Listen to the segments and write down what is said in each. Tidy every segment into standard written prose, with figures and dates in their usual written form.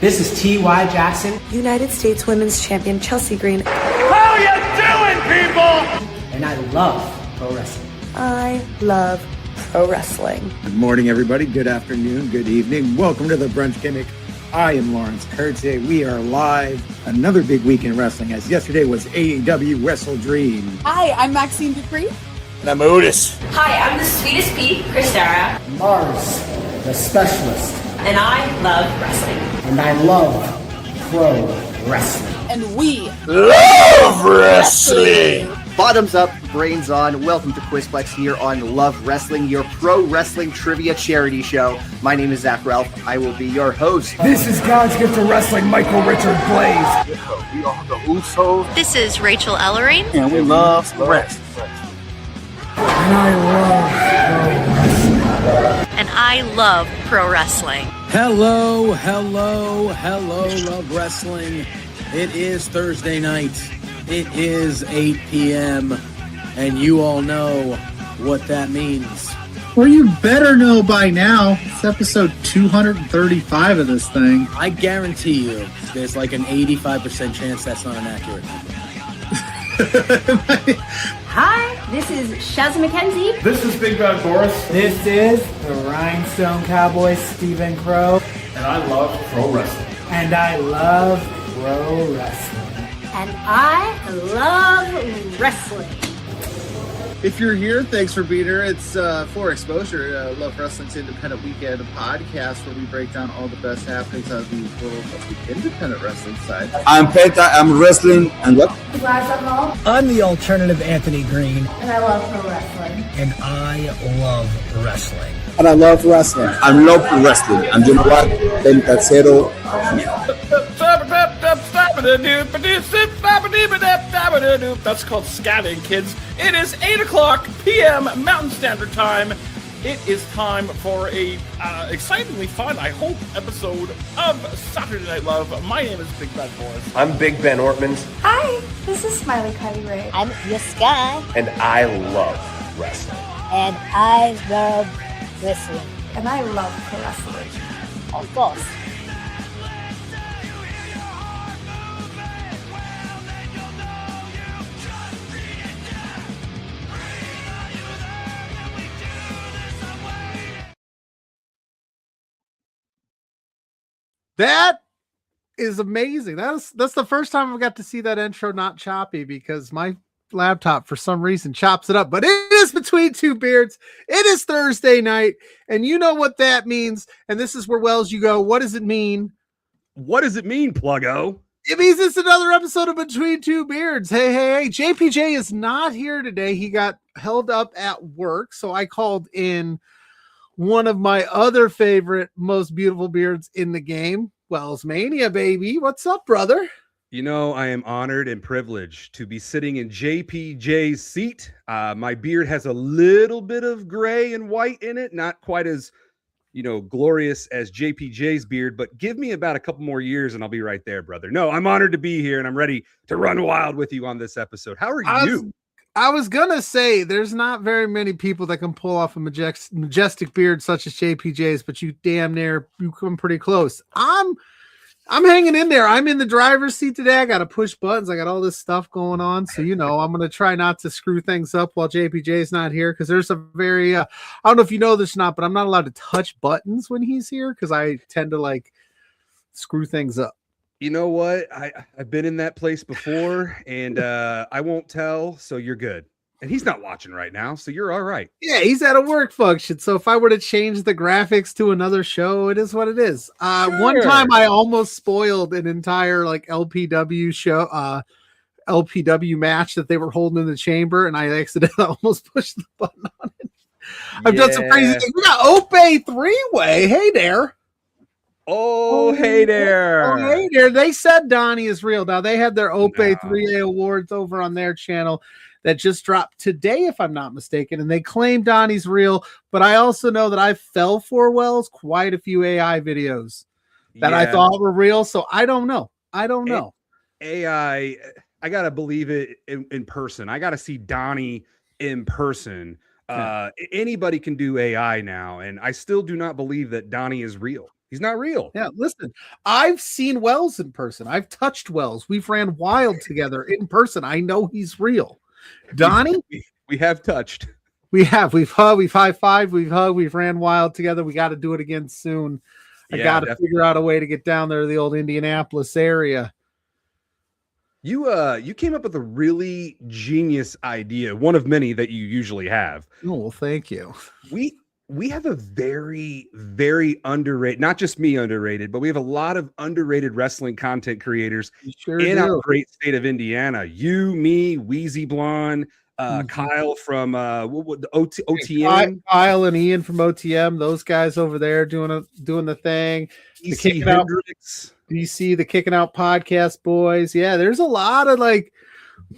This is T.Y. Jackson. United States Women's Champion Chelsea Green. How you doing, people? And I love pro wrestling. I love pro wrestling. Good morning, everybody. Good afternoon. Good evening. Welcome to the Brunch Gimmick. I am Lawrence Kurtze. We are live. Another big week in wrestling, as yesterday was AEW Wrestle Dream. Hi, I'm Maxine Dupree. And I'm Otis. Hi, I'm the Sweetest Pea, Christara. Mars, the specialist. And I love wrestling. And I love pro wrestling. And we love wrestling. Bottoms up, brains on. Welcome to Quizplex here on Love Wrestling, your pro wrestling trivia charity show. My name is Zach Ralph. I will be your host. This is God's gift to wrestling, Michael Richard Blaze. We are the Usos. This is Rachel Ellering. And we love wrestling. And I love pro wrestling. And I love pro wrestling. Hello, Love Wrestling. It is Thursday night. It is 8 p.m. And you all know what that means. Well, you better know by now. It's episode 235 of this thing. I guarantee you there's like an 85% chance that's not an accurate number. Hi, this is Shaz McKenzie. This is Big Bad Boris. This is the Rhinestone Cowboy, Stephen Crow. And I love pro wrestling. And I love pro wrestling. And I love wrestling. If you're here, thanks for being here. It's For Exposure, Love Wrestling's Independent Weekend podcast, where we break down all the best happenings on the world of the independent wrestling side. I'm Penta. I'm wrestling. And what? I'm the alternative Anthony Green. And I love pro wrestling. And I love wrestling. And I love wrestling. I love wrestling. And you know what? Pentacero. That's called scatting, kids. It is 8 o'clock p.m. Mountain Standard Time. It is time for a excitingly fun, I hope, episode of Saturday Night Love. My name is Big Bad Boris. I'm Big Ben Ortmans. Hi, this is Smiley Cody Ray. I'm Sky. And I love wrestling. And I love wrestling. And I love pro wrestling. Of course. That is amazing. That's the first time I've got to see that intro not choppy, because my laptop for some reason chops it up. But it is Between Two Beards. It is Thursday night, and you know what that means. And this is where Wells you go. What does it mean? What does it mean, Pluggo? It means it's another episode of Between Two Beards. Hey. JPJ is not here today. He got held up at work, so I called in one of my other favorite, most beautiful beards in the game, WellsMania, baby. What's up, brother? You know, I am honored and privileged to be sitting in JPJ's seat. My beard has a little bit of gray and white in it, not quite as, glorious as JPJ's beard, but give me about a couple more years and I'll be right there, brother. No, I'm honored to be here and I'm ready to run wild with you on this episode. How are you? I was gonna say there's not very many people that can pull off a majestic beard such as JPJ's, but you come pretty close. I'm hanging in there. I'm in the driver's seat today. I got to push buttons. I got all this stuff going on, so I'm gonna try not to screw things up while JPJ's not here, because there's a very I don't know if you know this or not, but I'm not allowed to touch buttons when he's here because I tend to screw things up. You know what? I've been in that place before, and I won't tell, so you're good. And he's not watching right now, so you're all right. Yeah, he's at a work function, so if I were to change the graphics to another show, it is what it is. Sure. One time I almost spoiled an entire LPW show, LPW match that they were holding in the chamber, and I accidentally almost pushed the button on it. I've done some crazy things. We got Ope 3-way. Hey there. Oh, hey there. Oh, hey there. They said Donnie is real. Now, they had their Ope 3A awards over on their channel that just dropped today, if I'm not mistaken, and they claim Donnie's real, but I also know that I fell for Wells quite a few AI videos that I thought were real, so I don't know. AI, I got to believe it in person. I got to see Donnie in person. Anybody can do AI now, and I still do not believe that Donnie is real. He's not real. Yeah, listen, I've seen Wells in person. I've touched Wells. We've ran wild together in person. I know he's real. Donnie, we have touched. We've hugged, we've high-fived, we've hugged, we've ran wild together. We got to do it again soon. I got to figure out a way to get down there to the old Indianapolis area. You came up with a really genius idea, one of many that you usually have. Oh, well, thank you. We have a very, very underrated, not just me underrated, but we have a lot of underrated wrestling content creators in our great state of Indiana. You, me, Wheezy Blonde, Kyle from OTM. Kyle and Ian from OTM, those guys over there doing the thing. The Kicking Out DC, the Kicking Out podcast boys. Yeah, there's a lot of like,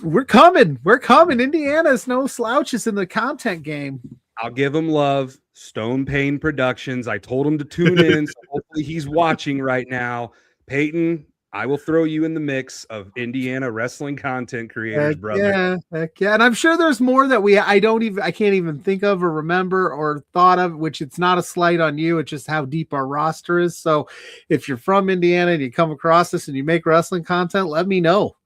we're coming. Indiana's no slouches in the content game. I'll give him love. Stone Pain Productions. I told him to tune in. So hopefully he's watching right now. Peyton, I will throw you in the mix of Indiana wrestling content creators, brother. Heck yeah. And I'm sure there's more that I can't even think of or remember or thought of, which it's not a slight on you. It's just how deep our roster is. So if you're from Indiana and you come across this and you make wrestling content, let me know.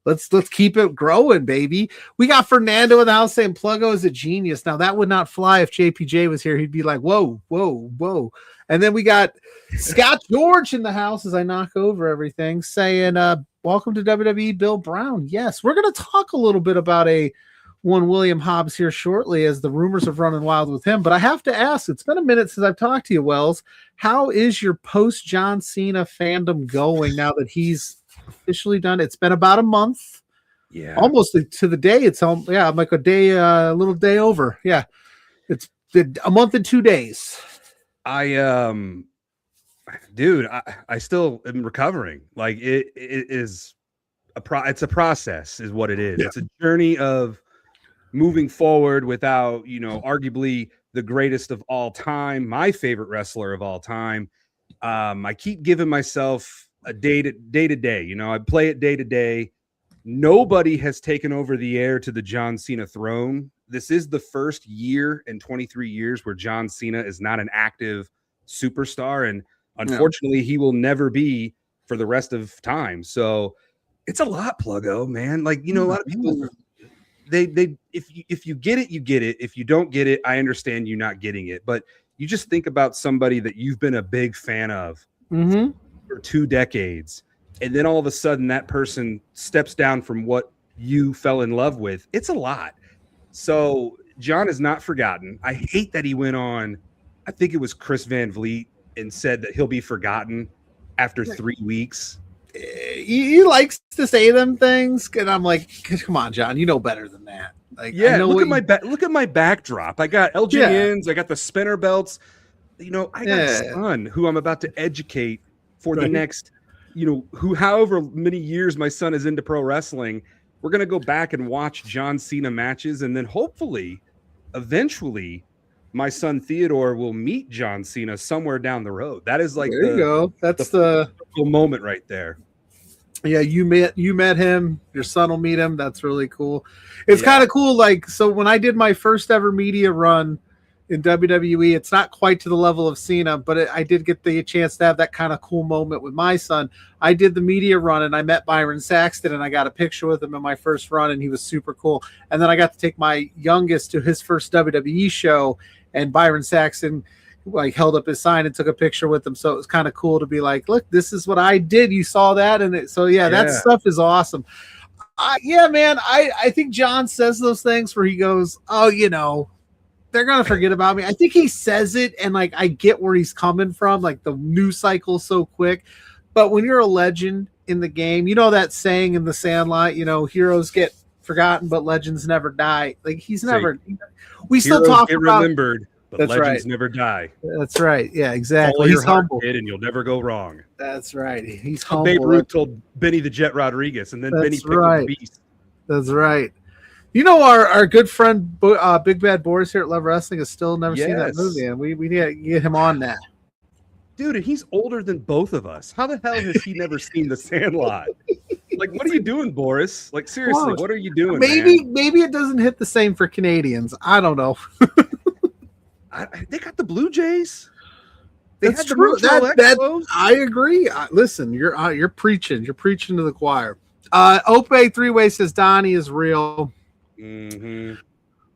Let's keep it growing, baby. We got Fernando in the house saying Pluggo is a genius. Now that would not fly if JPJ was here. He'd be like, whoa, whoa, whoa. And then we got Scott George in the house as I knock over everything saying, welcome to WWE Bill Brown. Yes, we're going to talk a little bit about one William Hobbs here shortly as the rumors of running wild with him. But I have to ask, it's been a minute since I've talked to you, Wells. How is your post John Cena fandom going now that he's officially done? It's been about a month. Yeah, almost to the day. It's I'm like a day, a little day over. Yeah, it's a month and 2 days. I still am recovering. Like it is it's a process is what it is. It's a journey of moving forward without, arguably the greatest of all time, my favorite wrestler of all time. I keep giving myself a day to day. I play it day to day. Nobody has taken over the air to the John Cena throne. This is the first year in 23 years where John Cena is not an active superstar, and unfortunately, he will never be for the rest of time. So it's a lot, Pluggo, man. Like a lot of people, they if you get it, you get it. If you don't get it, I understand you not getting it. But you just think about somebody that you've been a big fan of for 2 decades, and then all of a sudden that person steps down from what you fell in love with. It's a lot. So John is not forgotten. I hate that he went on, I think it was Chris Van Vliet, and said that he'll be forgotten after 3 weeks. He likes to say them things, and I'm like, come on, John, you know better than that. Like, look at my backdrop. I got LJNs, I got the spinner belts. I got a son who I'm about to educate for the next, however many years my son is into pro wrestling. We're going to go back and watch John Cena matches. And then hopefully, eventually, my son Theodore will meet John Cena somewhere down the road. That is like, there you go. That's the moment right there. Yeah, you met him. Your son will meet him. That's really cool. It's kind of cool. Like, so when I did my first ever media run in WWE, it's not quite to the level of Cena, but I did get the chance to have that kind of cool moment with my son. I did the media run and I met Byron Saxton and I got a picture with him in my first run and he was super cool. And then I got to take my youngest to his first WWE show and Byron Saxton like held up his sign and took a picture with him. So it was kind of cool to be like, look, this is what I did. You saw that. And that stuff is awesome. Man, I think John says those things where he goes, oh, they're going to forget about me. I think he says it, and like I get where he's coming from, like the news cycle so quick. But when you're a legend in the game, that saying in The Sandlot, heroes get forgotten, but legends never die. Like he's never. We still talk get about remembered, but that's legends right. never die. That's right. Yeah, exactly. Follow He's your heart, humble, kid, and you'll never go wrong. That's right. He's humble. Babe Ruth told Benny the Jet Rodriguez, and then Benny picked up the beast. That's right. Our good friend Big Bad Boris here at Love Wrestling has still never seen that movie, and we need to get him on that. Dude, and he's older than both of us. How the hell has he never seen The Sandlot? Like, what are you doing, Boris? Like, seriously, what are you doing? Maybe it doesn't hit the same for Canadians. I don't know. They got the Blue Jays. They That's had the true. Montreal That Expos. I agree. Listen, you're preaching. You're preaching to the choir. Ope 3-way says Donnie is real. Mm-hmm.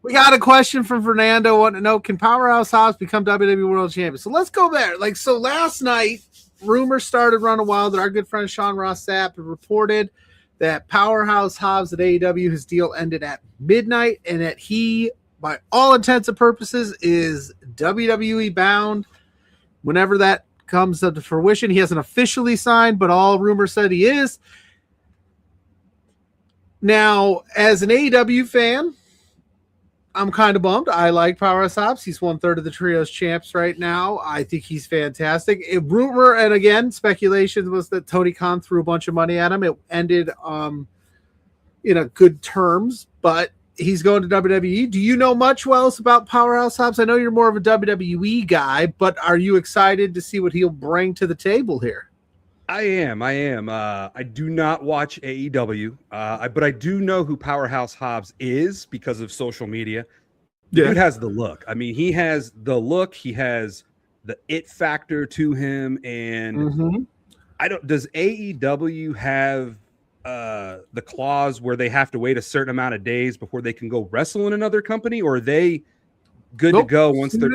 We got a question from Fernando. Want to know, can Powerhouse Hobbs become WWE World Champion? So let's go there. So last night, rumors started running wild that our good friend Sean Ross Sapp reported that Powerhouse Hobbs at AEW, his deal ended at midnight, and that he, by all intents and purposes, is WWE bound whenever that comes to fruition. He hasn't officially signed, but all rumors said he is. Now, as an AEW fan, I'm kind of bummed. I like Powerhouse Hobbs. He's 1/3 of the Trios champs right now. I think he's fantastic. Rumor, and again, speculation was that Tony Khan threw a bunch of money at him. It ended in good terms, but he's going to WWE. Do you know much, Wells, about Powerhouse Hobbs? I know you're more of a WWE guy, but are you excited to see what he'll bring to the table here? I am. I do not watch AEW, but I do know who Powerhouse Hobbs is because of social media. The dude has the look. I mean, he has the look. He has the it factor to him. And does AEW have the clause where they have to wait a certain amount of days before they can go wrestle in another company, or are they good to go once they're...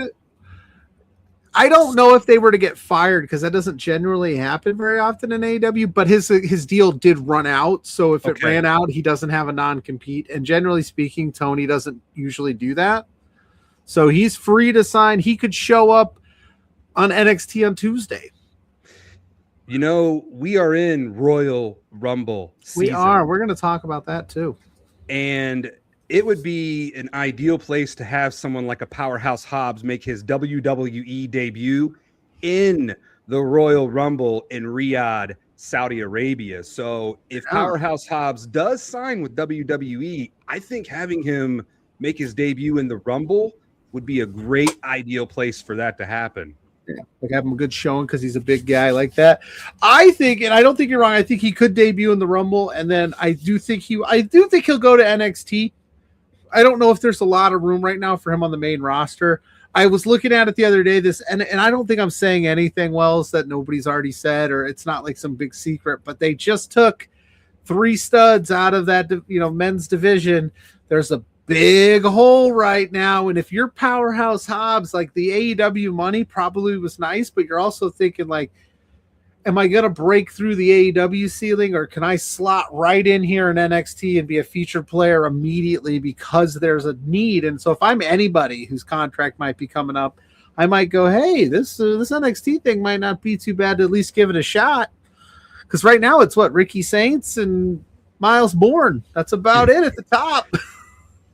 I don't know if they were to get fired, because that doesn't generally happen very often in AEW, but his deal did run out. So if it ran out, he doesn't have a non-compete. And generally speaking, Tony doesn't usually do that. So he's free to sign. He could show up on NXT on Tuesday. You know, we are in Royal Rumble season. We are. We're going to talk about that too. And it would be an ideal place to have someone like a Powerhouse Hobbs make his WWE debut in the Royal Rumble in Riyadh, Saudi Arabia. So if Powerhouse Hobbs does sign with WWE, I think having him make his debut in the Rumble would be a great ideal place for that to happen. Yeah, like have him a good showing because he's a big guy like that. I think, and I don't think you're wrong, I think he could debut in the Rumble, and then I do think he'll go to NXT. I don't know if there's a lot of room right now for him on the main roster. I was looking at it the other day, and I don't think I'm saying anything, Wells, that nobody's already said, or it's not like some big secret, but they just took 3 studs out of that, men's division. There's a big hole right now. And if you're Powerhouse Hobbs, like, the AEW money probably was nice, but you're also thinking, like, am I going to break through the AEW ceiling, or can I slot right in here in NXT and be a featured player immediately because there's a need? And so if I'm anybody whose contract might be coming up, I might go, hey, this NXT thing might not be too bad to at least give it a shot. Because right now it's Ricky Saints and Miles Bourne. That's about it at the top.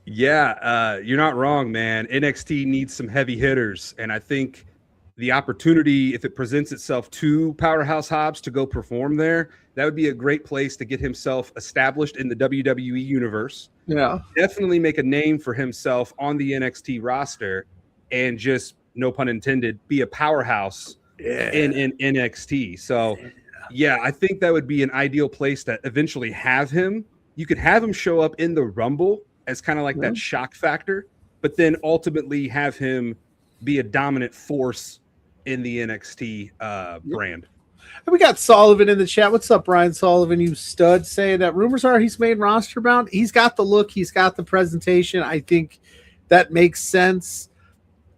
Yeah, you're not wrong, man. NXT needs some heavy hitters, and I think the opportunity, if it presents itself to Powerhouse Hobbs to go perform there, that would be a great place to get himself established in the WWE universe. Yeah. Definitely make a name for himself on the NXT roster, and just, no pun intended, be a powerhouse in NXT. So, yeah, I think that would be an ideal place to eventually have him. You could have him show up in the Rumble as kind of like that shock factor, but then ultimately have him be a dominant force in the NXT brand. We got Sullivan in the chat. What's up, Brian Sullivan, you stud, saying that rumors are he's made roster bound. He's got the look. He's got the presentation. I think that makes sense.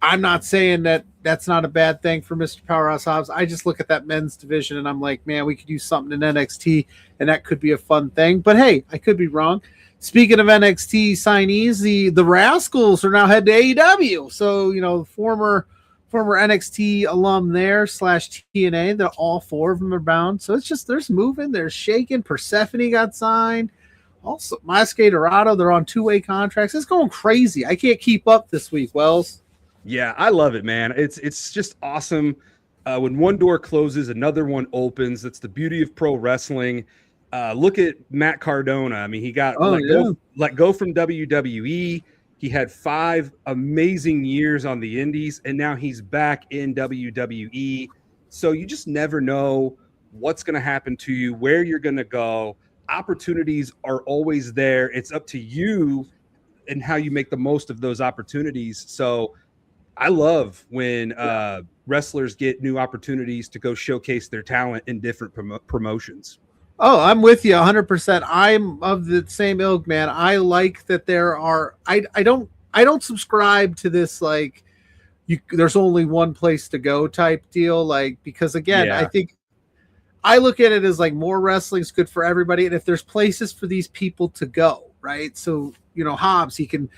I'm not saying that that's not a bad thing for Mr. Powerhouse Hobbs. I just look at that men's division and I'm like, man, we could use something in NXT and that could be a fun thing. But hey, I could be wrong. Speaking of NXT signees, the Rascals are now headed to AEW. So, former NXT alum there / TNA, that all 4 of them are bound. So it's just, there's moving, there's shaking. Persephone got signed. Also, Masque Dorado, they're on 2-way contracts. It's going crazy. I can't keep up this week, Wells. Yeah, I love it, man. It's just awesome. When one door closes, another one opens. That's the beauty of pro wrestling. Look at Matt Cardona. I mean, he got let go from WWE. He had 5 amazing years on the indies, and now he's back in WWE. So you just never know what's going to happen to you, where you're going to go. Opportunities are always there. It's up to you and how you make the most of those opportunities. So I love when wrestlers get new opportunities to go showcase their talent in different promotions. Oh, I'm with you 100%. I'm of the same ilk, man. I like that there are. I don't subscribe to this like there's only one place to go type deal. Like because again, I think I look at it as like more wrestling is good for everybody, and if there's places for these people to go, right? So Hobbs, he can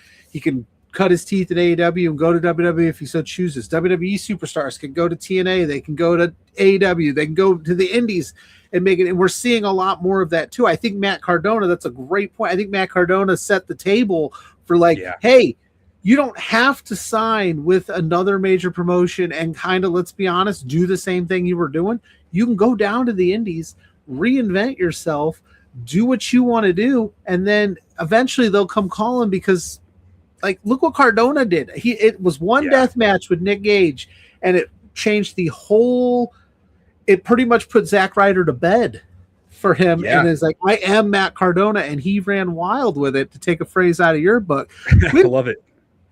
cut his teeth at AEW and go to WWE if he so chooses. WWE superstars can go to TNA, they can go to AEW, they can go to the Indies and make it. And we're seeing a lot more of that too. I think Matt Cardona, that's a great point. I think Matt Cardona set the table for like, hey, you don't have to sign with another major promotion and kind of, let's be honest, do the same thing you were doing. You can go down to the Indies, reinvent yourself, do what you want to do, and then eventually they'll come calling because like, look what Cardona did. It was one death match with Nick Gage, and it changed the whole. It pretty much put Zack Ryder to bed for him, and it's like, I am Matt Cardona, and he ran wild with it. To take a phrase out of your book, I love it.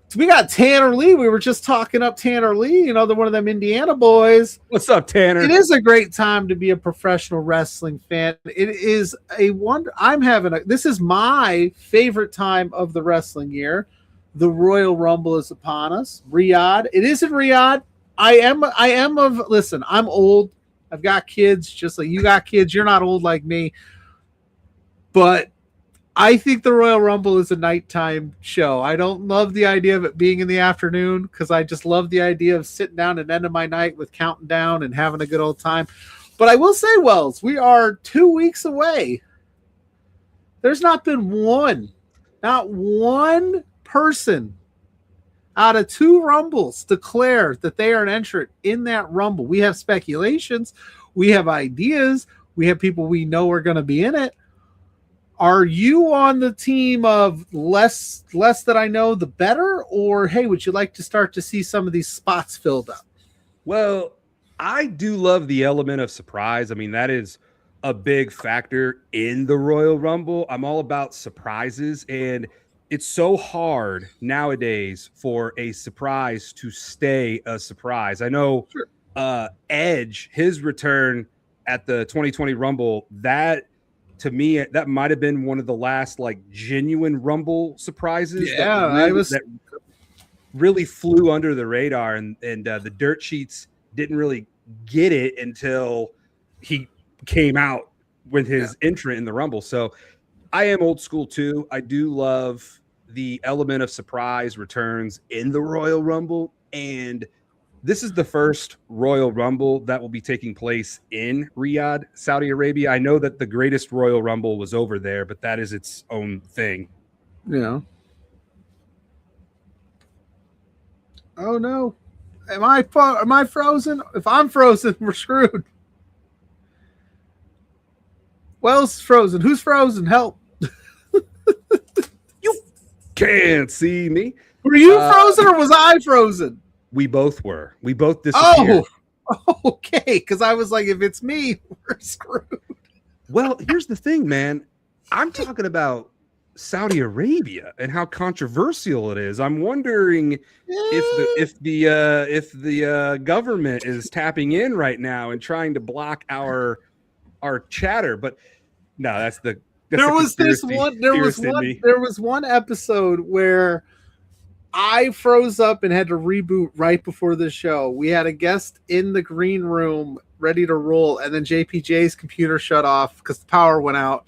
So we got Tanner Lee. We were just talking up Tanner Lee. They're one of them Indiana boys. What's up, Tanner? It is a great time to be a professional wrestling fan. It is a wonder. This is my favorite time of the wrestling year. The Royal Rumble is upon us. Riyadh. It is in Riyadh. Listen, I'm old. I've got kids just like you got kids. You're not old like me. But I think the Royal Rumble is a nighttime show. I don't love the idea of it being in the afternoon because I just love the idea of sitting down and ending my night with counting down and having a good old time. But I will say, Wells, we are 2 weeks away. There's not one person out of 2 Rumbles declare that they are an entrant in that Rumble. We have speculations. We have ideas. We have people we know are going to be in it. Are you on the team of less that I know, the better? Or, hey, would you like to start to see some of these spots filled up? Well, I do love the element of surprise. I mean, that is a big factor in the Royal Rumble. I'm all about surprises, and it's so hard nowadays for a surprise to stay a surprise. I know Edge, his return at the 2020 Rumble, that to me, that might have been one of the last like genuine Rumble surprises. That really flew under the radar, and the dirt sheets didn't really get it until he came out with his entrant in the Rumble. So I am old school too. I do love the element of surprise returns in the Royal Rumble, and this is the first Royal Rumble that will be taking place in Riyadh, Saudi Arabia. I know that the greatest Royal Rumble was over there, but that is its own thing. Yeah. Oh no. Am I frozen? If I'm frozen, we're screwed. Wells frozen. Who's frozen? Help. You can't see me. Were you frozen or was I frozen? We both were. We both disappeared. Oh, okay. Because I was like, if it's me, we're screwed. Well, here's the thing, man. I'm talking about Saudi Arabia and how controversial it is. I'm wondering if the government is tapping in right now and trying to block our chatter. But no, there was one episode where I froze up and had to reboot right before the show. We had a guest in the green room ready to roll, and then JPJ's computer shut off because the power went out,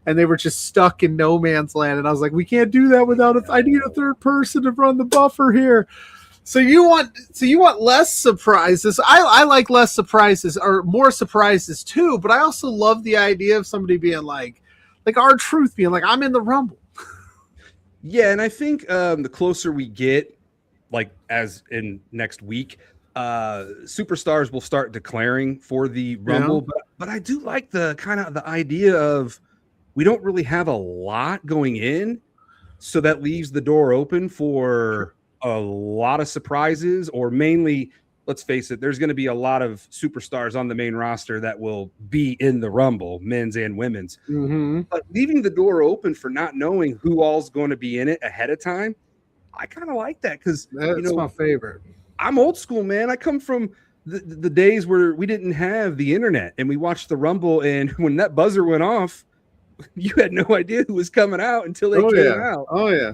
and they were just stuck in no man's land. And I was like, we can't do that without I need a third person to run the buffer here. So you want less surprises. I like less surprises or more surprises too, but I also love the idea of somebody being like R-Truth being like, I'm in the Rumble. Yeah, and I think the closer we get, like as in next week, superstars will start declaring for the Rumble. Yeah. But I do like the kind of the idea of we don't really have a lot going in, so that leaves the door open for a lot of surprises, or mainly, let's face it, there's going to be a lot of superstars on the main roster that will be in the Rumble, men's and women's. Mm-hmm. But leaving the door open for not knowing who all's going to be in it ahead of time, I kind of like that because that's my favorite. I'm old school, man. I come from the days where we didn't have the internet and we watched the Rumble, and when that buzzer went off, you had no idea who was coming out until they came out. Oh yeah.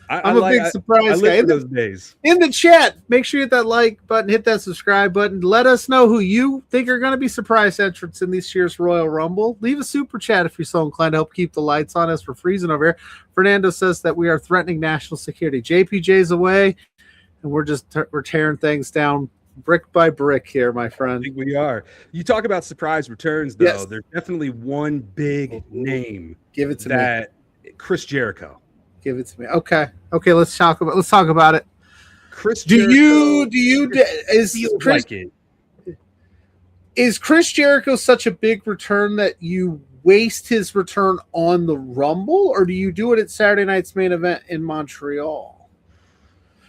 I'm a big surprise guy. In those days. In the chat, make sure you hit that like button, hit that subscribe button. Let us know who you think are going to be surprise entrants in this year's Royal Rumble. Leave a super chat if you're so inclined to help keep the lights on as we're freezing over here. Fernando says that we are threatening national security. JPJ's away, and we're tearing things down brick by brick here, my friend. I think we are. You talk about surprise returns, though. Yes. There's definitely one big name. Give it to me. Chris Jericho. Give it to me. Okay. Let's talk about it. Chris Jericho. Is Chris Jericho such a big return that you waste his return on the Rumble, or do you do it at Saturday night's main event in Montreal?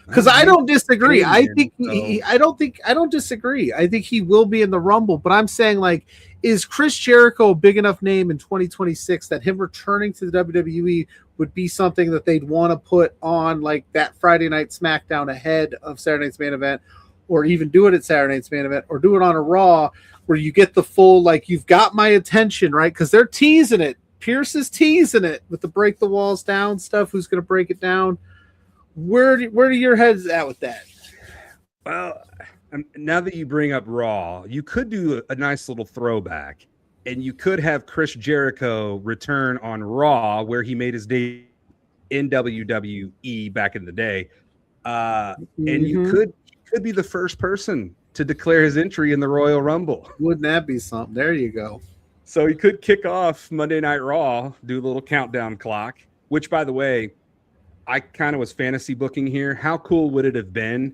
Because I don't disagree. I don't disagree. I think he will be in the Rumble, but I'm saying, like, is Chris Jericho a big enough name in 2026 that him returning to the WWE would be something that they'd want to put on like that Friday night SmackDown ahead of Saturday night's main event, or even do it at Saturday night's main event, or do it on a Raw where you get the full, like, you've got my attention, right? Because they're teasing it. Pierce is teasing it with the break the walls down stuff. Who's going to break it down? Where do your heads at with that? Well, now that you bring up Raw, you could do a nice little throwback, and you could have Chris Jericho return on Raw, where he made his debut in WWE back in the day, and you could be the first person to declare his entry in the Royal Rumble. Wouldn't that be something? There you go. So he could kick off Monday Night Raw, do a little countdown clock, which, by the way, I kind of was fantasy booking here. How cool would it have been?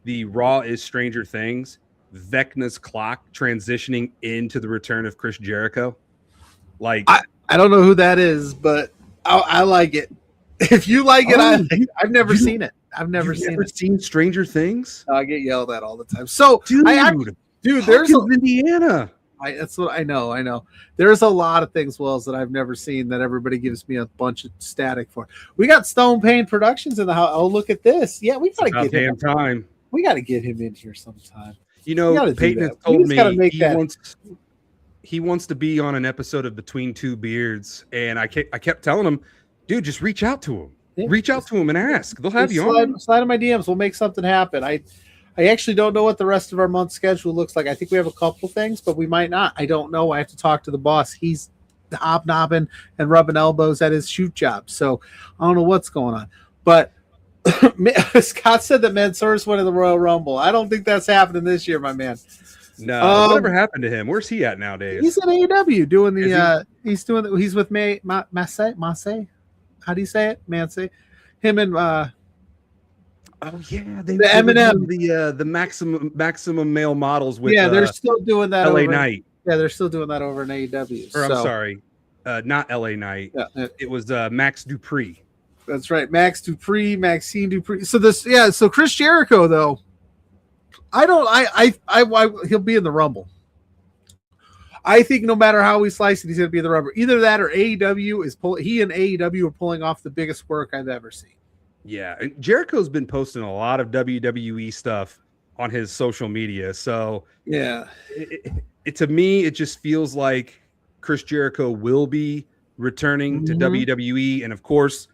The Raw is Stranger Things, Vecna's clock transitioning into the return of Chris Jericho. Like, I don't know who that is, but I like it. If you like it, I've never seen it. I've never seen Stranger Things. I get yelled at all the time. So, dude, there's Indiana. That's what I know. I know. There's a lot of things, Wells, that I've never seen that everybody gives me a bunch of static for. We got Stone Pain Productions in the house. Oh, look at this. Yeah, we gotta get him time. We got to get him in here sometime. You know, Peyton has told me he wants to be on an episode of Between Two Beards, and I kept telling him, dude, just reach out to him. Yeah, reach out to him and ask. They'll have you on. Slide in my DMs. We'll make something happen. I actually don't know what the rest of our month schedule looks like. I think we have a couple things, but we might not. I don't know. I have to talk to the boss. He's hobnobbing and rubbing elbows at his shoot job, so I don't know what's going on. But Scott said that Mansoor's winning the Royal Rumble. I don't think that's happening this year, my man. No, whatever happened to him? Where's he at nowadays? He's at AEW doing the. He's with Massey. How do you say it, Mansey? Him and. Oh yeah, the Eminem, the maximum male models with. Yeah, they're still doing that. LA Knight. Yeah, they're still doing that over in AEW. Or I'm sorry, not LA Knight. Yeah, it was Max Dupree. That's right, Maxine Dupree. So Chris Jericho, though, he'll be in the Rumble. I think no matter how we slice it, he's going to be in the Rumble. Either that or AEW he and AEW are pulling off the biggest work I've ever seen. Yeah, and Jericho's been posting a lot of WWE stuff on his social media. So yeah, to me, it just feels like Chris Jericho will be returning to WWE, and of course,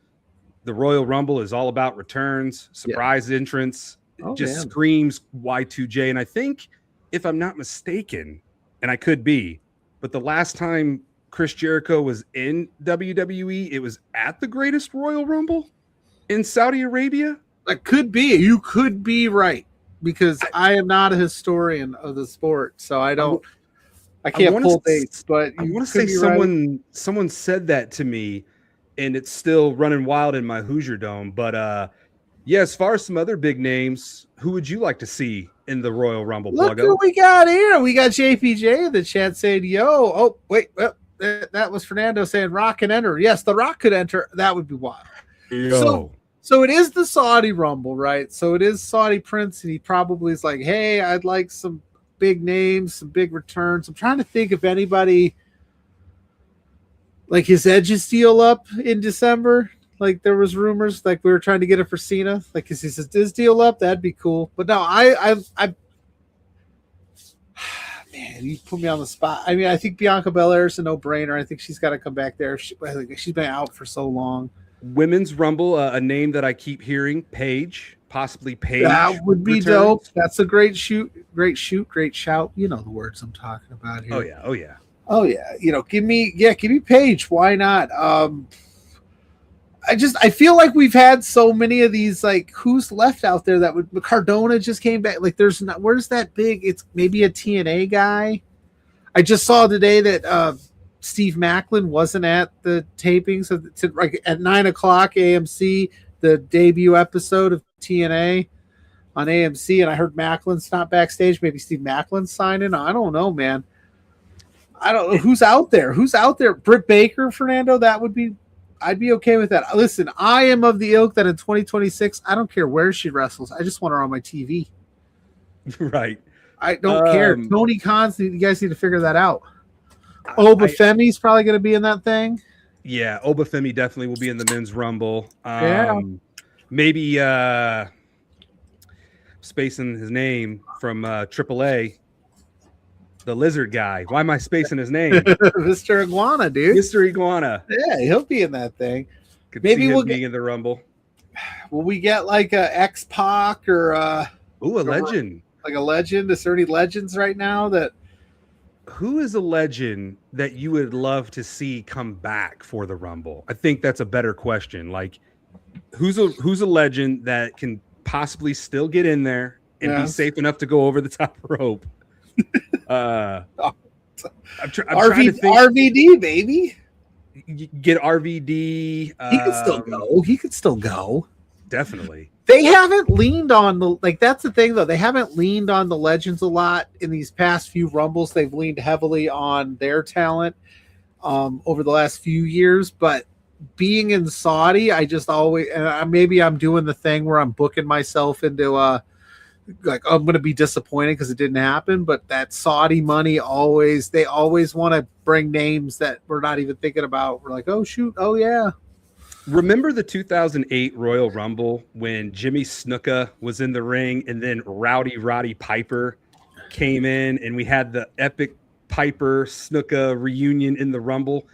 the Royal Rumble is all about returns, surprise entrance. Screams Y2J. And I think, if I'm not mistaken, and I could be, but the last time Chris Jericho was in WWE, it was at the Greatest Royal Rumble in Saudi Arabia. That could be. You could be right, because I am not a historian of the sport, so I can't pull dates. But I want to say someone said that to me, and it's still running wild in my Hoosier Dome. But as far as some other big names, who would you like to see in the Royal Rumble? Look who we got here. We got JPJ in the chat saying, yo. Oh, wait. Well, that was Fernando saying Rock can enter. Yes, The Rock could enter. That would be wild. So it is the Saudi Rumble, right? So it is Saudi Prince, and he probably is like, hey, I'd like some big names, some big returns. I'm trying to think if anybody... Like his Edge's deal up in December. Like there was rumors, like we were trying to get it for Cena. Like, cause he says this deal up, that'd be cool. But no, I man, you put me on the spot. I mean, I think Bianca Belair is a no-brainer. I think she's got to come back there. I think she's been out for so long. Women's Rumble, a name that I keep hearing, Paige, possibly Paige. That would be returns. dope. That's a great shout. You know the words I'm talking about here. Oh yeah. You know, give me Paige. Why not? I feel like we've had so many of these, like, who's left out there that would. Cardona just came back. Like, there's not. Where's that big? It's maybe a TNA guy. I just saw today that Steve Macklin wasn't at the tapings of like at 9:00 AMC, the debut episode of TNA on AMC, and I heard Macklin's not backstage. Maybe Steve Macklin's signing. I don't know, man. I don't know who's out there. Britt Baker, Fernando. That would be. I'd be okay with that. Listen, I am of the ilk that in 2026, I don't care where she wrestles. I just want her on my TV. Right. I don't care. Tony Khan's, you guys need to figure that out. Oba Femi's probably going to be in that thing. Yeah, Oba Femi definitely will be in the Men's Rumble. Maybe spacing his name from AAA. The lizard guy. Why am I spacing his name? Mr. Iguana, dude. Mr. Iguana. Yeah, he'll be in that thing. Maybe we'll be in the Rumble. Will we get like a X-Pac or a legend? Like a legend? Is there any legends right now that? Who is a legend that you would love to see come back for the Rumble? I think that's a better question. Like, who's a legend that can possibly still get in there and be safe enough to go over the top rope? I'm trying to think. RVD, baby. Get RVD. He could still go. Definitely. They haven't leaned on that's the thing though. They haven't leaned on the legends a lot in these past few Rumbles. They've leaned heavily on their talent over the last few years. But being in Saudi, I just always, and maybe I'm doing the thing where I'm booking myself into like I'm going to be disappointed because it didn't happen, but that Saudi money they always want to bring names that we're not even thinking about. We're like, oh shoot, oh yeah. Remember the 2008 Royal Rumble when Jimmy Snuka was in the ring and then Rowdy Roddy Piper came in and we had the epic Piper Snuka reunion in the Rumble?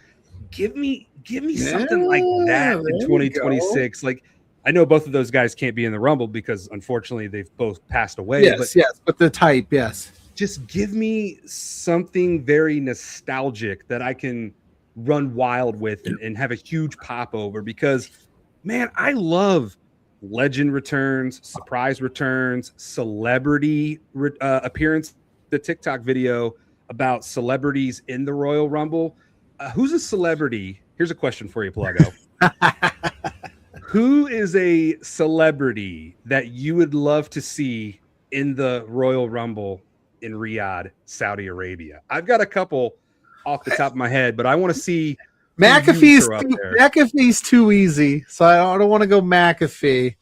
Give me something like that in 2026. Like, I know both of those guys can't be in the Rumble because unfortunately they've both passed away. Yes, but the type, yes. Just give me something very nostalgic that I can run wild with and have a huge pop over, because, man, I love legend returns, surprise returns, celebrity appearance. The TikTok video about celebrities in the Royal Rumble. Who's a celebrity? Here's a question for you, Pluggo. Who is a celebrity that you would love to see in the Royal Rumble in Riyadh, Saudi Arabia? I've got a couple off the top of my head, but I want to see McAfee's too easy, so I don't want to go McAfee.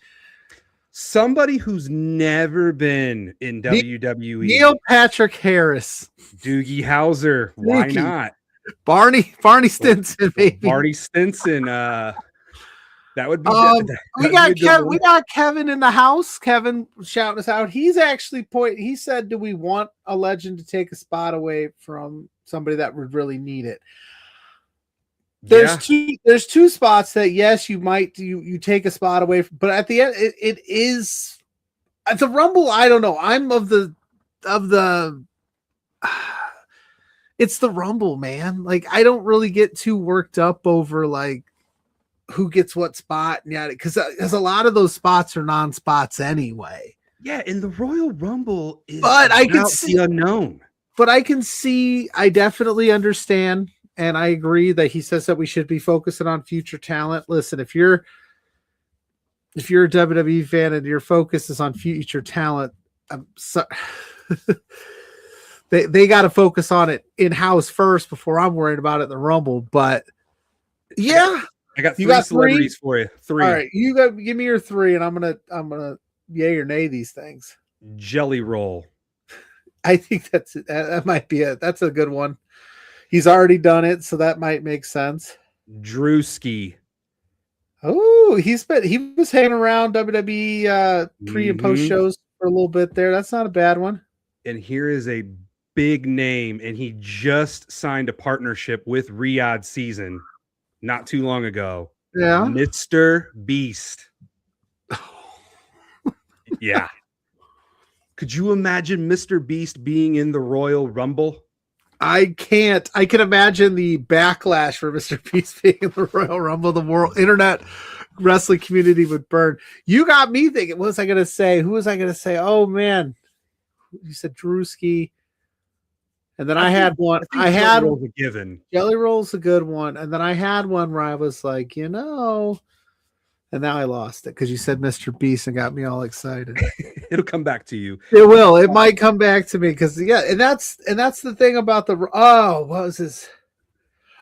Somebody who's never been in WWE. Neil Patrick Harris. Doogie Howser. Why not? Barney Stinson, maybe. Barney Stinson. That would be. We got Kevin in the house. Kevin shouting us out. He's actually he said, "Do we want a legend to take a spot away from somebody that would really need it?" There's two spots that yes, you might you take a spot away from, but at the end it is at the Rumble. I don't know. I'm of the it's the Rumble, man. Like, I don't really get too worked up over like who gets what spot, and because a lot of those spots are non-spots anyway. Yeah, and the Royal Rumble is I can see the unknown. But I definitely understand, and I agree that he says that we should be focusing on future talent. Listen, if you're a WWE fan and your focus is on future talent, they got to focus on it in-house first before I'm worried about it in the Rumble. But yeah. I got three celebrities for you. Three. All right, give me your three, and I'm gonna yay or nay these things. Jelly Roll. I think that might be it. That's a good one. He's already done it, so that might make sense. Drewski. Oh, he was hanging around WWE pre and post shows for a little bit there. That's not a bad one. And here is a big name, and he just signed a partnership with Riyadh Season not too long ago. Yeah, Mr. Beast. Yeah. Could you imagine Mr. Beast being in the Royal Rumble? I can't. I can imagine the backlash for Mr. Beast being in the Royal Rumble. The world internet wrestling community would burn. You got me thinking. What was I going to say? Who was I going to say? Oh man, you said Drewski. And then I had one. I had a given. Jelly Roll's a good one. And then I had one where I was like, you know, and now I lost it because you said Mr. Beast and got me all excited. It'll come back to you. It will. It might come back to me because and that's the thing about what was his?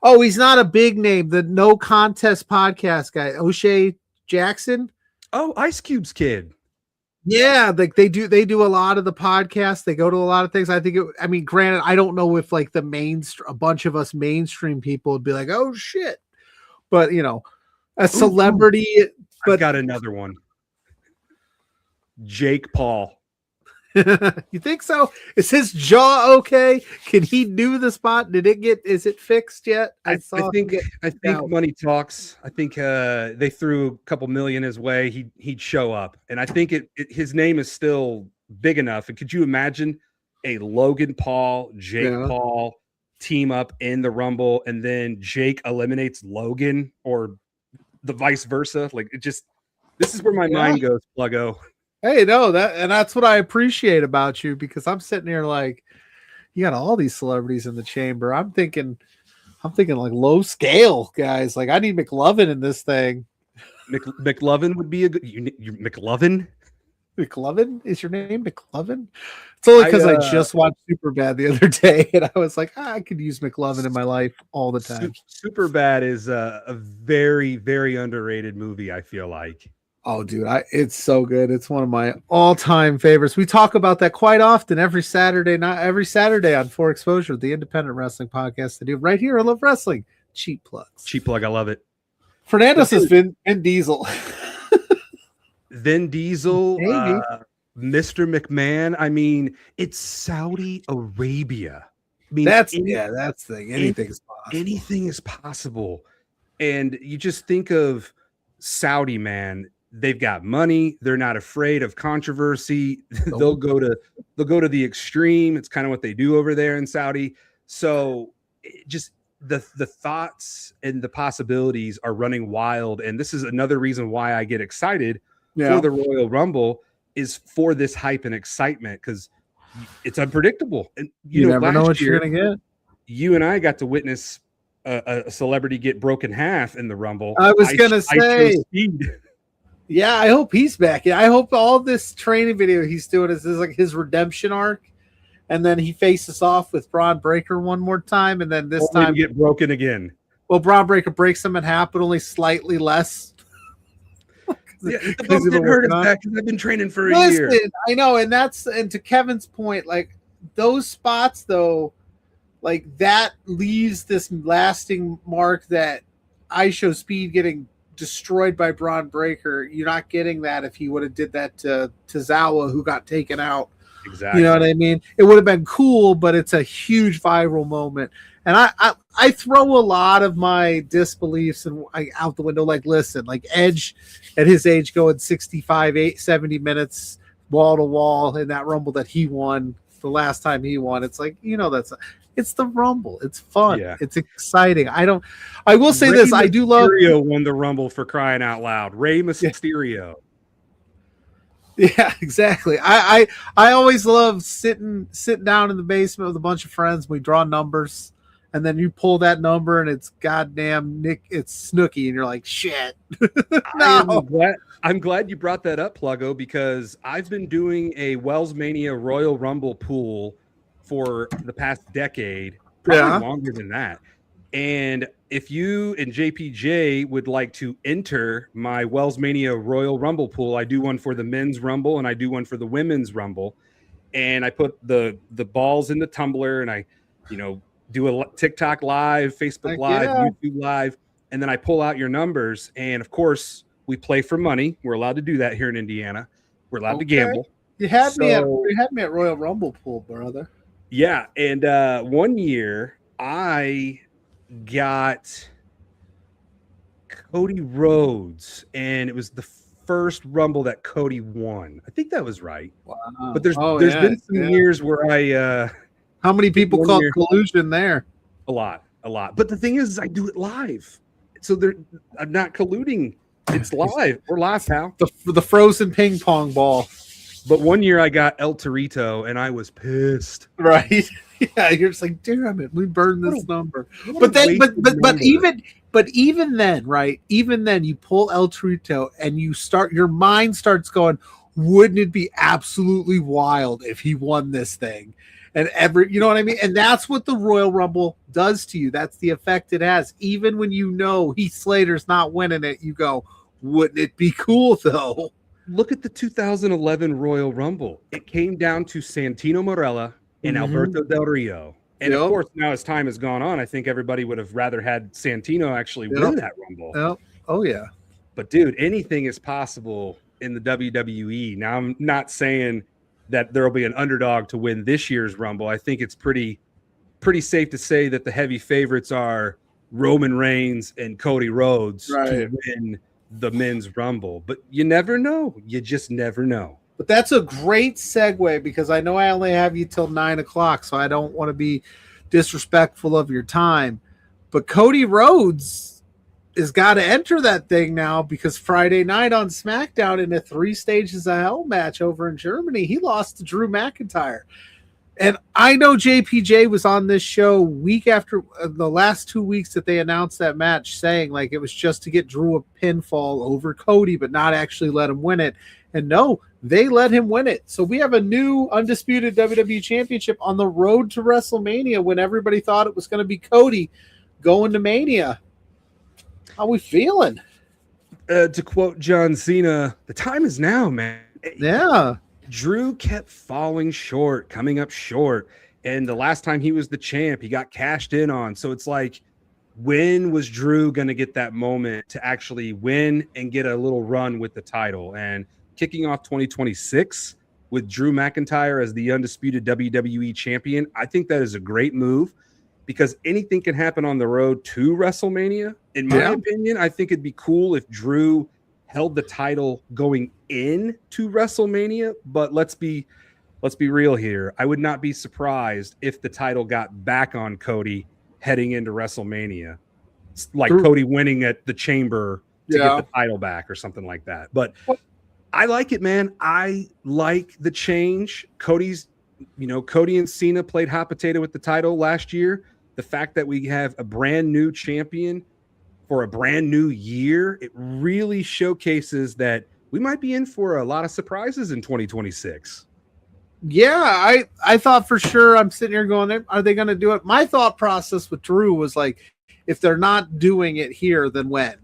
Oh, he's not a big name. The No Contest podcast guy, O'Shea Jackson. Oh, Ice Cube's kid. Yeah, like they do a lot of the podcasts. They go to a lot of things. I think granted, I don't know if like a bunch of us mainstream people would be like, oh shit, but you know, a celebrity. But I've got another one. Jake Paul. You think so? Is his jaw okay? Can he do the spot? Is it fixed yet? I think money talks. I think they threw a couple million his way. He'd show up, and I think his name is still big enough. And could you imagine a Logan Paul, Jake Paul team up in the Rumble, and then Jake eliminates Logan, or the vice versa? Like this is where my mind goes, Pluggo. Hey, no, that's what I appreciate about you, because I'm sitting here like, you got all these celebrities in the chamber. I'm thinking like low scale guys. Like I need McLovin in this thing. McLovin would be a good. McLovin. McLovin is your name, McLovin? It's only because I just watched Superbad the other day, and I was like, I could use McLovin in my life all the time. Superbad is a very, very underrated movie, I feel like. Oh, dude, it's so good. It's one of my all-time favorites. We talk about that quite often every Saturday on For Exposure, the independent wrestling podcast I do right here. I Love Wrestling. Cheap plugs. Cheap plug. I love it. Fernando says Vin Diesel. Vin Diesel, Mr. McMahon. I mean, it's Saudi Arabia. I mean, that's the thing. Anything is possible. Anything is possible. And you just think of Saudi, man. They've got money. They're not afraid of controversy. They'll go to the extreme. It's kind of what they do over there in Saudi. So just the thoughts and the possibilities are running wild. And this is another reason why I get excited for the Royal Rumble, is for this hype and excitement, because it's unpredictable. And you never know what you're gonna get. You and I got to witness a celebrity get broken half in the Rumble. I was gonna say. Yeah, I hope he's back. Yeah, I hope all this training video he's doing is like his redemption arc, and then he faces off with Bron Breakker one more time, and then this time get broken again. Well, Bron Breakker breaks him in half, but only slightly less. The bump didn't hurt his back because I've been training for a year. I know, and to Kevin's point, like those spots though, like that leaves this lasting mark that I show Speed getting destroyed by Bron Breakker. You're not getting that if he would have did that to Zawa, who got taken out. Exactly. You know what I mean? It would have been cool, but it's a huge viral moment. And I throw a lot of my disbeliefs out the window. Like, listen, like Edge at his age going 65, 70 minutes wall to wall in that Rumble that he won the last time he won. It's like, it's the Rumble. It's fun. Yeah. It's exciting. I will say this. I do love Mysterio won the Rumble, for crying out loud. Rey Mysterio. Yeah, exactly. I always love sitting down in the basement with a bunch of friends. We draw numbers, and then you pull that number, and it's goddamn it's Snooki, and you're like, shit. No. I'm glad you brought that up, Pluggo, because I've been doing a WellsMania Royal Rumble pool for the past decade, probably longer than that. And if you and JPJ would like to enter my WellsMania Royal Rumble pool, I do one for the men's Rumble and I do one for the women's Rumble. And I put the balls in the tumbler, and I, do a TikTok live, Facebook live, YouTube live. and then I pull out your numbers, and of course we play for money. We're allowed to do that here in Indiana. We're allowed to gamble. You had me at Royal Rumble pool, brother. Yeah, and 1 year I got Cody Rhodes, and it was the first Rumble that Cody won. I think that was right. Wow. But there's been some years where I how many people called collusion there? A lot. But the thing is, I do it live, so I'm not colluding. It's live. We're live, pal. The frozen ping pong ball. But 1 year I got El Torito, and I was pissed. Right? Yeah, you're just like, damn it, we burned this number. But even then, right? Even then, you pull El Torito, and your mind starts going, wouldn't it be absolutely wild if he won this thing? And you know what I mean? And that's what the Royal Rumble does to you. That's the effect it has. Even when you know Heath Slater's not winning it, you go, wouldn't it be cool though? Look at the 2011 Royal Rumble. It came down to Santino Marella and Alberto Del Rio. And of course, now as time has gone on, I think everybody would have rather had Santino actually win that Rumble. Yep. Oh, yeah. But dude, anything is possible in the WWE. Now, I'm not saying that there'll be an underdog to win this year's Rumble. I think it's pretty safe to say that the heavy favorites are Roman Reigns and Cody Rhodes to win the men's Rumble. But you never know. You just never know. But that's a great segue, because I know I only have you till 9 o'clock, so I don't want to be disrespectful of your time. But Cody Rhodes has got to enter that thing now, because Friday night on SmackDown in a 3 Stages of Hell match over in Germany, he lost to Drew McIntyre. And I know JPJ was on this show week after the last 2 weeks that they announced that match, saying like it was just to get Drew a pinfall over Cody, but not actually let him win it. And no, they let him win it. So we have a new undisputed WWE Championship on the road to WrestleMania, when everybody thought it was going to be Cody going to Mania. How we feeling? To quote John Cena, the time is now, man. Yeah. Drew kept falling short, coming up short. And the last time he was the champ, he got cashed in on. So it's like, when was Drew going to get that moment to actually win and get a little run with the title? And kicking off 2026 with Drew McIntyre as the undisputed WWE champion, I think that is a great move, because anything can happen on the road to WrestleMania. In my opinion, I think it'd be cool if Drew held the title going into WrestleMania, but let's be real here. I would not be surprised if the title got back on Cody heading into WrestleMania, like Cody winning at the Chamber to get the title back or something like that. But I like it, man. I like the change. Cody and Cena played hot potato with the title last year. The fact that we have a brand new champion for a brand new year, it really showcases that we might be in for a lot of surprises in 2026. Yeah, I thought for sure. I'm sitting here going, are they going to do it? My thought process with Drew was like, if they're not doing it here, then when?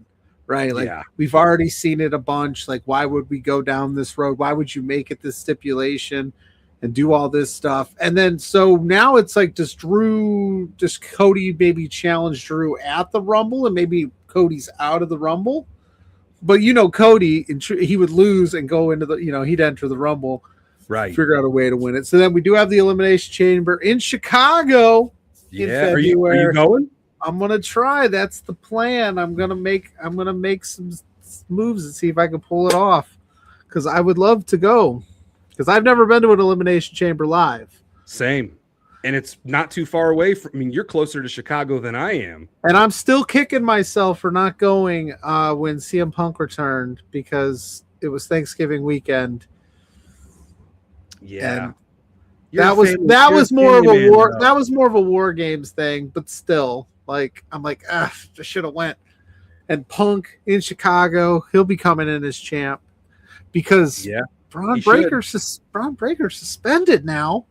Right? Like, we've already seen it a bunch. Like, why would we go down this road? Why would you make it this stipulation and do all this stuff? And then, so now it's like, does Cody maybe challenge Drew at the Rumble, and maybe Cody's out of the Rumble? But, Cody, he would lose and go into he'd enter the Rumble. Right. Figure out a way to win it. So then we do have the Elimination Chamber in Chicago in February. Are you going? I'm gonna try. That's the plan. I'm gonna make some moves and see if I can pull it off, because I would love to go, because I've never been to an Elimination Chamber live. Same. And it's not too far away from, you're closer to Chicago than I am. And I'm still kicking myself for not going when CM Punk returned, because it was Thanksgiving weekend. Yeah. That was more of a War Games thing, but still, like, I'm like, I should have went. And Punk in Chicago, he'll be coming in as champ, because Bron Breakker suspended now.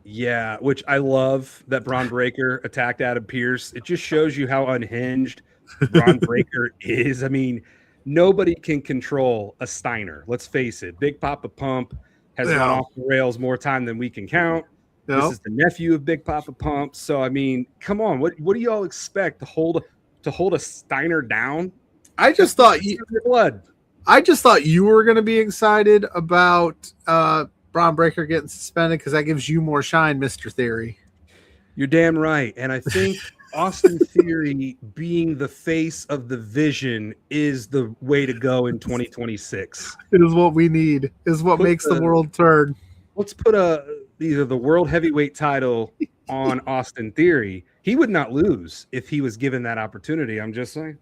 Yeah, which I love that Bron Breakker attacked Adam Pearce. It just shows you how unhinged Bron Breakker is. I mean, nobody can control a Steiner. Let's face it. Big Papa Pump has gone off the rails more time than we can count. This is the nephew of Big Papa Pump. So, I mean, come on. What do you all expect to hold to hold a Steiner down. I just thought you were going to be excited about Bron Breakker getting suspended because that gives you more shine, Mr. Theory. You're damn right. And I think Austin Theory being the face of the Vision is the way to go in 2026. It is what we need. It is what makes the world turn. Let's put either the world heavyweight title on Austin Theory. He would not lose if he was given that opportunity. I'm just saying.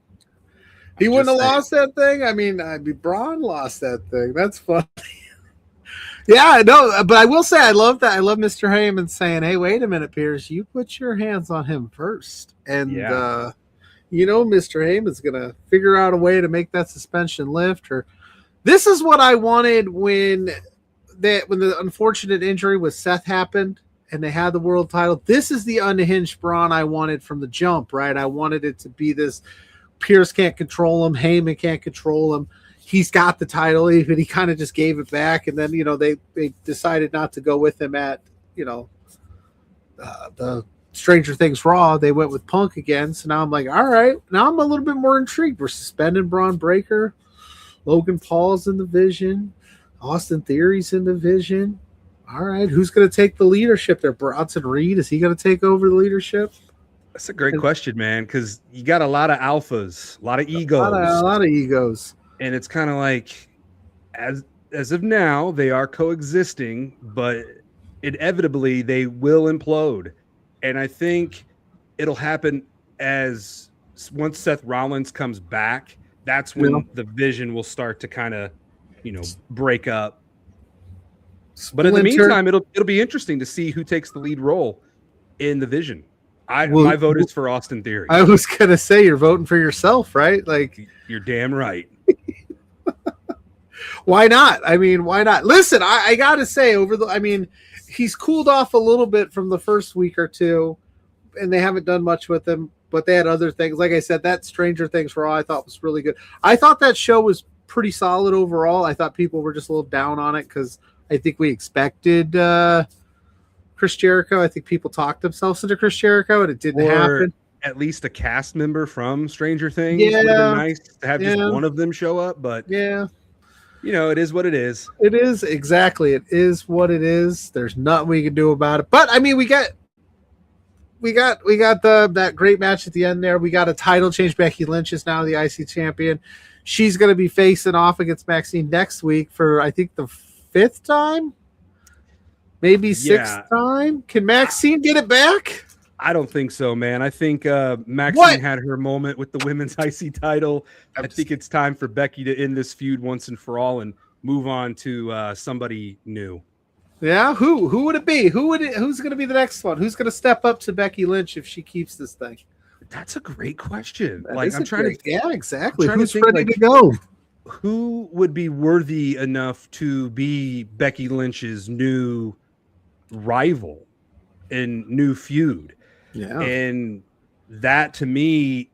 He wouldn't have lost that thing. I mean, Bron lost that thing. That's funny. Yeah, no, but I will say I love that. I love Mr. Heyman saying, "Hey, wait a minute, Pierce. You put your hands on him first." And Mr. Heyman's gonna figure out a way to make that suspension lift. Or this is what I wanted when the unfortunate injury with Seth happened and they had the world title. This is the unhinged Braun I wanted from the jump, right? I wanted it to be this. Pierce can't control him. Heyman can't control him. He's got the title, but he kind of just gave it back. And then, they decided not to go with him at, the Stranger Things Raw. They went with Punk again. So now I'm like, all right, now I'm a little bit more intrigued. We're suspending Bron Breakker. Logan Paul's in the Vision. Austin Theory's in the Vision. All right, who's going to take the leadership there? Bronson Reed, is he going to take over the leadership? That's a great question, man, because you got a lot of alphas, a lot of egos. A lot of egos. And it's kind of like, as of now, they are coexisting, but inevitably they will implode. And I think it'll happen once Seth Rollins comes back, that's when the Vision will start to kind of, break up. But in the meantime, it'll be interesting to see who takes the lead role in the Vision. My vote is for Austin Theory. I was gonna say you're voting for yourself, right? Like you're damn right. Why not? I mean, why not? Listen, I gotta say, he's cooled off a little bit from the first week or two, and they haven't done much with him. But they had other things. Like I said, that Stranger Things Raw I thought was really good. I thought that show was pretty solid overall. I thought people were just a little down on it because I think we expected Chris Jericho. I think people talked themselves into Chris Jericho, and it didn't happen. At least a cast member from Stranger Things would have been nice to have just one of them show up. But it is what it is. It is exactly. It is what it is. There's nothing we can do about it. But I mean, we got that great match at the end there. We got a title change. Becky Lynch is now the IC champion. She's going to be facing off against Maxine next week for, I think, the 5th time, maybe 6th time. Can Maxine get it back? I don't think so, man. I think Maxine had her moment with the women's IC title. I think it's time for Becky to end this feud once and for all and move on to somebody new. Yeah, who would it be? Who's going to be the next one? Who's going to step up to Becky Lynch if she keeps this thing? That's a great question. Exactly. Who's ready to go? Who would be worthy enough to be Becky Lynch's new rival and new feud? Yeah. And that to me,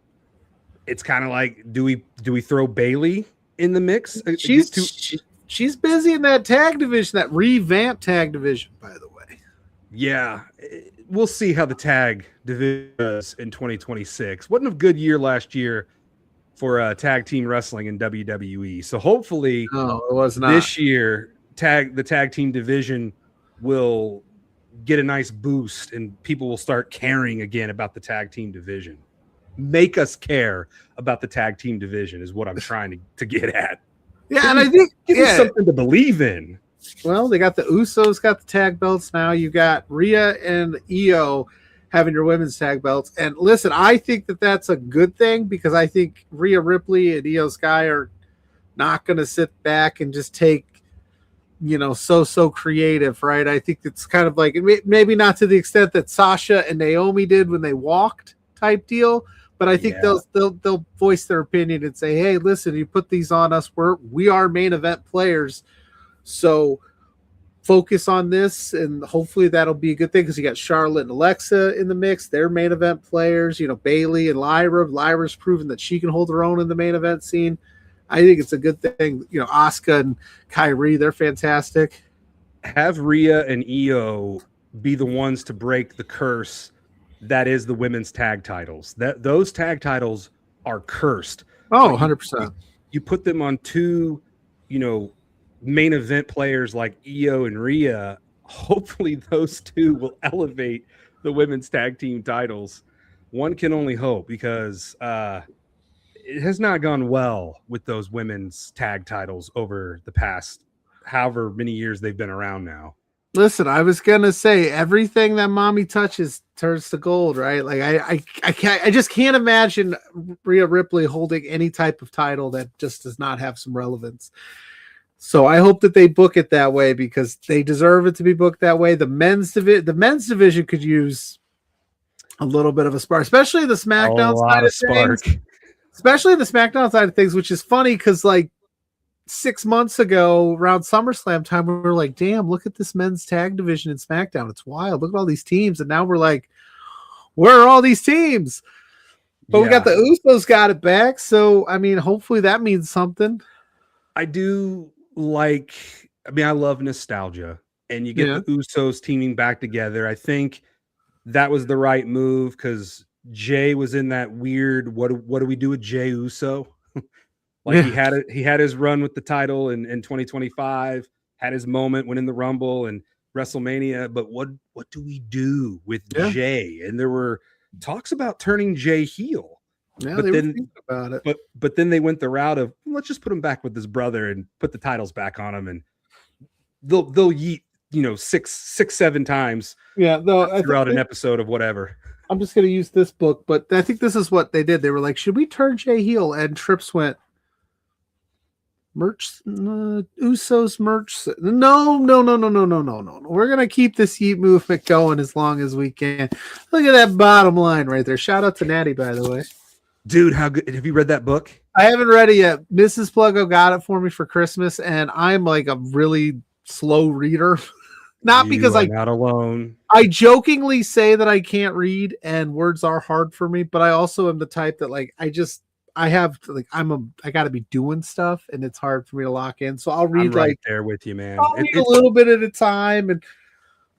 it's kind of like, do we throw Bayley in the mix? She's busy in that tag division, that revamped tag division, by the way. Yeah. We'll see how the tag division does in 2026. Wasn't a good year last year for tag team wrestling in WWE. So hopefully it was not. This year the tag team division will get a nice boost and people will start caring again about the tag team division. Make us care about the tag team division is what I'm trying to get at. Yeah, and I think give me something to believe in. Well, they got the Usos got the tag belts now. You got Rhea and Io having your women's tag belts. And listen, I think that that's a good thing because I think Rhea Ripley and Io Sky are not going to sit back and just take, so creative, right? I think it's kind of like, maybe not to the extent that Sasha and Naomi did when they walked type deal, but I think they'll voice their opinion and say, hey, listen, you put these on us. We are main event players. So focus on this, and hopefully that'll be a good thing because you got Charlotte and Alexa in the mix. They're main event players. Bayley and Lyra. Lyra's proven that she can hold her own in the main event scene. I think it's a good thing. Asuka and Kyrie, they're fantastic. Have Rhea and Io be the ones to break the curse that is the women's tag titles. Those tag titles are cursed. Oh, Like, 100%. You put them on two, main event players like Io and Rhea. Hopefully those two will elevate the women's tag team titles. One can only hope, because it has not gone well with those women's tag titles over the past however many years they've been around now. Listen, I was gonna say everything that mommy touches turns to gold, right? Like I just can't imagine Rhea Ripley holding any type of title that just does not have some relevance. So I hope that they book it that way, because they deserve it to be booked that way. The men's division could use a little bit of a spark, especially the SmackDown side of things. Especially the SmackDown side of things, which is funny because like 6 months ago around SummerSlam time, we were like, damn, look at this men's tag division in SmackDown. It's wild. Look at all these teams. And now we're like, where are all these teams? But we got the Usos got it back. So, I mean, hopefully that means something. I love nostalgia, and you get the Usos teaming back together. I think that was the right move, because Jay was in that weird, what do we do with Jay Uso? He had his run with the title in 2025, had his moment, went in the Rumble and WrestleMania, but what do we do with Jay? And there were talks about turning Jay heel. Yeah, but they then were thinking about it. But then they went the route of, let's just put him back with his brother and put the titles back on him, and they'll yeet 6-7 times throughout an episode of whatever. I'm just gonna use this book, but I think this is what they did. They were like, should we turn Jay heel? And Trips went, merch, Usos merch. No. We're gonna keep this Yeet movement going as long as we can. Look at that bottom line right there. Shout out to Natty, by the way. Dude, how good? Have you read that book? I haven't read it yet. Mrs. Pluggo got it for me for Christmas, and I'm like a really slow reader. Not because not alone. I jokingly say that I can't read and words are hard for me, but I also am the type that like I got to be doing stuff, and it's hard for me to lock in. So I'll read there with you, man. I'll read a little bit at a time and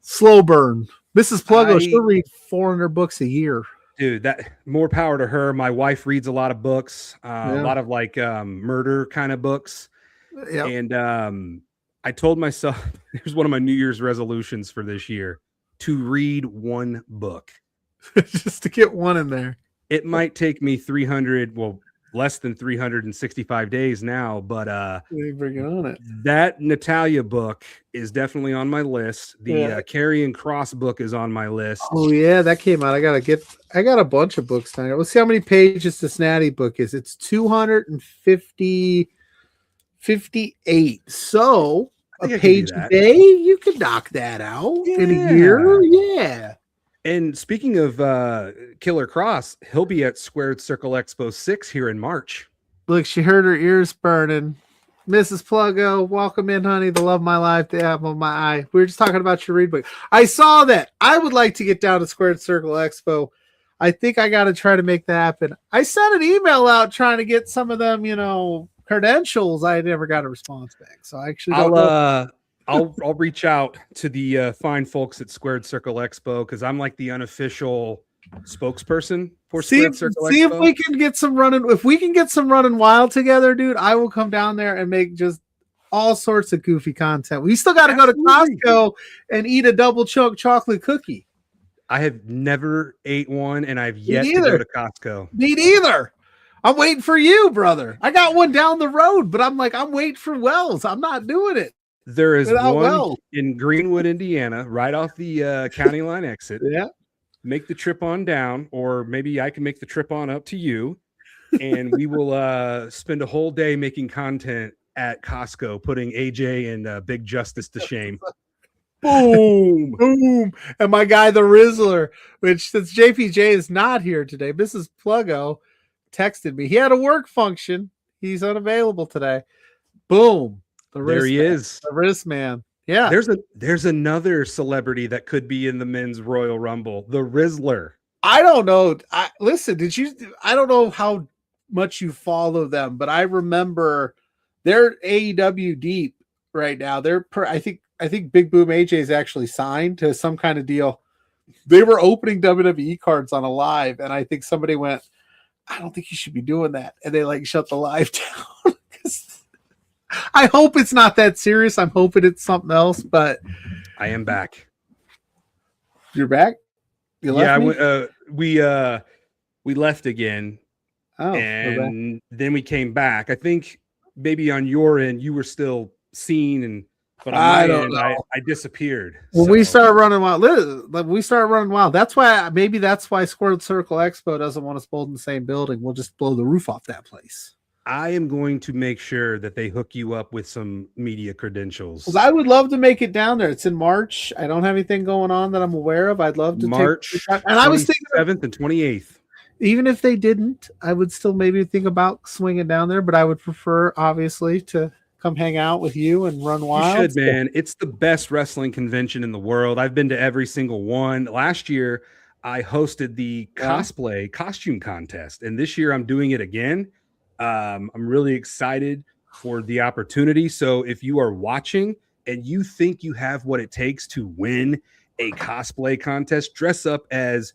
slow burn. Mrs. Pluggo, she'll read 400 books a year. Dude, that more power to her. My wife reads a lot of books, a lot of murder kind of books. Yep. And I told myself, here's one of my New Year's resolutions for this year, to read one book. Just to get one in there. It might take me less than 365 days now, but bring it on it. That Natalia book is definitely on my list. The Karrion Kross book is on my list. Oh yeah, that came out. I got a bunch of books now. Let's see how many pages this Natty book is. It's 258. So a page a day, you could knock that out in a year. Yeah. And speaking of Killer Cross, he'll be at Squared Circle Expo 6 here in March. Look, she heard her ears burning. Mrs. Pluggo, welcome in, honey. The love of my life, the apple of my eye. We were just talking about your read book. I saw that. I would like to get down to Squared Circle Expo. I think I got to try to make that happen. I sent an email out trying to get some of them, credentials. I never got a response back. So I actually don't know. I'll reach out to the fine folks at Squared Circle Expo, because I'm like the unofficial spokesperson for Squared Circle Expo. See if we can get some running. If we can get some running wild together, dude, I will come down there and make just all sorts of goofy content. We still got to go to Costco and eat a double chunk chocolate cookie. I have never ate one, and I've yet to go to Costco. Me neither. I'm waiting for you, brother. I got one down the road, but I'm waiting for Wells. I'm not doing it. There is one in Greenwood, Indiana, right off the county line exit. Yeah. Make the trip on down, or maybe I can make the trip on up to you, and we will spend a whole day making content at Costco, putting AJ and Big Justice to shame. Boom, boom. And my guy, the Rizzler, which since JPJ is not here today, Mrs. Pluggo texted me. He had a work function. He's unavailable today. Boom. There he is. The wrist man. Yeah. There's another celebrity that could be in the men's Royal Rumble, the Rizzler. I don't know. I don't know how much you follow them, but I remember they're AEW deep right now. I think Big Boom AJ is actually signed to some kind of deal. They were opening WWE cards on a live, and I think somebody went, I don't think you should be doing that. And they like shut the live down. I hope it's not that serious. I'm hoping it's something else, but I am back. You're back? You left me? We left again. Oh, and then we came back. I think maybe on your end you were still seen, but on my end I disappeared. When we start running wild, that's why Squared Circle Expo doesn't want us both in the same building. We'll just blow the roof off that place. I am going to make sure that they hook you up with some media credentials. I would love to make it down there. It's in March. I don't have anything going on that I'm aware of. I'd love to March and I was thinking 7th and 28th. Even if they didn't, I would still maybe think about swinging down there, but I would prefer, obviously, to come hang out with you and run wild. You should, man. It's the best wrestling convention in the world. I've been to every single one. Last year, I hosted the cosplay costume contest, and this year I'm doing it again. I'm really excited for the opportunity. So if you are watching and you think you have what it takes to win a cosplay contest, dress up as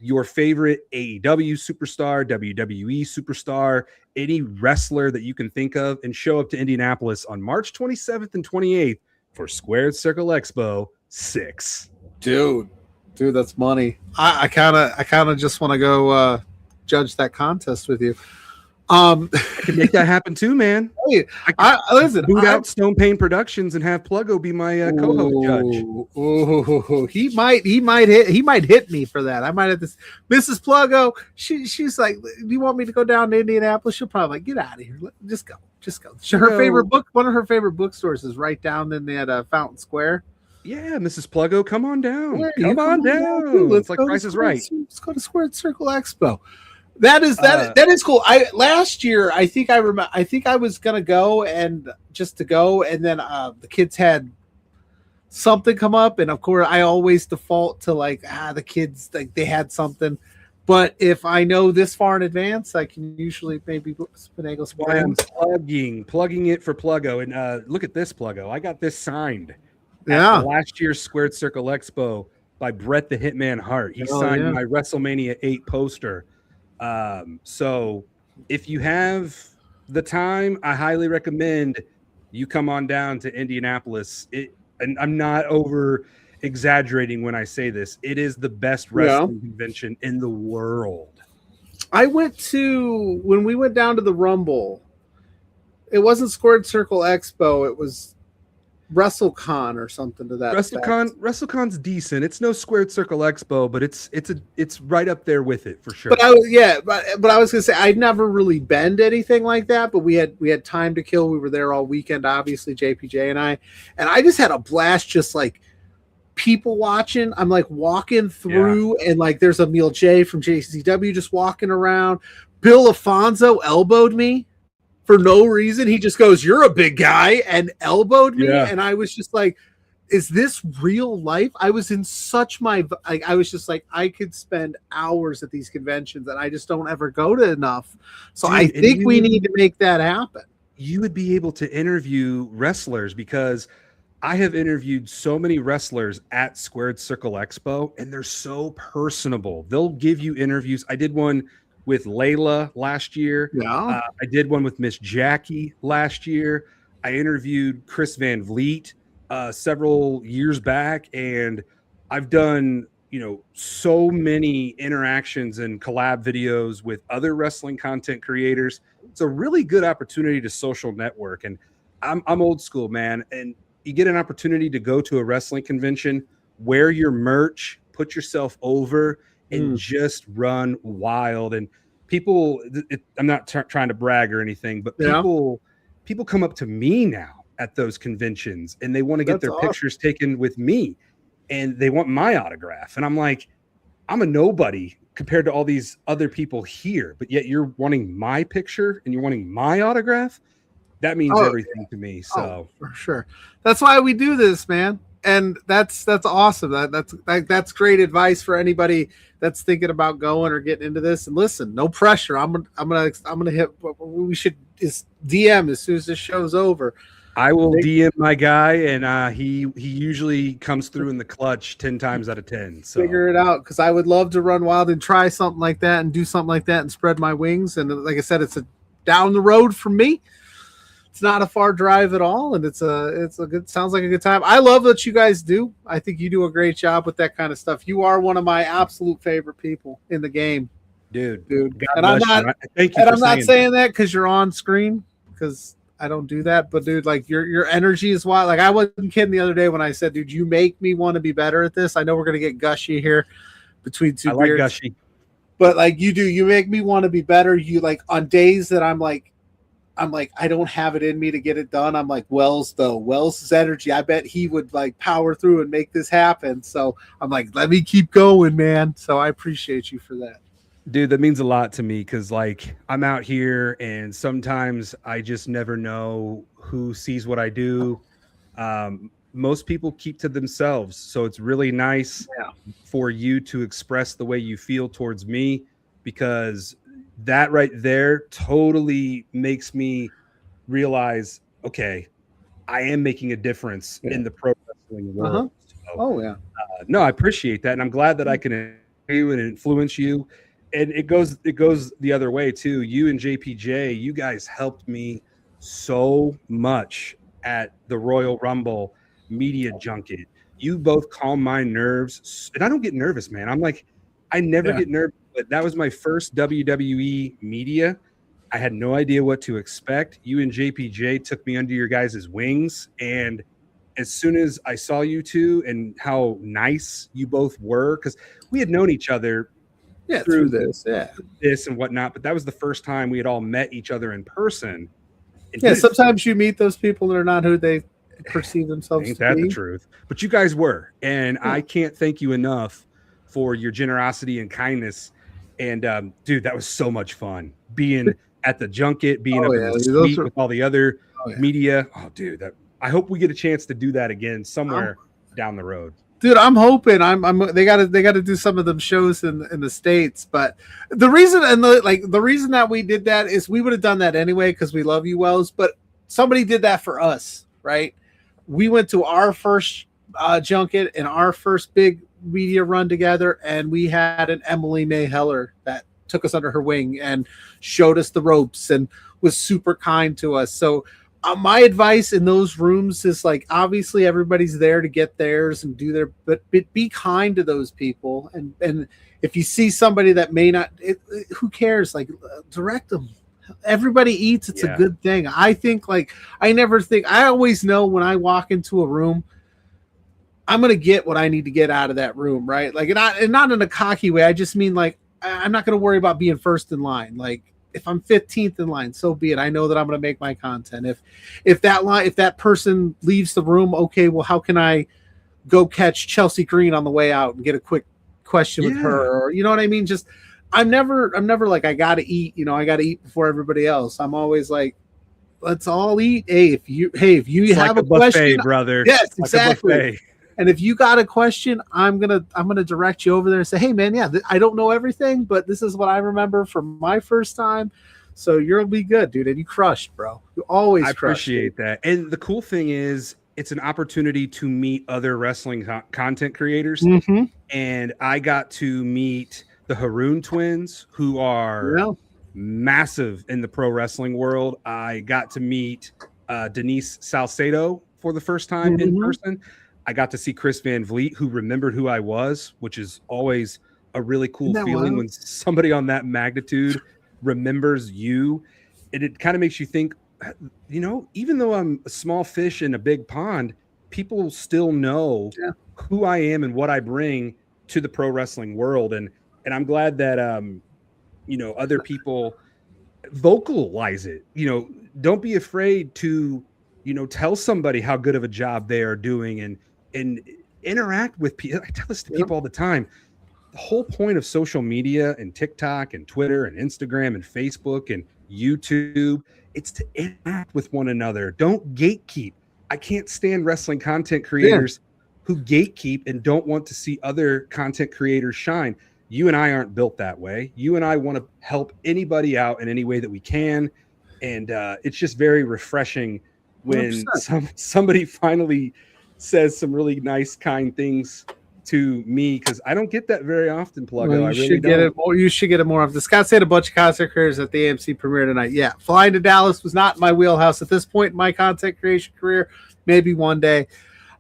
your favorite AEW superstar, WWE superstar, any wrestler that you can think of, and show up to Indianapolis on March 27th and 28th for Squared Circle Expo 6. Dude, that's money. I kind of just want to go judge that contest with you. I can make that happen too, man. Hey, listen. Boot out Stone Pain Productions and have Pluggo be my co-host judge. Ooh, he might hit me for that. I might have this. Mrs. Pluggo, she's like, do you want me to go down to Indianapolis? She'll probably like, get out of here. Just go. Her favorite book. One of her favorite bookstores is right down in that Fountain Square. Yeah, Mrs. Pluggo, come on down. Yeah, come on down. It's like Price is Right. Let's go to Squared Circle Expo. That is cool. Last year I think I was gonna go and then the kids had something come up, and of course I always default to like the kids like they had something. But if I know this far in advance, I can usually maybe finagle some plans. Plugging it for Pluggo, and look at this, Pluggo. I got this signed. Yeah, last year's Squared Circle Expo by Bret the Hitman Hart. He signed my WrestleMania 8 poster. So if you have the time, I highly recommend you come on down to Indianapolis. And I'm not over exaggerating when I say this. It is the best wrestling convention in the world. When we went down to the Rumble, it wasn't Squared Circle Expo. It was WrestleCon or something to that. WrestleCon's decent. It's no Squared Circle Expo, but it's right up there with it for sure. But I was gonna say I'd never really been to anything like that. But we had time to kill. We were there all weekend, obviously, JPJ and I just had a blast. Just like people watching. I'm like walking through, and like there's Emil J from JCW just walking around. Bill Afonso elbowed me. For no reason, he just goes, "You're a big guy," and elbowed me, and I was just like, "Is this real life?" I was in I was just like, I could spend hours at these conventions, and I just don't ever go to enough. So I think we need to make that happen. You would be able to interview wrestlers, because I have interviewed so many wrestlers at Squared Circle Expo, and they're so personable. They'll give you interviews. I did one with Layla last year. I did one with Miss Jackie last year. I interviewed Chris Van Vliet several years back, and I've done so many interactions and collab videos with other wrestling content creators. It's a really good opportunity to social network, and I'm old school, man. And you get an opportunity to go to a wrestling convention, wear your merch, put yourself over, and just run wild. And people, I'm not trying to brag or anything, but people come up to me now at those conventions, and they want to get their pictures taken with me, and they want my autograph. And I'm like, I'm a nobody compared to all these other people here, but yet you're wanting my picture and you're wanting my autograph. That means everything to me. So for sure. That's why we do this, man. And that's awesome. That's great advice for anybody that's thinking about going or getting into this. And listen, no pressure. I'm gonna hit. We should is DM as soon as this show's over. I will DM my guy, and he usually comes through in the clutch 10 times out of 10. So figure it out, because I would love to run wild and try something like that and do something like that and spread my wings. And like I said, it's a down the road from me. It's not a far drive at all, and it's a good, sounds like a good time. I love what you guys do. I think you do a great job with that kind of stuff. You are one of my absolute favorite people in the game, dude. And I'm not, thank you. And I'm not saying that because you're on screen, because I don't do that. But dude, like your energy is wild. Like I wasn't kidding the other day when I said, dude, you make me want to be better at this. I know we're gonna get gushy here between two. I like gushy, but like you make me want to be better. You like on days that I'm like I don't have it in me to get it done. I'm like Wells's energy. I bet he would like power through and make this happen. So I'm like, let me keep going, man. So I appreciate you for that. Dude, that means a lot to me, because like I'm out here and sometimes I just never know who sees what I do. Most people keep to themselves. So it's really nice for you to express the way you feel towards me, because that right there totally makes me realize, okay, I am making a difference in the pro wrestling world. So, no, I appreciate that. And I'm glad that I can help you and influence you. And it goes the other way too. You and JPJ, you guys helped me so much at the Royal Rumble media junket. You both calm my nerves. And I don't get nervous, man. I'm like, I never get nervous. But that was my first WWE media. I had no idea what to expect. You and JPJ took me under your guys' wings. And as soon as I saw you two and how nice you both were, because we had known each other through this and whatnot, but that was the first time we had all met each other in person. And sometimes you meet those people that are not who they perceive themselves to be. Ain't that the truth? But you guys were. And I can't thank you enough for your generosity and kindness. And dude, that was so much fun being at the junket, being up in the suite with all the other media. Oh, dude, I hope we get a chance to do that again somewhere down the road. Dude, I'm hoping. They got to do some of them shows in the States. But the reason the reason that we did that is we would have done that anyway because we love you, Wells. But somebody did that for us, right? We went to our first junket and our first big media run together, and we had an Emily May Heller that took us under her wing and showed us the ropes and was super kind to us. So my advice in those rooms is like, obviously everybody's there to get theirs and do their, but be kind to those people. And if you see somebody that may not, who cares? Like direct them. Everybody eats. It's a good thing. I think I always know when I walk into a room, I'm going to get what I need to get out of that room, right? Like, and not in a cocky way. I just mean like, I'm not going to worry about being first in line. Like if I'm 15th in line, so be it. I know that I'm going to make my content. If that person leaves the room, okay, well, how can I go catch Chelsea Green on the way out and get a quick question with her? Or, you know what I mean? Just, I'm never like, I got to eat, I got to eat before everybody else. I'm always like, let's all eat. Hey, if you it's have like a question, buffet, brother. Yes, like exactly. And if you got a question, I'm gonna direct you over there and say, hey man, I don't know everything, but this is what I remember from my first time. So you'll be good, dude. And you crushed, bro. You always appreciate that. And the cool thing is it's an opportunity to meet other wrestling content creators. Mm-hmm. And I got to meet the Haroon twins, who are massive in the pro wrestling world. I got to meet Denise Salcedo for the first time in person. I got to see Chris Van Vliet, who remembered who I was, which is always a really cool feeling when somebody on that magnitude remembers you. And it kind of makes you think, even though I'm a small fish in a big pond, people still know who I am and what I bring to the pro wrestling world. And I'm glad that, other people vocalize it. Don't be afraid to, tell somebody how good of a job they are doing and interact with people. I tell this to people all the time. The whole point of social media and TikTok and Twitter and Instagram and Facebook and YouTube, it's to interact with one another. Don't gatekeep. I can't stand wrestling content creators who gatekeep and don't want to see other content creators shine. You and I aren't built that way. You and I want to help anybody out in any way that we can. And it's just very refreshing when 100%. somebody finally says some really nice, kind things to me, because I don't get that very often, Pluggo. Well, I you really should get don't. it more. You should get it more of. Scott said a bunch of content creators at the AMC premiere tonight. Yeah, flying to Dallas was not my wheelhouse at this point in my content creation career. Maybe one day.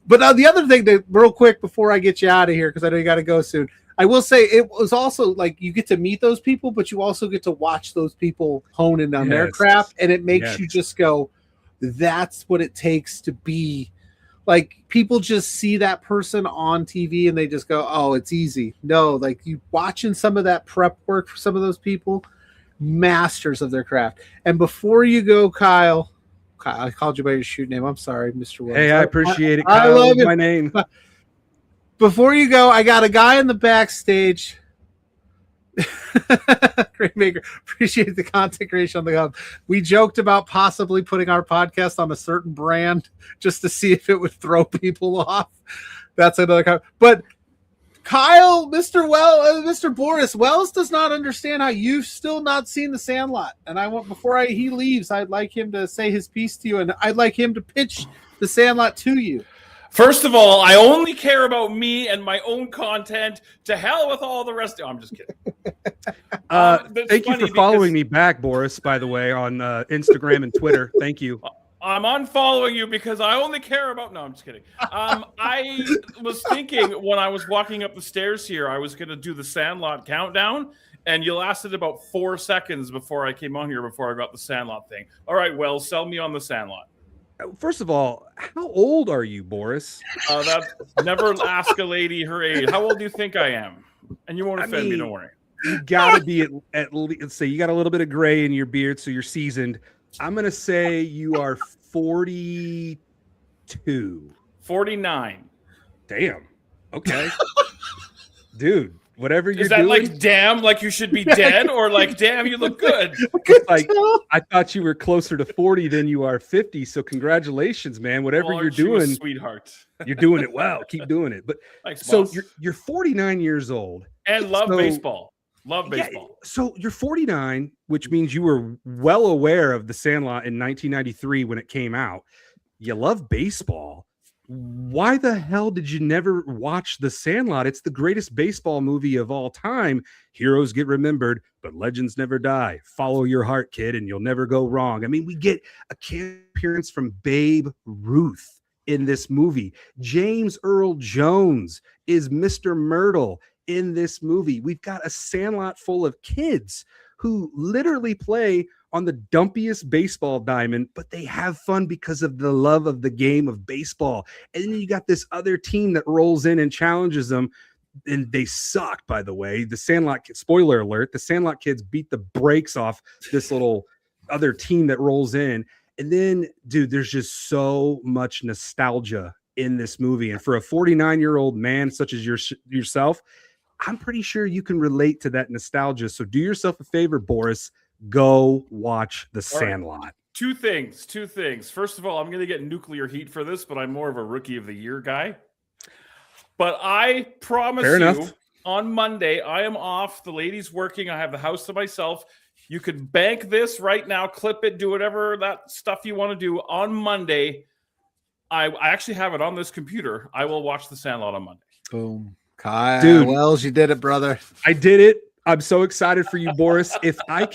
But the other thing that real quick before I get you out of here, because I know you got to go soon, I will say it was also like you get to meet those people, but you also get to watch those people hone in on their craft, and it makes you just go, that's what it takes to be. Like people just see that person on TV and they just go, oh, it's easy. No, like you watching some of that prep work for some of those people, masters of their craft. And before you go, Kyle, I called you by your shoot name. I'm sorry, Mr. Williams. Hey, I appreciate it. I Kyle love is it. my name. Before you go, I got a guy in the backstage. Great maker. Appreciate the content creation on the hub. We joked about possibly putting our podcast on a certain brand just to see if it would throw people off. That's another comment. But Kyle, Mr. Boris Wells does not understand how you've still not seen The Sandlot. And I want he leaves, I'd like him to say his piece to you, and I'd like him to pitch The Sandlot to you. First of all, I only care about me and my own content. To hell with all the rest. I'm just kidding. Thank you for following me back, Boris, by the way, on Instagram and Twitter. Thank you. I'm unfollowing you because I only care about... No, I'm just kidding. I was thinking when I was walking up the stairs here, I was going to do the Sandlot countdown, and you lasted about 4 seconds before I came on here, before I got the Sandlot thing. All right, well, sell me on the Sandlot. First of all, how old are you, Boris? Never ask a lady her age. How old do you think I am? And you won't offend me, don't worry. You got to be at least, let's say you got a little bit of gray in your beard, so you're seasoned. I'm going to say you are 42. 49. Damn. Okay. Dude, whatever you're doing. Is that doing, like, damn, like you should be dead? Or like, damn, you look good? Like, I thought you were closer to 40 than you are 50. So congratulations, man. Whatever you're doing, sweetheart. You're doing it well. Keep doing it. But thanks, so boss. you're 49 years old. And love baseball. Love baseball. Yeah, so you're 49, which means you were well aware of The Sandlot in 1993 when it came out. You love baseball. Why the hell did you never watch The Sandlot? It's the greatest baseball movie of all time. Heroes get remembered, but legends never die. Follow your heart, kid, and you'll never go wrong. I mean, we get a cameo appearance from Babe Ruth in this movie. James Earl Jones is Mr. Myrtle in this movie. We've got a Sandlot full of kids who literally play on the dumpiest baseball diamond, but they have fun because of the love of the game of baseball. And then you got this other team that rolls in and challenges them, and they suck, by the way. The Sandlot, spoiler alert, the Sandlot kids beat the brakes off this little other team that rolls in. And then, dude, there's just so much nostalgia in this movie. And for a 49-year-old man such as yourself, I'm pretty sure you can relate to that nostalgia. So do yourself a favor, Boris. Go watch The Sandlot. Right. Two things. First of all, I'm going to get nuclear heat for this, but I'm more of a Rookie of the Year guy. But I promise you, on Monday, I am off. The lady's working. I have the house to myself. You can bank this right now, clip it, do whatever that stuff you want to do. On Monday, I actually have it on this computer. I will watch The Sandlot on Monday. Boom. Kyle Dude, Wells, you did it, brother. I did it. I'm so excited for you, Boris. If I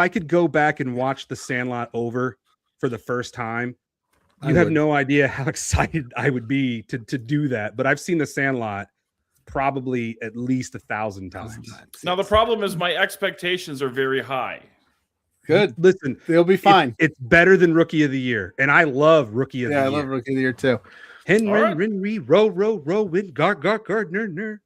could go back and watch The Sandlot over for the first time, you have no idea how excited I would be to do that. But I've seen The Sandlot probably at least 1,000 times. Now, the problem is my expectations are very high. Good. Listen, they'll be fine. It's better than Rookie of the Year. And I love Rookie of the Year. Yeah, I love Rookie of the Year too. Henry, row, win, Gardner.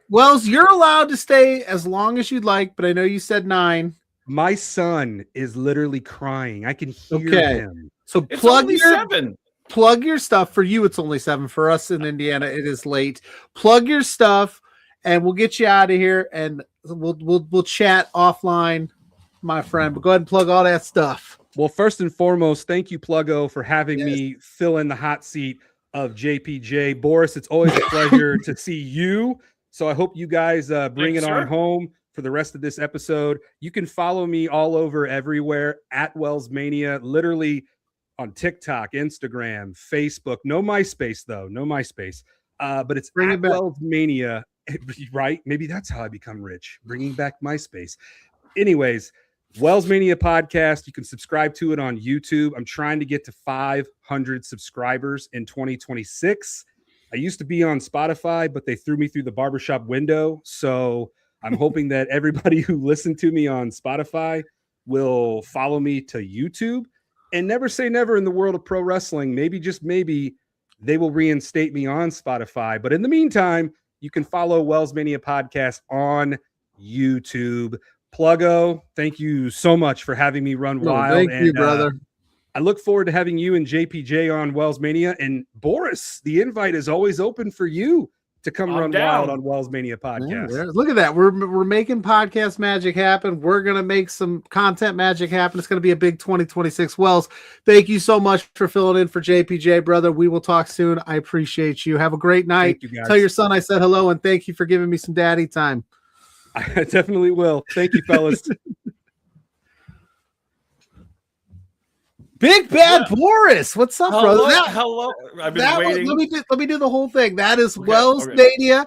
Wells, you're allowed to stay as long as you'd like, but I know you said 9. My son is literally crying. I can hear him. So plug your stuff. For you, it's only 7. For us in Indiana, it is late. Plug your stuff, and we'll get you out of here, and we'll chat offline, my friend. But go ahead and plug all that stuff. Well, first and foremost, thank you, Pluggo, for having me fill in the hot seat of JPJ. Boris, it's always a pleasure to see you. So I hope you guys bring it on home for the rest of this episode. You can follow me all over everywhere at WellsMania, literally on TikTok, Instagram, Facebook. No MySpace, though. No MySpace. But it's Bring at it back. WellsMania, right? Maybe that's how I become rich, bringing back MySpace. Anyways, WellsMania podcast. You can subscribe to it on YouTube. I'm trying to get to 500 subscribers in 2026. I used to be on Spotify, but they threw me through the barbershop window. So I'm hoping that everybody who listened to me on Spotify will follow me to YouTube. And never say never in the world of pro wrestling. Maybe, just maybe, they will reinstate me on Spotify. But in the meantime, you can follow WellsMania podcast on YouTube. Pluggo, thank you so much for having me run wild. Thank you, brother. I look forward to having you and JPJ on WellsMania. And Boris, the invite is always open for you to come run wild on WellsMania podcast. Yeah, look at that. We're making podcast magic happen. We're going to make some content magic happen. It's going to be a big 2026. Wells, thank you so much for filling in for JPJ, brother. We will talk soon. I appreciate you. Have a great night. Thank you, guys. Tell your son I said hello, and thank you for giving me some daddy time. I definitely will. Thank you, fellas. Big Bad Boris, what's up, brother? Hello. I've been waiting. Let me do the whole thing. That is WellsMania.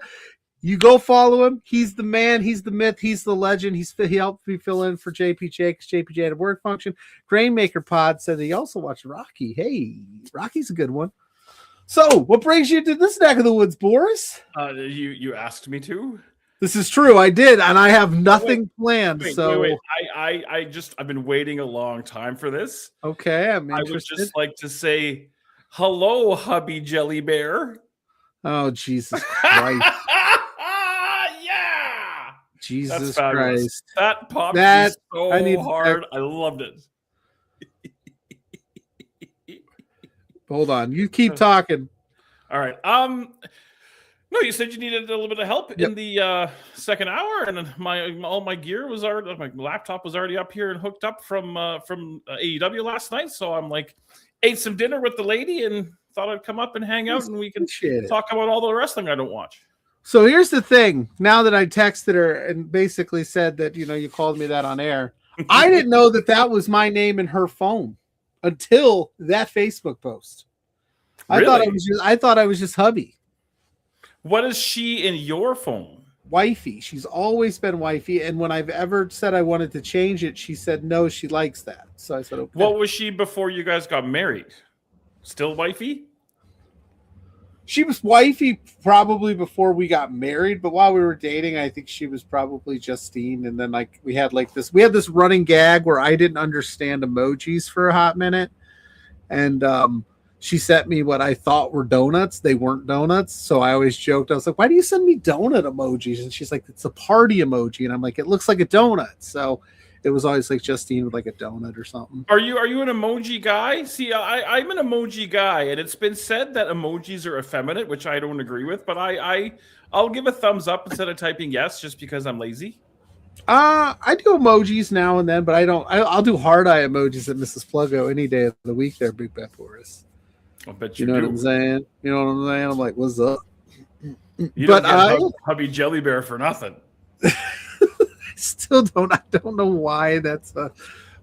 You go follow him. He's the man. He's the myth. He's the legend. He helped me fill in for JPJ because JPJ had a work function. Grainmaker Pod said that he also watched Rocky. Hey, Rocky's a good one. So, what brings you to this neck of the woods, Boris? You asked me to. This is true. I did, and I have nothing planned. Wait. I've been waiting a long time for this. Okay, I would just like to say hello, hubby Jelly Bear. Oh, Jesus Christ. Yeah. Jesus Christ. That popped me so hard. I loved it. Hold on. You keep talking. All right. No, you said you needed a little bit of help in the second hour, and all my gear was already, my laptop was already up here and hooked up from AEW last night. So I'm like, ate some dinner with the lady and thought I'd come up and hang out, and we can talk about all the wrestling I don't watch. So here's the thing. Now that I texted her and basically said that, you called me that on air, I didn't know that was my name in her phone until that Facebook post. Really? I thought I was just hubby. What is she in your phone? Wifey. She's always been wifey. And when I've ever said I wanted to change it, she said no, she likes that. So I said, okay. What was she before you guys got married? Still wifey? She was wifey probably before we got married, but while we were dating, I think she was probably Justine. And then we had this running gag where I didn't understand emojis for a hot minute. And she sent me what I thought were donuts. They weren't donuts. So I always joked. I was like, why do you send me donut emojis? And she's like, it's a party emoji. And I'm like, it looks like a donut. So it was always like Justine with like a donut or something. Are you an emoji guy? See, I'm an emoji guy, and it's been said that emojis are effeminate, which I don't agree with, but I'll give a thumbs up instead of typing yes just because I'm lazy. I do emojis now and then, but I'll do hard eye emojis at Mrs. Pluggo any day of the week there, Big Bad Boris. I bet you know do. What I'm saying? You know what I'm saying? I'm like, what's up? You don't get hubby Jelly Bear for nothing. I don't know why that's a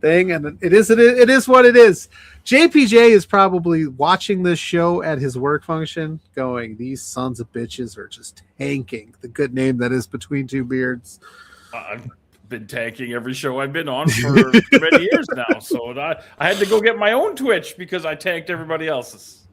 thing, and it is what it is. JPJ is probably watching this show at his work function going, these sons of bitches are just tanking the good name that is Between Two Beards. I've been tanking every show I've been on for many years now, so I had to go get my own Twitch because I tanked everybody else's.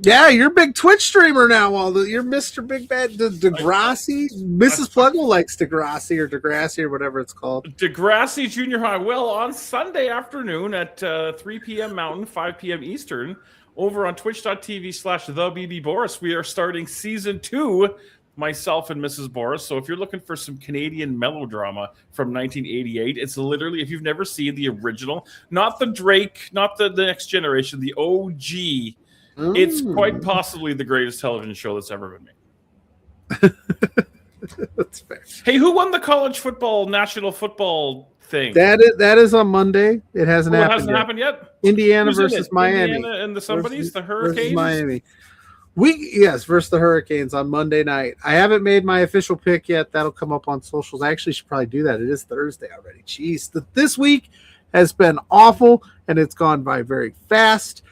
Yeah, you're a big Twitch streamer now. You're Mr. Big Bad Degrassi. Mrs. Pluggo likes Degrassi or whatever it's called. Degrassi Junior High. Well, on Sunday afternoon at 3 p.m. Mountain, 5 p.m. Eastern, over on twitch.tv/TheBBBoris, we are starting season 2, myself and Mrs. Boris. So if you're looking for some Canadian melodrama from 1988, it's literally, if you've never seen the original, not the Drake, not the next generation, the OG. It's quite possibly the greatest television show that's ever been made. That's fair. Hey, who won the college football national football thing? That is on Monday. It hasn't happened yet. Indiana Indiana Who's versus Miami. Indiana and the Hurricanes? Miami. Yes, versus the Hurricanes on Monday night. I haven't made my official pick yet. That'll come up on socials. I actually should probably do that. It is Thursday already. Jeez, this week has been awful, and it's gone by very fast.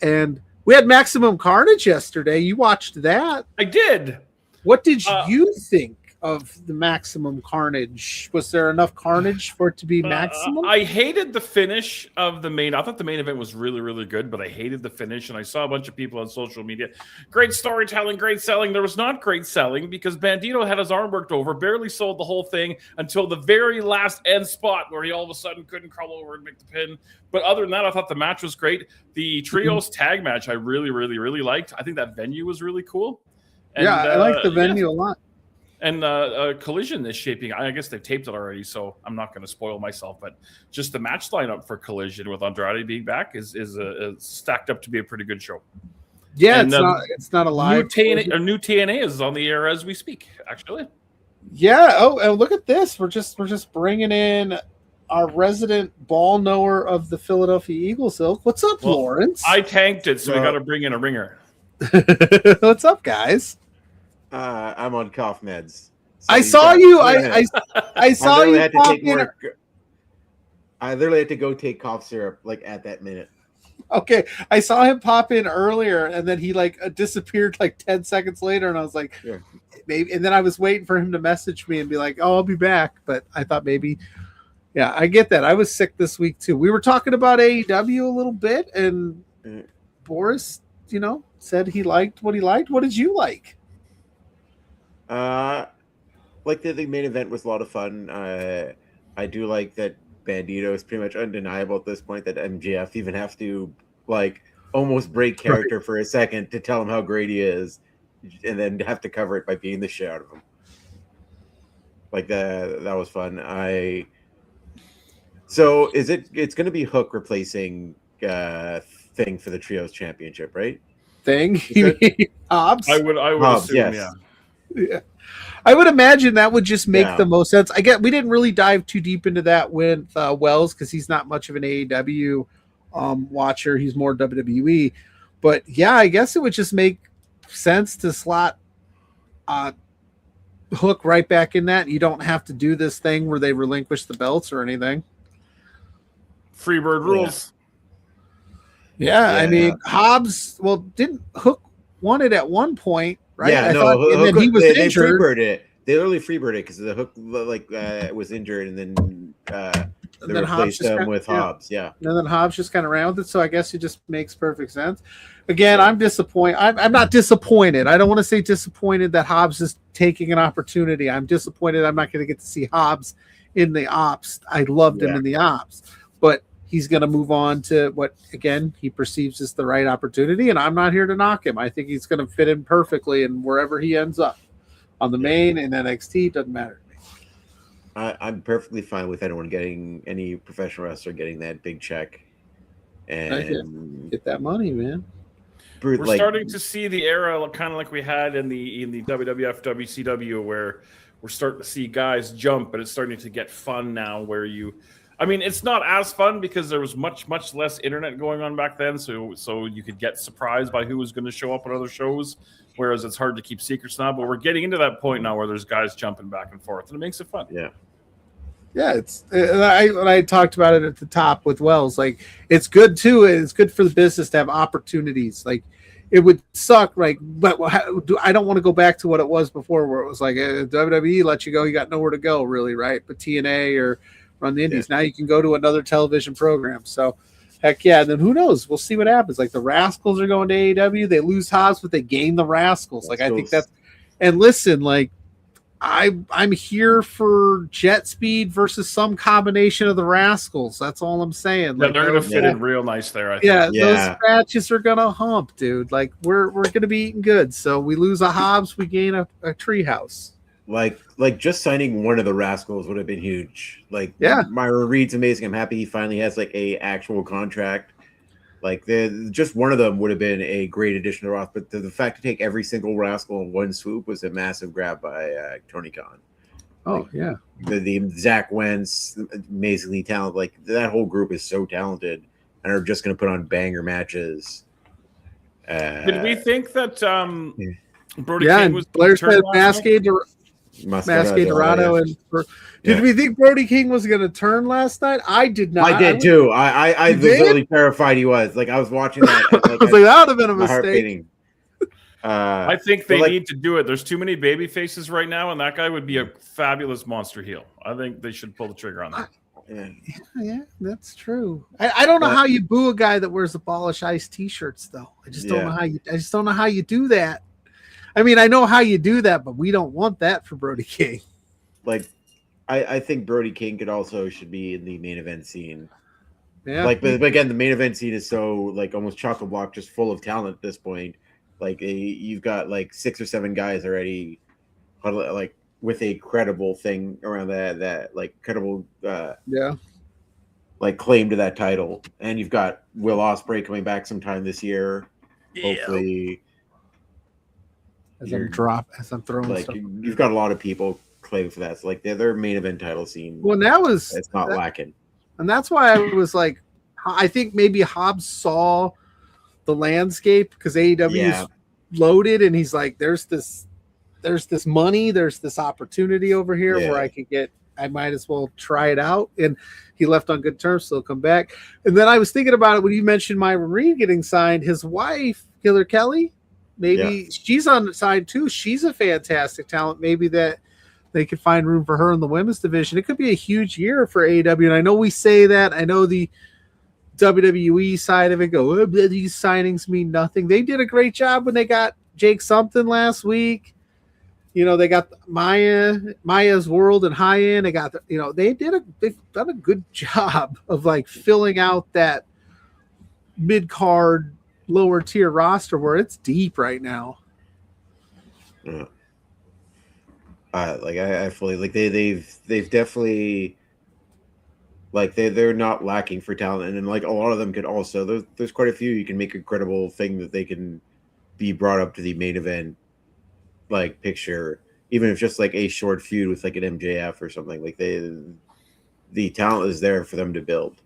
And we had Maximum Carnage yesterday. You watched that. I did. What did you think of the Maximum Carnage? Was there enough carnage for it to be maximum? I hated the finish of the main. I thought the main event was really, really good, but I hated the finish. And I saw a bunch of people on social media. Great storytelling, great selling. There was not great selling because Bandito had his arm worked over, barely sold the whole thing until the very last end spot where he all of a sudden couldn't crawl over and make the pin. But other than that, I thought the match was great. The trios tag match I really, really, really liked. I think that venue was really cool. And, yeah, I like the venue a lot. And Collision is shaping. I guess they've taped it already, so I'm not going to spoil myself. But just the match lineup for Collision with Andrade being back is stacked up to be a pretty good show. Yeah, and, it's not a live. New TNA is on the air as we speak. Actually. Yeah. Oh, and look at this. We're just bringing in our resident ball knower of the Philadelphia Eagles. What's up, Lawrence? I tanked it, so we got to bring in a ringer. What's up, guys? I'm on cough meds. So I saw you. I saw you. I literally had to go take cough syrup like at that minute. Okay, I saw him pop in earlier, and then he disappeared 10 seconds later, and I was like, maybe. And then I was waiting for him to message me and be like, "Oh, I'll be back." But I thought maybe, yeah, I get that. I was sick this week too. We were talking about AEW a little bit, and Boris, said he liked what he liked. What did you like? Like the main event was a lot of fun. I do like that Bandito is pretty much undeniable at this point, that MJF even have to almost break character for a second to tell him how great he is, and then have to cover it by beating the shit out of him. That was fun. So it's going to be Hook replacing Thing for the Trios Championship, right? Thing? Hobbs? I would assume, yes. Yeah. I would imagine that would just make the most sense. I get we didn't really dive too deep into that with Wells because he's not much of an AEW watcher. He's more WWE. But yeah, I guess it would just make sense to slot Hook right back in that. You don't have to do this thing where they relinquish the belts or anything. Freebird rules. Yeah, I mean, Hobbs, didn't Hook won it at one point, right? Yeah, and then he was they injured. Freebirded it. They literally freebirded it because the Hook was injured, and then they replaced him with Hobbs. Yeah, and then Hobbs just kind of ran with it. So I guess it just makes perfect sense. Again, I'm disappointed. I'm not disappointed. I don't want to say disappointed that Hobbs is taking an opportunity. I'm disappointed I'm not going to get to see Hobbs in the Ops. I loved him in the Ops, but he's going to move on to what, again, he perceives as the right opportunity, and I'm not here to knock him. I think he's going to fit in perfectly, and wherever he ends up, on the main in NXT, doesn't matter to me. I'm perfectly fine with any professional wrestler getting that big check and get that money, man. We're starting to see the era kind of like we had in the WWF, WCW, where we're starting to see guys jump, but it's starting to get fun now where it's not as fun because there was much, much less internet going on back then. So you could get surprised by who was going to show up on other shows, whereas it's hard to keep secrets now. But we're getting into that point now where there's guys jumping back and forth, and it makes it fun. Yeah. Yeah, when I talked about it at the top with Wells, it's good too. It's good for the business to have opportunities. It would suck, but I don't want to go back to what it was before, where it was WWE let you go, you got nowhere to go, really, right? But TNA or Run the Indies, now you can go to another television program. So, heck yeah. And then who knows? We'll see what happens. The Rascals are going to AEW. They lose Hobbs, but they gain the Rascals. I think that's. And listen, I'm here for Jet Speed versus some combination of the Rascals. That's all I'm saying. Yeah, they're going to fit in real nice there. I think. Yeah, those matches are going to hump, dude. We're going to be eating good. So we lose a Hobbs, we gain a treehouse. Just signing one of the Rascals would have been huge. Myra Reed's amazing. I'm happy he finally has a actual contract. Just one of them would have been a great addition to Roth. But the fact to take every single Rascal in one swoop was a massive grab by Tony Khan. Oh yeah, the Zach Wentz, amazingly talented. That whole group is so talented and are just going to put on banger matches. Did we think that Brody Yeah, King and was Blair gonna said turn last night? Masquerade Dorado, and did we think Brody King was going to turn last night? I did not. I did too. I was literally terrified he was. Like I was watching that. And, I was like, that would have been a my heart mistake. beating. I think they need to do it. There's too many baby faces right now, and that guy would be a fabulous monster heel. I think they should pull the trigger on that. Yeah, that's true. I don't know how you boo a guy that wears Abolish Ice t-shirts, though. I just don't know how you. I just don't know how you do that. I mean, I know how you do that, but we don't want that for Brody King. Like, I think Brody King should be in the main event scene. Yeah. Like, but again, the main event scene is so like almost chock-a-block, just full of talent at this point. Like, you've got like 6 or 7 guys already, like with a credible thing around that like credible, like claim to that title. And you've got Will Ospreay coming back sometime this year, hopefully. As I'm throwing like stuff. you've got a lot of people claiming for that. So like their main event title scene. Well, it's not lacking, and that's why I was like, I think maybe Hobbs saw the landscape because AEW is loaded, and he's like, there's this money, there's this opportunity over here where I might as well try it out, and he left on good terms, so he'll come back. And then I was thinking about it when you mentioned Myron Reed getting signed. His wife, Killer Kelly. Maybe she's on the side too. She's a fantastic talent. Maybe that they could find room for her in the women's division. It could be a huge year for AEW. And I know we say that. I know the WWE side of it go, these signings mean nothing. They did a great job when they got Jake something last week. You know, they got Maya's World and High End. They got, they've done a good job of like filling out that mid-card lower tier roster where it's deep right now. I fully like they've definitely like they're not lacking for talent, and then like a lot of them could also there's quite a few you can make a credible thing that they can be brought up to the main event like picture, even if just like a short feud with like an MJF or something. Like the talent is there for them to build.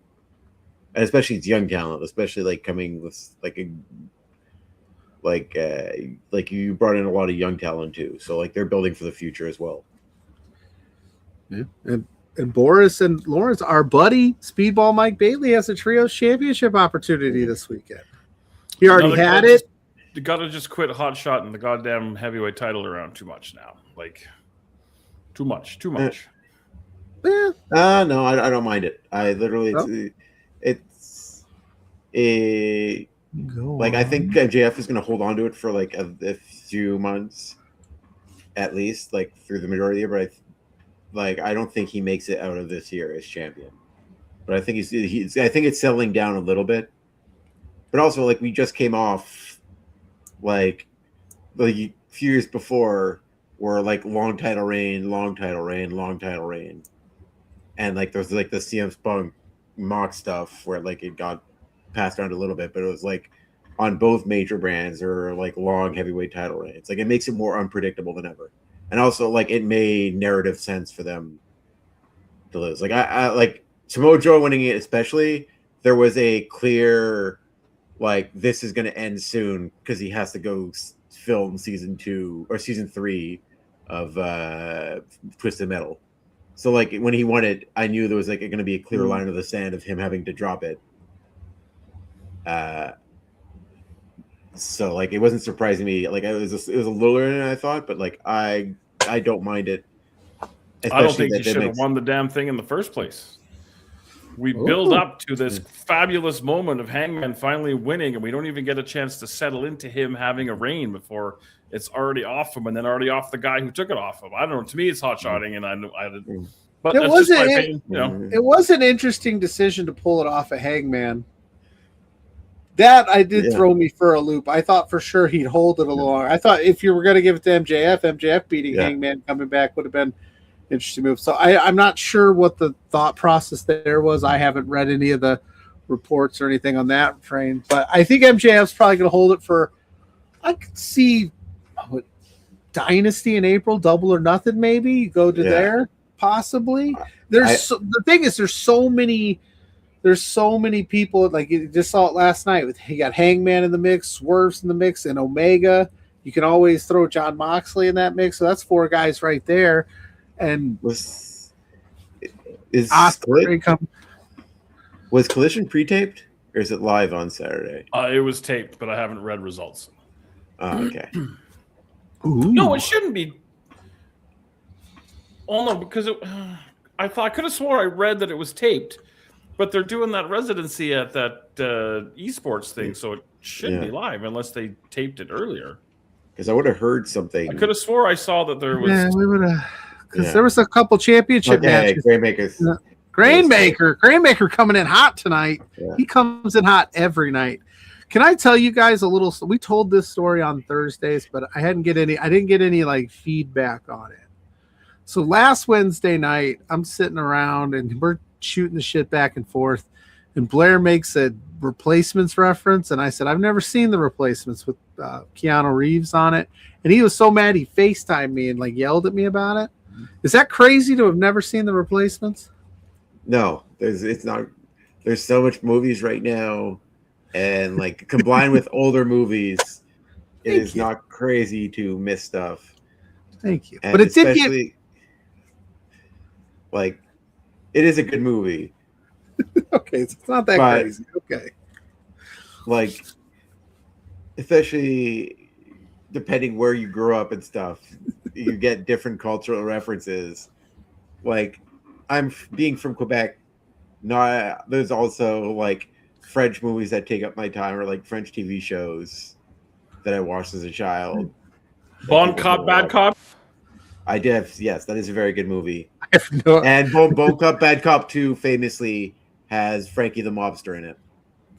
And especially it's young talent, especially like coming with like you brought in a lot of young talent too. So like they're building for the future as well. Yeah. And Boris and Lawrence, our buddy Speedball Mike Bailey has a trios championship opportunity this weekend. He already had it. You gotta just quit hot shot and the goddamn heavyweight title around too much now. Like too much. Yeah. No, I don't mind it. I literally like I think MJF is going to hold on to it for like a few months, at least, like through the majority of the year. But I don't think he makes it out of this year as champion. But I think I think it's settling down a little bit. But also, like we just came off like a few years before, where like long title reign, and like there's like the CM Punk mock stuff where like it got passed around a little bit, but it was like on both major brands or like long heavyweight title reigns. Like it makes it more unpredictable than ever, and also like it made narrative sense for them to lose. Like I like Samoa Joe winning it, especially. There was a clear like this is going to end soon because he has to go film season 2 or season 3 of Twisted Metal. So like when he won it, I knew there was like going to be a clear line of the sand of him having to drop it. So like it wasn't surprising me. Like it was a little earlier than I thought, but like I don't mind it. I don't think he should have won the damn thing in the first place. We build up to this fabulous moment of Hangman finally winning, and we don't even get a chance to settle into him having a reign before it's already off him, and then already off the guy who took it off him. I don't know. To me, it's hot shotting, and but it was it was an interesting decision to pull it off of Hangman. That I did throw me for a loop. I thought for sure he'd hold it a little longer. I thought if you were going to give it to MJF beating Hangman coming back would have been interesting move. So I'm not sure what the thought process there was. I haven't read any of the reports or anything on that train, but I think MJF's probably going to hold it for. I could see Dynasty in April, Double or Nothing. Maybe you go to there, possibly. The thing is, there's so many there's so many people. Like you just saw it last night. You got Hangman in the mix, Swerve's in the mix, and Omega. You can always throw John Moxley in that mix. So that's 4 guys right there. And Was Collision pre-taped or is it live on Saturday? It was taped, but I haven't read results. Oh, okay. No, it shouldn't be. Oh no, because I could have swore I read that it was taped, but they're doing that residency at that esports thing, so it should be live unless they taped it earlier. Because I would have heard something. I could have swore I saw that there was. Yeah, we would have. Because there was a couple championship matches. Grainmaker coming in hot tonight. Yeah. He comes in hot every night. Can I tell you guys a little? We told this story on Thursdays, but I didn't get any like feedback on it. So last Wednesday night, I'm sitting around and we're shooting the shit back and forth, and Blair makes a Replacements reference, and I said I've never seen the Replacements with Keanu Reeves on it, and he was so mad he FaceTimed me and like yelled at me about it. Is that crazy to have never seen the Replacements? No, it's not. There's so much movies right now, and like combined with older movies, it is not crazy to miss stuff. Thank you, and but it did get like it is a good movie. Okay, it's not that crazy. Okay, like especially depending where you grew up and stuff, you get different cultural references. Like I'm being from Quebec. There's also like French movies that take up my time, or like French TV shows that I watched as a child. Bon Cop, Bad Cop. I did. Yes, that is a very good movie. And Bon Cop, Bad Cop 2 famously has Frankie the Mobster in it.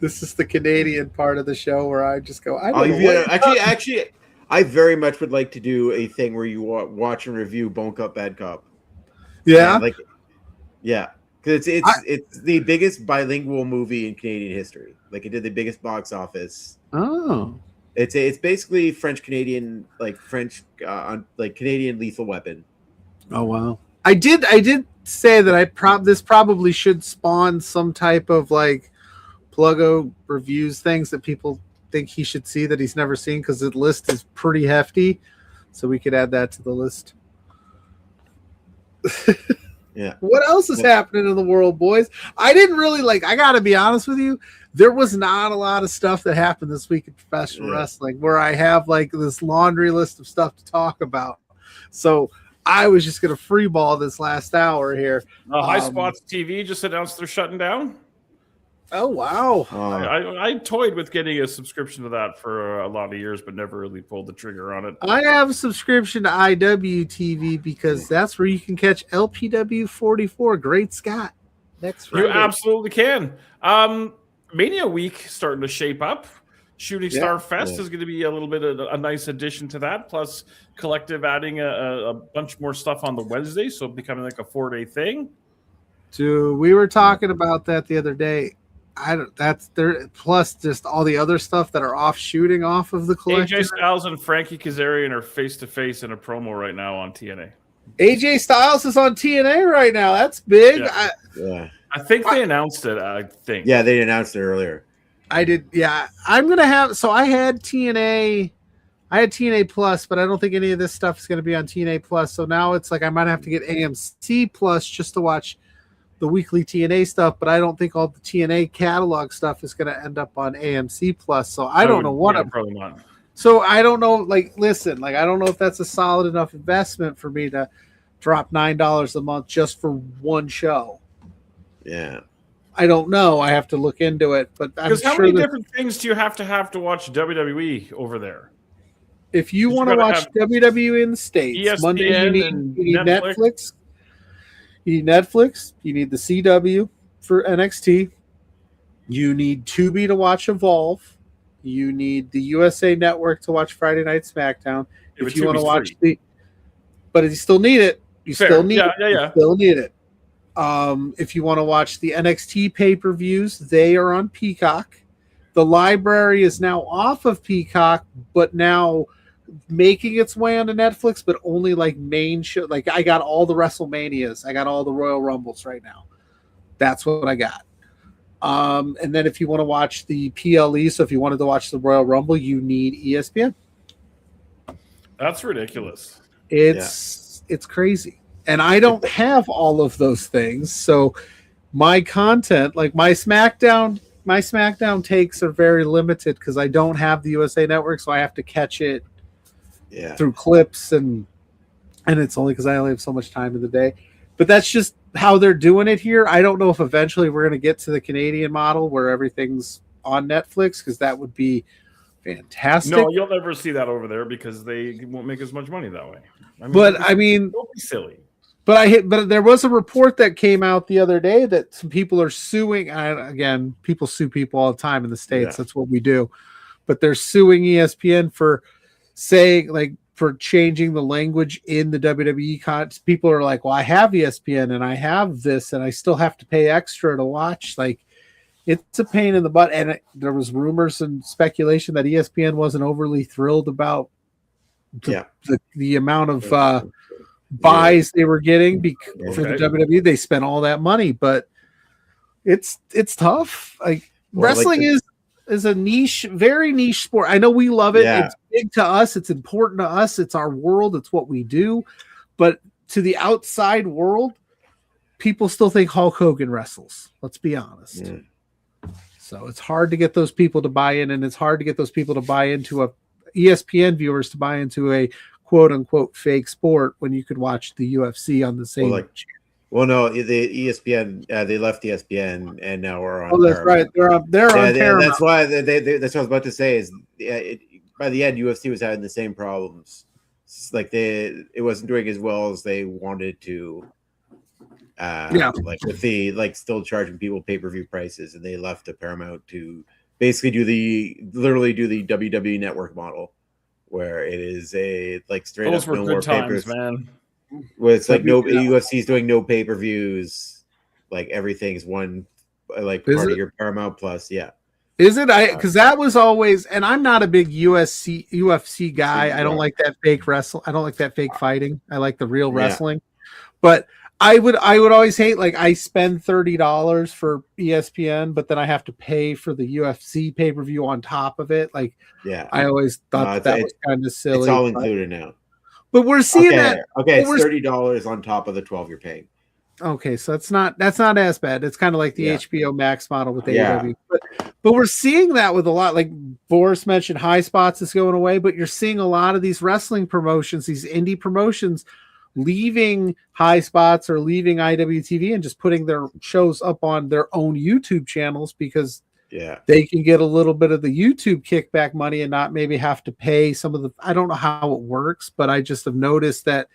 This is the Canadian part of the show where I just go. Actually, I very much would like to do a thing where you watch and review Bon Cop, Bad Cop. Yeah, because it's the biggest bilingual movie in Canadian history. Like it did the biggest box office. Oh, it's basically French Canadian, like French like Canadian Lethal Weapon. Oh wow! I did say that this probably should spawn some type of like PLUGGO reviews things that people think he should see that he's never seen, because the list is pretty hefty, so we could add that to the list. Yeah. What else is happening in the world, boys? I didn't really I gotta be honest with you, there was not a lot of stuff that happened this week in professional wrestling where I have like this laundry list of stuff to talk about. So I was just gonna free ball this last hour here. High Spots TV just announced they're shutting down. Oh wow! I toyed with getting a subscription to that for a lot of years, but never really pulled the trigger on it. I have a subscription to IWTV because that's where you can catch LPW 44. Great Scott next Friday. You absolutely can. Mania Week starting to shape up. Shooting Star Fest is going to be a little bit of a nice addition to that. Plus, Collective adding a bunch more stuff on the Wednesday, so becoming like a 4-day thing. Dude, we were talking about that the other day. That's there. Plus, just all the other stuff that are shooting off of the Collective. AJ Styles and Frankie Kazarian are face to face in a promo right now on TNA. AJ Styles is on TNA right now. That's big. Yeah. I think they announced it. I think. Yeah, they announced it earlier. I did. Yeah, I'm gonna have. So I had TNA. I had TNA Plus, but I don't think any of this stuff is going to be on TNA Plus. So now it's like I might have to get AMC Plus just to watch the weekly TNA stuff, but I don't think all the TNA catalog stuff is going to end up on AMC Plus. So I don't know what I'm probably not. So I don't know. Listen, I don't know if that's a solid enough investment for me to drop $9 a month just for one show. Yeah, I don't know. I have to look into it. But because how many different things do you have to watch WWE over there? If you want to watch WWE in the States, ESPN, Monday you need Netflix. You need Netflix. You need the CW for NXT. You need Tubi to watch Evolve. You need the USA Network to watch Friday Night SmackDown. If you want to watch but you still need it. You still need it. You still need it. If you want to watch the NXT pay-per-views, they are on Peacock. The library is now off of Peacock, but now making its way onto Netflix, but only main show. I got all the WrestleManias. I got all the Royal Rumbles right now. That's what I got. And then if you want to watch the PLE, so if you wanted to watch the Royal Rumble, you need ESPN. That's ridiculous. It's crazy. And I don't have all of those things. So my content, like my SmackDown takes are very limited because I don't have the USA Network, so I have to catch it through clips and it's only because I only have so much time in the day. But that's just how they're doing it here. I don't know if eventually we're going to get to the Canadian model where everything's on Netflix, because that would be fantastic. No, you'll never see that over there because they won't make as much money that way. I mean, don't be silly. But there was a report that came out the other day that some people are suing. Again, people sue people all the time in the States. That's what we do. But they're suing ESPN for saying, like, for changing the language in the WWE. People are like, well, I have ESPN and I have this and I still have to pay extra to watch. Like, it's a pain in the butt. And there was rumors and speculation that ESPN wasn't overly thrilled about the amount of buys they were getting for the WWE. They spent all that money, but it's tough. Like, wrestling is a niche, very niche sport. I know we love it. It's big to us. It's important to us. It's our world. It's what we do. But to the outside world, people still think Hulk Hogan wrestles. Let's be honest. So it's hard to get those people to buy in, and it's hard to get those people to buy into ESPN viewers to buy into a quote unquote fake sport when you could watch the UFC on the same. Well, no, the ESPN they left ESPN and now we're on. Oh, that's Paramount. Right. They're on Paramount. That's why that's what I was about to say. Is by the end, UFC was having the same problems. Like it wasn't doing as well as they wanted to. Like with still charging people pay-per-view prices, and they left to Paramount to basically do the WWE Network model, where it is a straight Those up were no good more times, papers, man. where it's like UFC's doing no pay-per-views, like everything's one part of your Paramount Plus. Is it? Because that was always, and I'm not a big UFC guy. I don't like that fake wrestle. I don't like that fake fighting. I like the real wrestling. But I would always hate, like, I spend $30 for ESPN, but then I have to pay for the UFC pay-per-view on top of it. Like, I always thought that was kind of silly. It's all included now. But we're seeing that. Okay, it's $30 on top of the 12 you're paying. Okay, so that's not as bad. It's kind of like the HBO Max model with AEW. But we're seeing that with a lot. Like Boris mentioned, High Spots is going away, but you're seeing a lot of these wrestling promotions, these indie promotions, leaving High Spots or leaving IWTV and just putting their shows up on their own YouTube channels because they can get a little bit of the YouTube kickback money and not maybe have to pay some of the. I don't know how it works, but I just have noticed that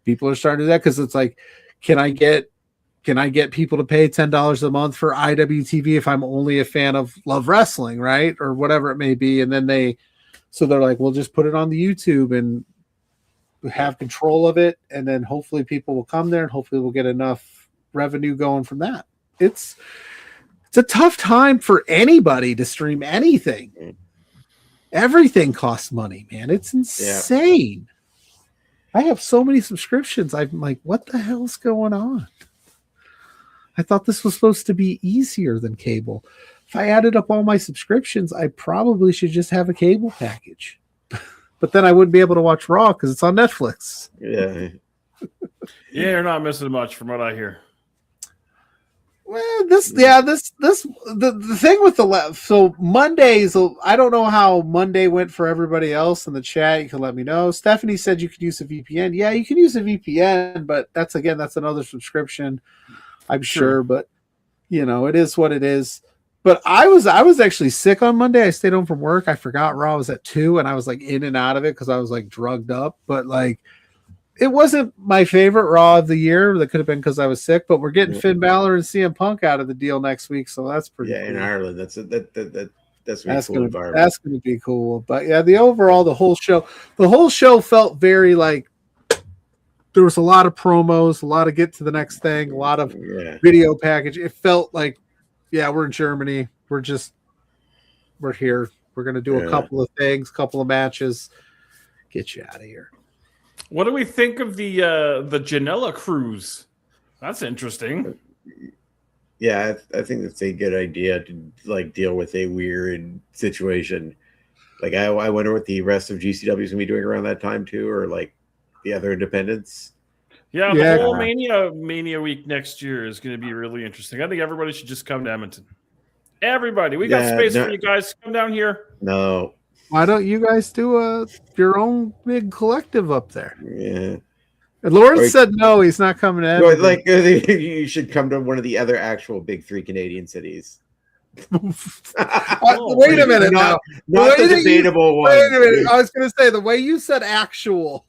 people are starting to do that because it's like, can I get people to pay $10 a month for IWTV if I'm only a fan of Love Wrestling, right? Or whatever it may be. And then they're like, we'll just put it on the YouTube and have control of it. And then hopefully people will come there and hopefully we'll get enough revenue going from that. It's a tough time for anybody to stream anything. Everything costs money, man. It's insane. I have so many subscriptions. I'm like, what the hell's going on? I thought this was supposed to be easier than cable. If I added up all my subscriptions, I probably should just have a cable package. But then I wouldn't be able to watch Raw because it's on Netflix. Yeah, you're not missing much from what I hear. Well, the thing with so Mondays, I don't know how Monday went for everybody else in the chat. You can let me know. Stephanie said you could use a VPN. Yeah, you can use a VPN, but that's another subscription, I'm sure. But it is what it is. But I was actually sick on Monday. I stayed home from work. I forgot Raw was at 2, and I was like in and out of it because I was like drugged up. But like, it wasn't my favorite Raw of the year. That could have been because I was sick. But we're getting Finn Balor and CM Punk out of the deal next week, so that's pretty. Yeah, cool. In Ireland, that's cool environment. That's gonna be cool. But yeah, the whole show felt very like there was a lot of promos, a lot of get to the next thing, a lot of video package. It felt like, we're in Germany. We're here. We're gonna do a couple of things, couple of matches. Get you out of here. What do we think of the Janela cruise? That's interesting. Yeah, I think that's a good idea to like deal with a weird situation. Like I wonder what the rest of GCW is gonna be doing around that time too, or like the other independents. Yeah, the whole Mania week next year is going to be really interesting. I think everybody should just come to Edmonton. Everybody, we got space for you guys. Come down here. No. Why don't you guys do your own big collective up there? Yeah. And Lawrence said no, he's not coming to Edmonton. Like you should come to one of the other actual big 3 Canadian cities. Wait a minute now. Not the debatable one. Wait a minute. I was going to say, the way you said actual.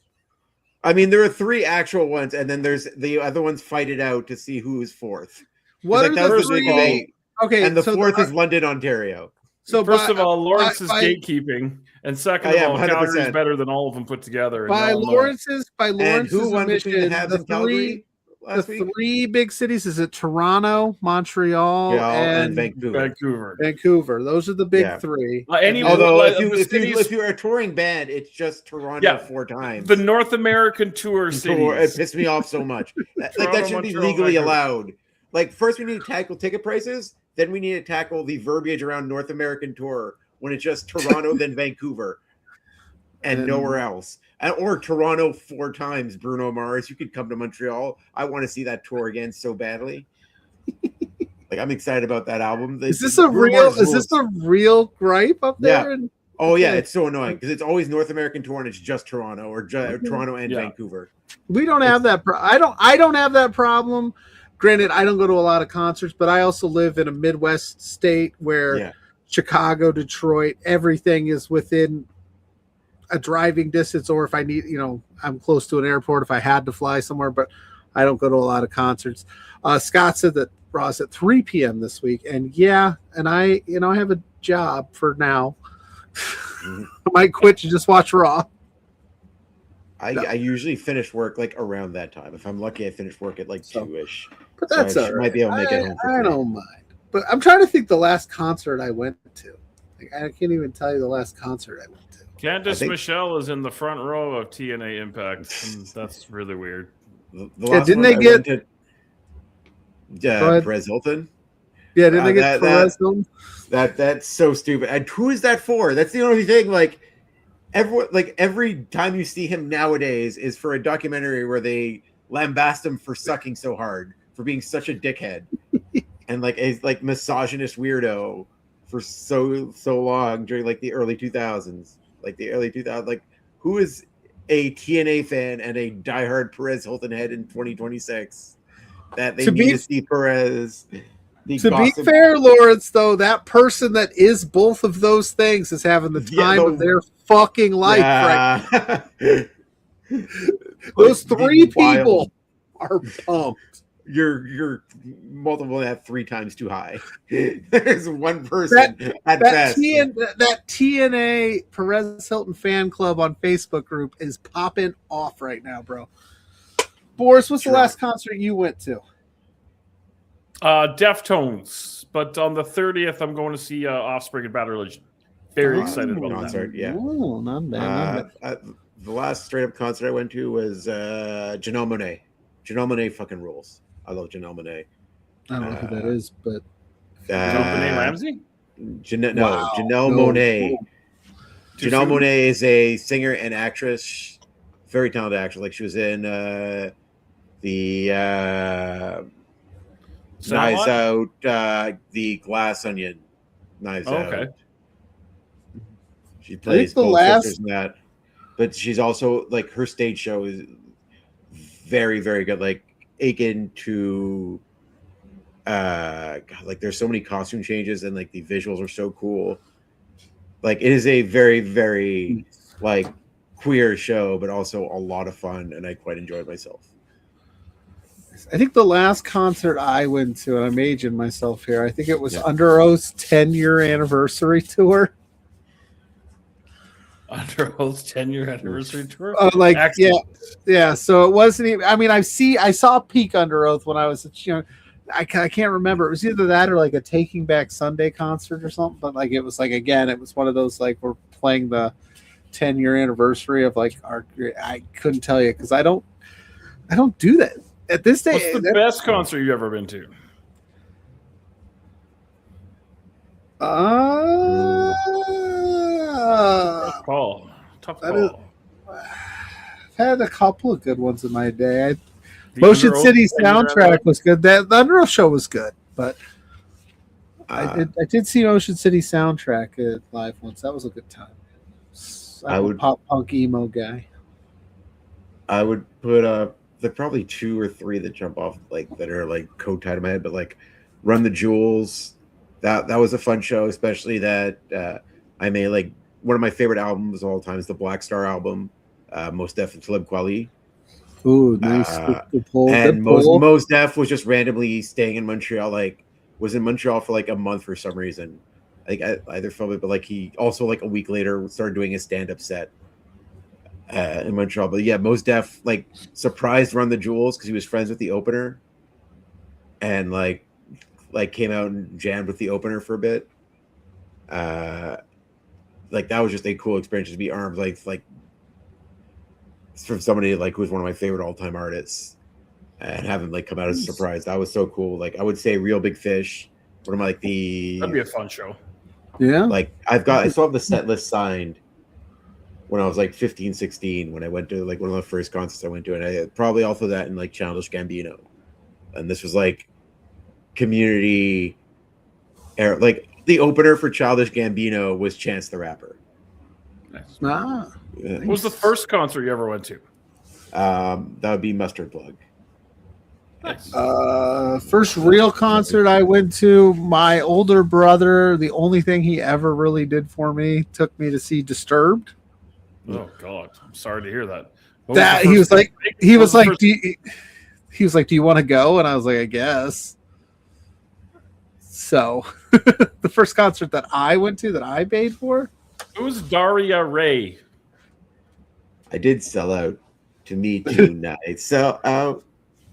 I mean, there are 3 actual ones, and then there's the other ones fight it out to see who is 4th. What are the 3? Okay, and the 4th is London, Ontario. So first of all, Lawrence is gatekeeping, and second of all, Calgary is better than all of them put together. By Lawrence's who won admission, the 3 big cities, is it Toronto, Montreal, and Vancouver. Those are the big 3. Although if you're a touring band, it's just Toronto 4 times. The North American tour cities. It pissed me off so much. That should be legally allowed. Like, first we need to tackle ticket prices, then we need to tackle the verbiage around North American tour when it's just Toronto, then Vancouver, and nowhere else. Or Toronto 4 times, Bruno Mars. You could come to Montreal. I want to see that tour again so badly. Like, I'm excited about that album. Is this a real gripe up there? Yeah. It's so annoying because it's always North American tour and it's just Toronto or Toronto and Vancouver. We don't have that. I don't have that problem. Granted, I don't go to a lot of concerts, but I also live in a Midwest state where Chicago, Detroit, everything is within a driving distance, or if I need, I'm close to an airport if I had to fly somewhere, but I don't go to a lot of concerts. Scott said that Raw's at 3 p.m. this week, and I have a job for now. I might quit to just watch Raw. I usually finish work like around that time. If I'm lucky, I finish work at like 2-ish. But that's all right. Might be able to make it home. I don't mind. But I'm trying to think the last concert I went to. Like, I can't even tell you the last concert I went to. Candice Michelle is in the front row of TNA Impact, and that's really weird. The last didn't they get Perez Hilton? Yeah, didn't they get Perez Hilton? That's so stupid. And who is that for? That's the only thing. Like, every time you see him nowadays is for a documentary where they lambast him for sucking so hard, for being such a dickhead, and like a misogynist weirdo for so long during like the early 2000s. Like who is a TNA fan and a diehard Perez Hilton head in 2026 that they need to see Perez? To be fair, Lawrence, though, that person that is both of those things is having the time of their fucking life right now. Those 3 people are pumped. You're multiple that 3 times too high. There's one person at best. That TNA Perez Hilton fan club on Facebook group is popping off right now, bro. Boris, what's the last concert you went to? Deftones, but on the 30th, I'm going to see Offspring and Bad Religion. Very excited about concert, that. Yeah, not bad. The last straight up concert I went to was Janelle Monáe. Janelle Monáe fucking rules. I love Janelle Monáe. I don't know who that is, but Janelle Ramsey? Janelle Monáe. Janelle Monáe is a singer and actress, very talented actress. Like, she was in the Knives Out, the Glass Onion. Knives Out. Okay. She plays both sisters in that, but she's also like her stage show is very, very good. Like, akin to like there's so many costume changes and like the visuals are so cool. Like, it is a very, very like queer show, but also a lot of fun, and I quite enjoyed myself. I think the last concert I went to, and I'm aging myself here, I think it was Under Oath's 10-year anniversary tour. Under Oath's 10-year anniversary tour? Yeah. So it wasn't even, I mean, I saw peak Under Oath when I was, I can't remember. It was either that or like a Taking Back Sunday concert or something. But like, it was like, again, it was one of those, like, we're playing the 10-year anniversary of like I couldn't tell you because I don't do that. At this day, what's the best concert you've ever been to? Tough call. Tough That call. I've had a couple of good ones in my day. The Motion Under Oath City thing you ever soundtrack had? was good. The Under Oath show was good, but I did see Motion City soundtrack live once. That was a good time. I'm a pop punk emo guy. I would put there probably 2 or 3 that jump off that are code tied in my head, but Run the Jewels. That was a fun show, especially that I made one of my favorite albums of all time is the Black Star album, Most Def and Talib Kweli. Ooh, nice. Good pull. And Good pull. Most Def was just randomly staying in Montreal, was in Montreal for a month for some reason. I think I either filmed it, but he also a week later started doing a stand-up set in Montreal. But yeah, Most Def surprised Run the Jewels because he was friends with the opener, and came out and jammed with the opener for a bit. That was just a cool experience to be armed from somebody who was one of my favorite all-time artists, and have him come out as a surprise. That was so cool. I would say Real Big Fish, one of my That'd be a fun show. Yeah. I still have the set list signed when I was 15, 16, when I went to one of the first concerts I went to, and I probably also that in Childish Gambino. And this was community era. The opener for Childish Gambino was Chance the Rapper. Nice. Ah, Yeah. What was the first concert you ever went to? That would be Mustard Plug. Nice. First real concert I went to, my older brother, the only thing he ever really did for me, took me to see Disturbed. Oh God, I'm sorry to hear that. He was like, do you want to go? And I was like, I guess. So the first concert that I went to that I paid for. Who's Daria Ray? I did sell out to me tonight. Sell out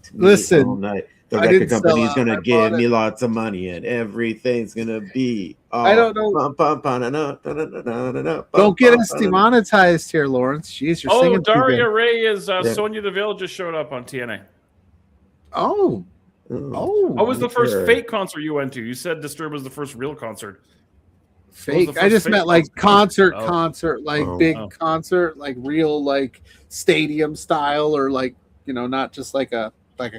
to me Listen, all night. The I record didn't sell company's out. gonna I give bought me it. lots of money and everything's gonna be all I don't know. Don't get us demonetized here, Lawrence. Jeez, you're singing too Daria good. Ray is Sonia Deville just showed up on TNA. Oh. What was the first fake concert you went to? You said Disturbed was the first real concert. Fake. I just meant concert, big Oh. concert, real stadium style, or not just a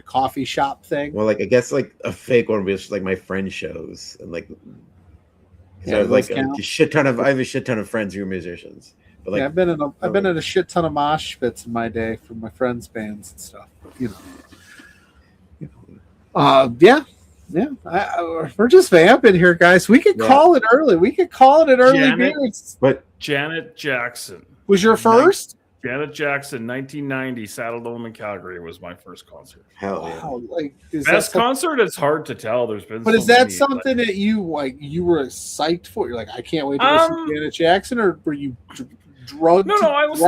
coffee shop thing. Well, I guess a fake one was just my friend shows and Yeah, I have those a count. shit ton of friends who are musicians. But Yeah, I've been in a shit ton of mosh pits in my day from my friends' bands and stuff. Yeah. We're just vamping here, guys. We could call it early. We could call it an early beer. But Janet Jackson was your first? Janet Jackson, 1990, Saddle Dome in Calgary was my first concert. Hell yeah! Best concert? It's hard to tell. There's been, but is that something that you were psyched for? You're I can't wait to go see Janet Jackson, or were you drugged? I was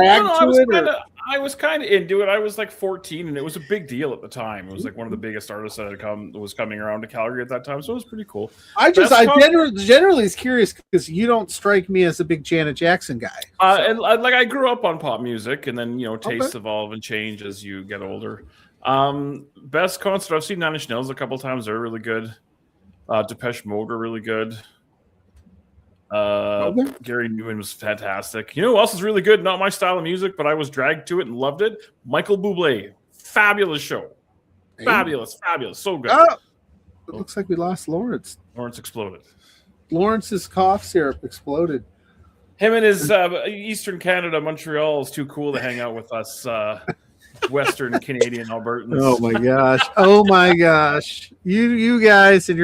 kind of into it. I was 14, and it was a big deal at the time. It was one of the biggest artists that was coming around to Calgary at that time, so it was pretty cool. I generally is curious because you don't strike me as a big Janet Jackson guy. And I grew up on pop music, and then tastes evolve and change as you get older. Best concert, I've seen Nine Inch Nails a couple times. They're really good. Depeche Mode are really good. Gary Newman was fantastic. You know who else is really good? Not my style of music, but I was dragged to it and loved it. Michael Bublé. Fabulous show. Fabulous. So good. Oh, it looks like we lost Lawrence. Lawrence exploded. Lawrence's cough syrup exploded. Him and his Eastern Canada, Montreal is too cool to hang out with us Western Canadian Albertans. Oh my gosh. Oh my gosh. You guys and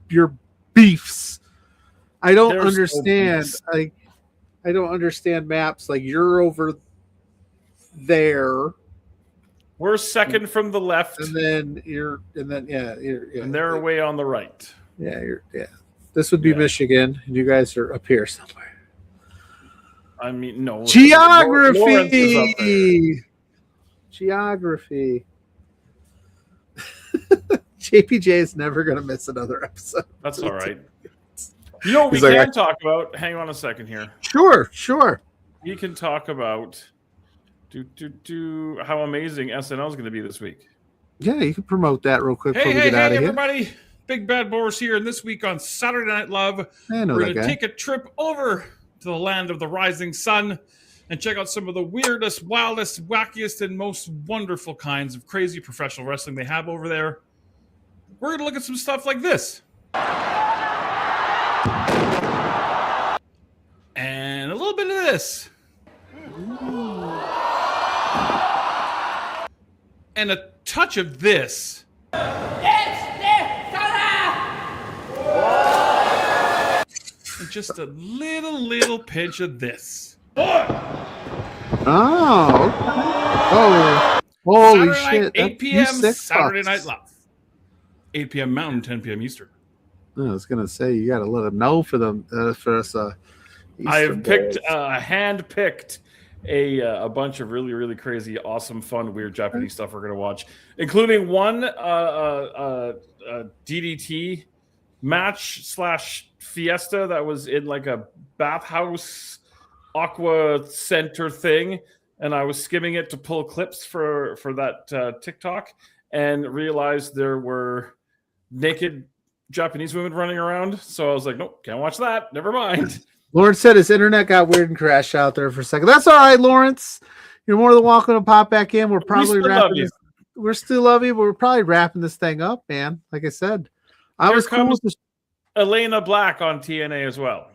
your beefs. I don't understand. I don't understand maps. You're over there. We're second from the left, and then and they're away on the right. Yeah, This would be Michigan, and you guys are up here somewhere. I mean, no. Geography. JPJ is never going to miss another episode. That's all right. You know what we can talk about? Hang on a second here. Sure. We can talk about how amazing SNL is going to be this week. Yeah, you can promote that real quick before we get out of here. Everybody. Big Bad Boris here, and this week on Saturday Night Love, we're going to take a trip over to the land of the rising sun and check out some of the weirdest, wildest, wackiest, and most wonderful kinds of crazy professional wrestling they have over there. We're going to look at some stuff like this. And a little bit of this. And a touch of this. And just a little pinch of this. Oh, holy Saturday shit. Night, 8 p.m. Saturday Night Live. 8 p.m. Mountain, 10 p.m. Eastern. I was going to say, you got to let them know for them, for us. I have picked, hand-picked a bunch of really crazy, awesome, fun, weird Japanese stuff we're going to watch, including one DDT match / fiesta that was in like a bathhouse aqua center thing, and I was skimming it to pull clips for that TikTok and realized there were naked Japanese women running around. So I was like, nope, can't watch that. Never mind. Lawrence said his internet got weird and crashed out there for a second. That's all right, Lawrence. You're more than welcome to pop back in. We're probably wrapping this. We're still love you, but we're probably wrapping this thing up, man. Like I said, I was cool with Elena Black on TNA as well.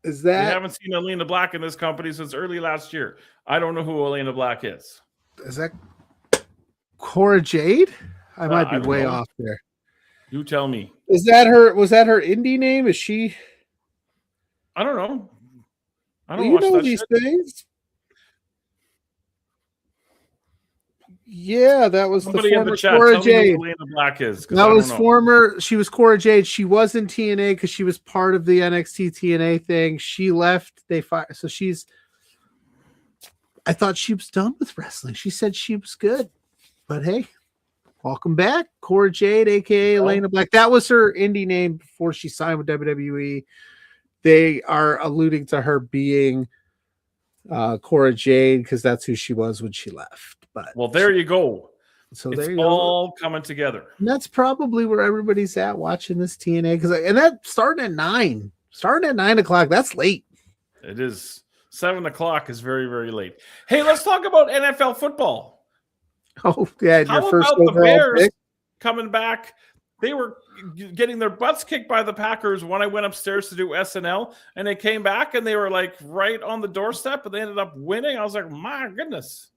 Is that? We haven't seen Elena Black in this company since early last year. I don't know who Elena Black is. Is that Cora Jade? I might be way off there. You tell me. Is that her? Was that her indie name? Is she? I don't know. I don't watch that these shit. things. Yeah, that was Somebody the in former the chat. Cora Tell me Jade. who Elena Black is. That was former. She was Cora Jade. She was in TNA because she was part of the NXT TNA thing. She left. They fired. So she's. I thought she was done with wrestling. She said she was good, but hey, welcome back, Cora Jade, aka Elena Black. That was her indie name before she signed with WWE. They are alluding to her being Cora Jade because that's who she was when she left. But well, there you go. So it's there you all go. coming together. And that's probably where everybody's at watching this TNA and that starting at 9. Starting at 9 o'clock. That's late. It is. 7 o'clock is very late. Hey, let's talk about NFL football. Oh, yeah. How about the Bears coming back? They were getting their butts kicked by the Packers when I went upstairs to do SNL, and they came back and they were like right on the doorstep, and they ended up winning. I was like, my goodness.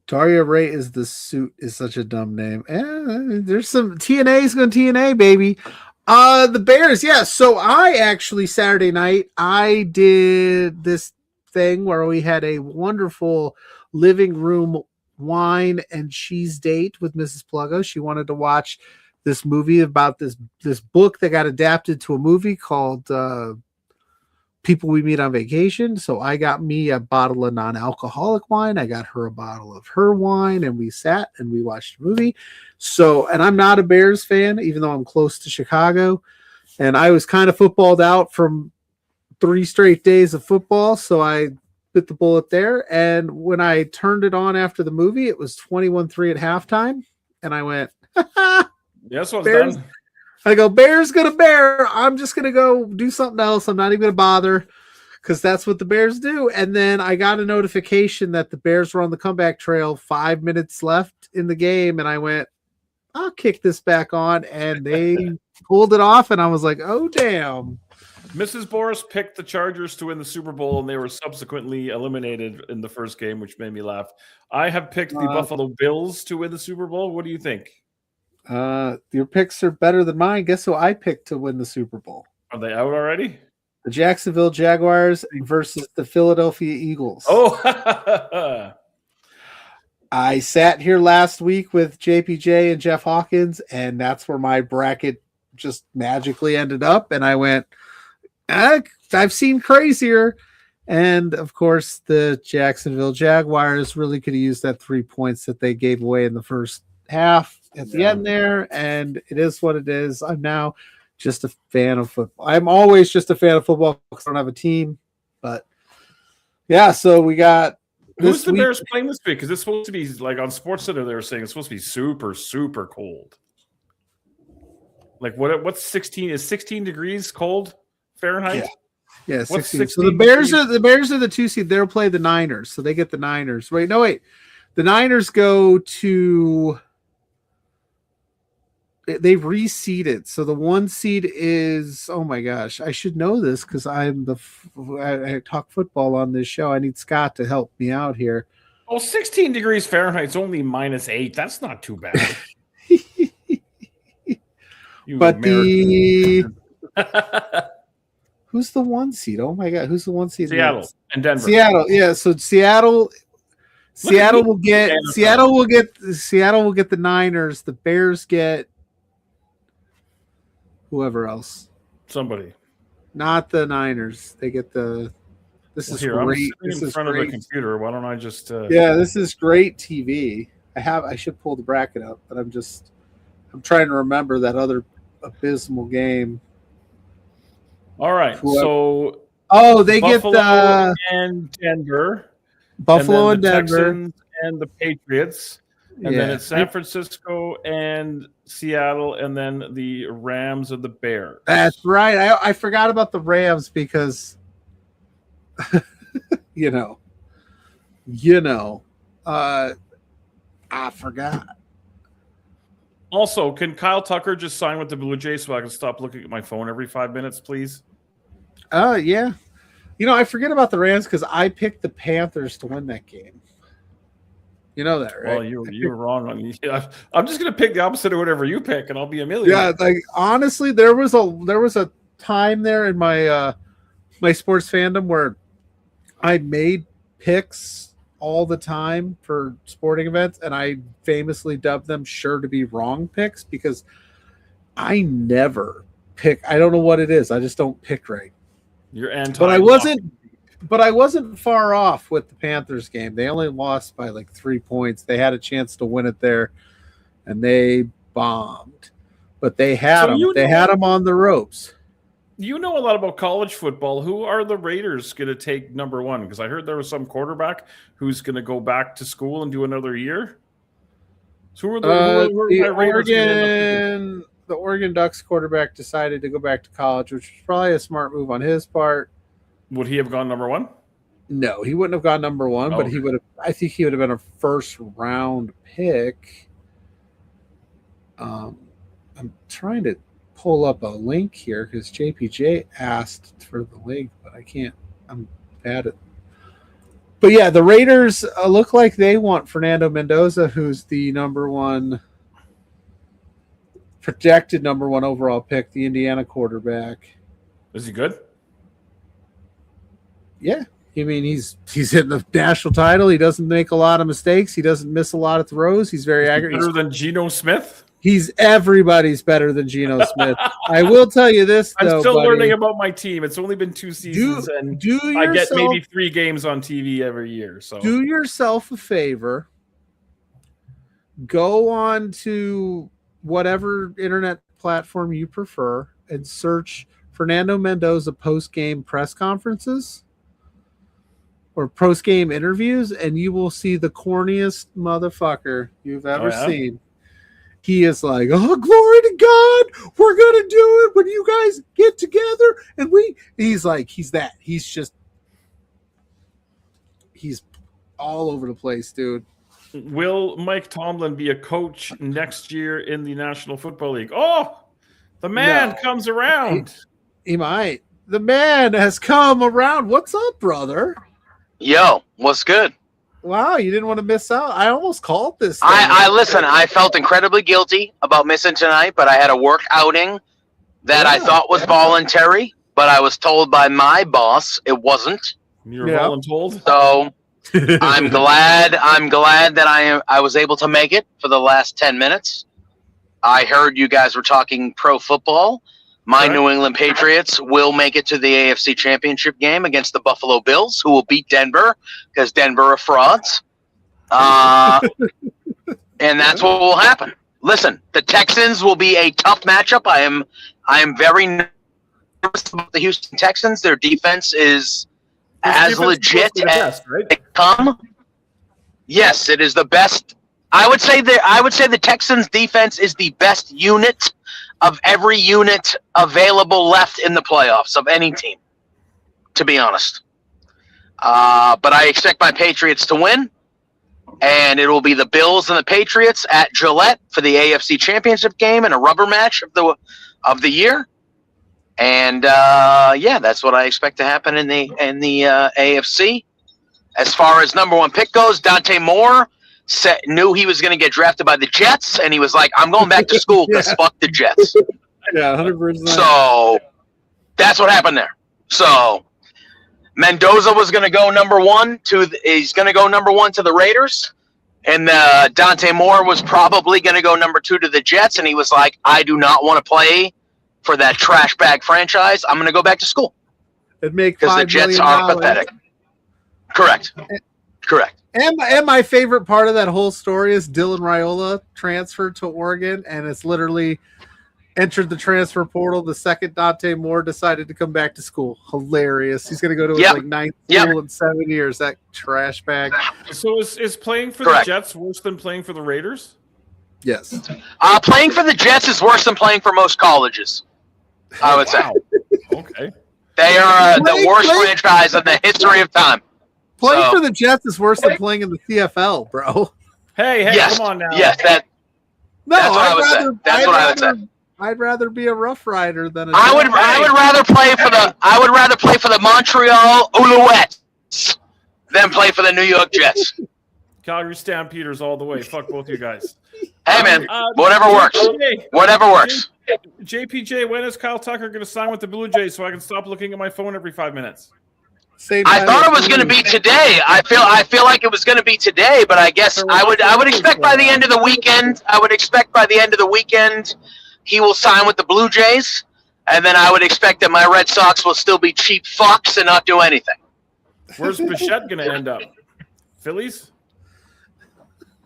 Daria Ray is the suit is such a dumb name. There's some TNA's going to TNA, baby. The Bears, yeah. So I actually Saturday night I did this thing where we had a wonderful living room wine and cheese date with Mrs. Pluggo. She wanted to watch this movie about this book that got adapted to a movie called People We Meet on Vacation. So I got me a bottle of non-alcoholic wine. I got her a bottle of her wine, and we sat and we watched the movie. So, and I'm not a Bears fan, even though I'm close to Chicago. And I was kind of footballed out from 3 straight days of football. So I bit the bullet there. And when I turned it on after the movie, it was 21-3 at halftime. And I went, yes, what's Bears. done. I go, Bears gonna bear. I'm just gonna go do something else. I'm not even gonna bother because that's what the Bears do. And then I got a notification that the Bears were on the comeback trail, 5 minutes left in the game, and I went, I'll kick this back on, and they pulled it off, and I was like, oh damn. Mrs. Boris picked the Chargers to win the Super Bowl, and they were subsequently eliminated in the first game, which made me laugh. I have picked the Buffalo Bills to win the Super Bowl. What do you think? Your picks are better than mine. Guess who I picked to win the Super Bowl? Are they out already? The Jacksonville Jaguars versus the Philadelphia Eagles. Oh, I sat here last week with JPJ and Jeff Hawkins, and that's where my bracket just magically ended up. And I went, I've seen crazier. And of course, the Jacksonville Jaguars really could have used that 3 points that they gave away in the first half at the end there. And it is what it is. I'm now just a fan of football. I'm always just a fan of football because I don't have a team. But yeah, so we got Who's the Bears playing this week? Because it's supposed to be like on SportsCenter. They were saying it's supposed to be super, super cold. Like what's 16? Is 16 degrees cold Fahrenheit? Yeah, 16. So the Bears are the 2 seed. They'll play the Niners, so they get the Niners. Wait, the Niners go to. They've reseeded. So the 1 seed is, oh my gosh, I should know this because I talk football on this show. I need Scott to help me out here. Well, 16 degrees Fahrenheit is only -8. That's not too bad. But who's the 1 seed? Oh my God, who's the 1 seed? Seattle and Denver. Seattle, yeah. So Seattle will get the Niners. The Bears get whoever else. Somebody. Not the Niners. They get the. This is here, great. I'm sitting in front of the computer. Why don't I just? Yeah, this is great TV. I should pull the bracket up, but I'm trying to remember that other abysmal game. All right. So. Oh, they Buffalo get and Denver. Buffalo and the Denver. Texans and the Patriots. And then it's San Francisco and Seattle, and then the Rams and the Bears. That's right. I forgot about the Rams because, I forgot. Also, can Kyle Tucker just sign with the Blue Jays so I can stop looking at my phone every 5 minutes, please? Yeah. I forget about the Rams because I picked the Panthers to win that game. You know that, right? Well, you were wrong on. I'm just going to pick the opposite of whatever you pick, and I'll be a millionaire. Yeah, like honestly, there was a time there in my my sports fandom where I made picks all the time for sporting events, and I famously dubbed them sure to be wrong picks because I never pick. I don't know what it is. I just don't pick right. You're anti. But I wasn't far off with the Panthers game. They only lost by like 3 points. They had a chance to win it there, and they bombed. But they had them. They had them on the ropes. You know a lot about college football. Who are the Raiders going to take number 1? Because I heard there was some quarterback who's going to go back to school and do another year. So who are the Raiders? The Oregon Ducks quarterback decided to go back to college, which was probably a smart move on his part. Would he have gone number 1? No, he wouldn't have gone number 1, but he would have. I think he would have been a first round pick. I'm trying to pull up a link here because JPJ asked for the link, but I can't. I'm bad at. But yeah, the Raiders look like they want Fernando Mendoza, who's the projected number 1 overall pick, the Indiana quarterback. Is he good? Yeah, I mean he's hitting the national title. He doesn't make a lot of mistakes. He doesn't miss a lot of throws. He's very accurate. Better than Geno Smith? He's everybody's better than Geno Smith. I will tell you this, though, I'm still buddy. learning about my team. It's only been 2 seasons, and I get maybe 3 games on TV every year. So do yourself a favor. Go on to whatever internet platform you prefer and search Fernando Mendoza post-game press conferences or post-game interviews, and you will see the corniest motherfucker you've ever seen. He is like, oh, glory to God, we're going to do it when you guys get together. And he's like, he's all over the place, dude. Will Mike Tomlin be a coach next year in the National Football League? Oh, the man comes around. He might. The man has come around. What's up, brother? Yo, what's good? Wow, you didn't want to miss out. I almost called this. I listen, I felt incredibly guilty about missing tonight, but I had a work outing that I thought was voluntary, but I was told by my boss it wasn't. You were voluntold? So I'm glad that I was able to make it for the last 10 minutes. I heard you guys were talking pro football. My New England Patriots will make it to the AFC Championship game against the Buffalo Bills, who will beat Denver because Denver are frauds. And that's what will happen. Listen, the Texans will be a tough matchup. I am very nervous about the Houston Texans. Their defense is as legit as they come. Yes, it is the best. I would say the Texans defense is the best unit of every unit available left in the playoffs of any team, to be honest. But I expect my Patriots to win, and it will be the Bills and the Patriots at Gillette for the AFC Championship game and a rubber match of the year. And that's what I expect to happen in the AFC. As far as number one pick goes, Dante Moore knew he was going to get drafted by the Jets, and he was like, I'm going back to school because fuck the Jets. Yeah, 100%. So that's what happened there. So Mendoza was going to go number one to the Raiders, and Dante Moore was probably going to go number 2 to the Jets, and he was like, I do not want to play for that trash bag franchise. I'm going to go back to school. It'd make because the Jets are pathetic. Correct. And my favorite part of that whole story is Dylan Raiola transferred to Oregon, and it's literally entered the transfer portal the second Dante Moore decided to come back to school. Hilarious. He's going to go to his ninth school in 7 years. That trash bag. So is playing for the Jets worse than playing for the Raiders? Yes. Playing for the Jets is worse than playing for most colleges, I would say. Okay. They are the worst franchise in the history of time. Playing for the Jets is worse than playing in the CFL, bro. Hey, yes, come on now. Yes, that's what I would say. That's what I would say. I'd rather be a Rough Rider than a. I would rather play for the Montreal Alouettes than play for the New York Jets. Calgary Stampeders all the way. Fuck both of you guys. Hey man, whatever works. Whatever works. JPJ, when is Kyle Tucker going to sign with the Blue Jays so I can stop looking at my phone every 5 minutes? I thought it was going to be today. I feel like it was going to be today, but I guess I would expect by the end of the weekend. I would expect by the end of the weekend he will sign with the Blue Jays, and then I would expect that my Red Sox will still be cheap fucks and not do anything. Where's Bichette going to end up? Phillies?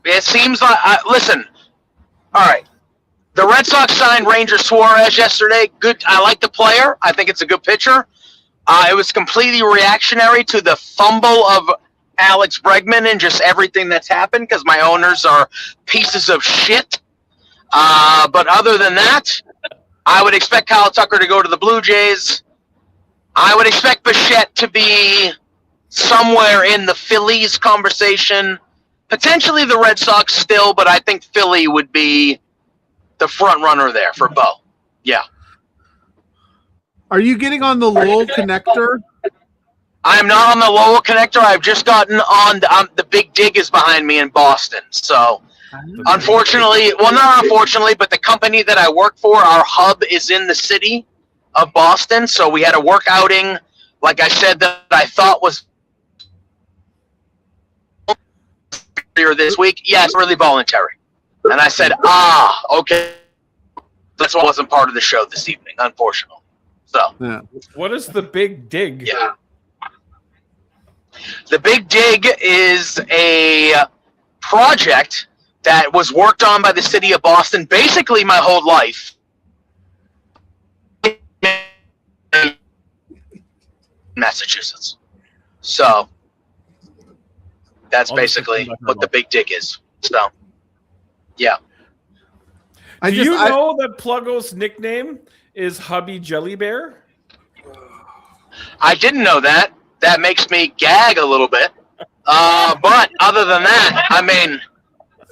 It seems like listen. All right. The Red Sox signed Ranger Suarez yesterday. Good. I like the player. I think it's a good pitcher. It was completely reactionary to the fumble of Alex Bregman and just everything that's happened because my owners are pieces of shit. But other than that, I would expect Kyle Tucker to go to the Blue Jays. I would expect Bichette to be somewhere in the Phillies conversation. Potentially the Red Sox still, but I think Philly would be the front runner there for Bo. Yeah. Are you getting on the Lowell connector? I'm not on the Lowell connector. I've just gotten on the Big Dig is behind me in Boston. So, unfortunately, well, not unfortunately, but the company that I work for, our hub is in the city of Boston. So we had a work outing, like I said, that I thought was earlier this week. Yeah, it's really voluntary. And I said, okay. That's what wasn't part of the show this evening, unfortunately. So, yeah. What is the Big Dig? Yeah. The Big Dig is a project that was worked on by the city of Boston basically my whole life. Massachusetts. So, that's basically what the Big Dig is. So, yeah. Do you know that Pluggo's nickname is Hubby Jelly Bear? I didn't know that. That makes me gag a little bit. But other than that, I mean,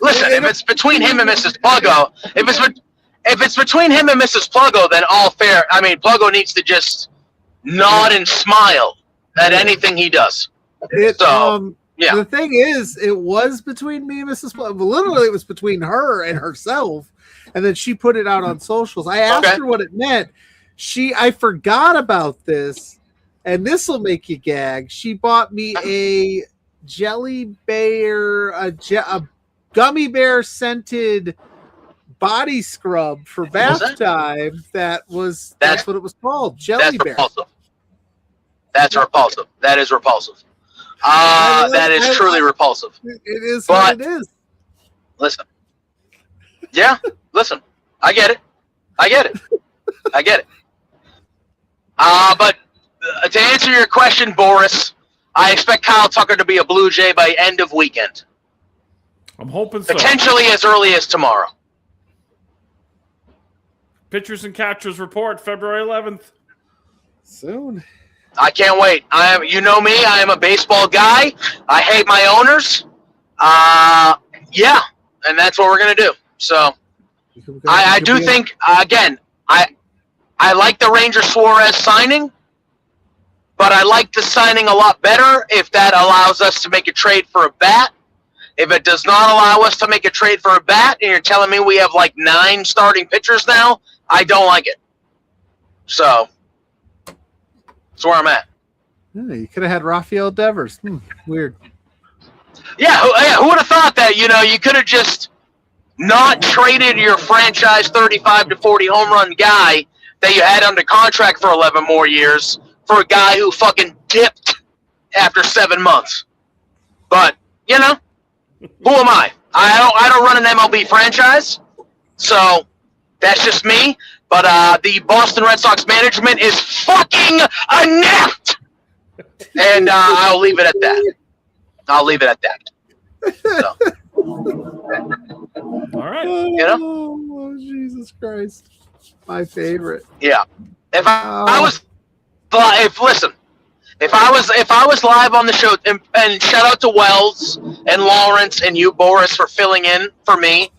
listen, if it's between him and Mrs. Pluggo, if it's between him and Mrs. Pluggo, then all fair. I mean, Pluggo needs to just nod and smile at anything he does. Yeah. The thing is, it was between me and Mrs. Pluggo. Literally, it was between her and herself. And then she put it out on socials. I asked her what it meant. I forgot about this, and this will make you gag. She bought me a jelly bear, a gummy bear scented body scrub for bath time. That's what it was called. Jelly bear. Repulsive. That's repulsive. That is repulsive. That is truly repulsive. It is what it is. Listen. Yeah, listen. I get it. But to answer your question, Boris, I expect Kyle Tucker to be a Blue Jay by end of weekend. I'm hoping so. Potentially as early as tomorrow. Pitchers and catchers report February 11th. Soon. I can't wait. You know me. I am a baseball guy. I hate my owners. Yeah, and that's what we're gonna do. So, I do think again. I like the Ranger Suarez signing, but I like the signing a lot better if that allows us to make a trade for a bat. If it does not allow us to make a trade for a bat, and you're telling me we have like 9 starting pitchers now, I don't like it. So, that's where I'm at. Yeah, you could have had Rafael Devers. Weird. Yeah, who would have thought that? You know, you could have just not traded your franchise 35 to 40 home run guy that you had under contract for 11 more years for a guy who fucking dipped after 7 months. But, you know, who am I? I don't run an MLB franchise, so that's just me. But the Boston Red Sox management is fucking inept! And I'll leave it at that. I'll leave it at that. So. All right. You know? Oh, Jesus Christ. My favorite. Yeah. If I was live on the show, and shout out to Wells and Lawrence and you, Boris, for filling in for me,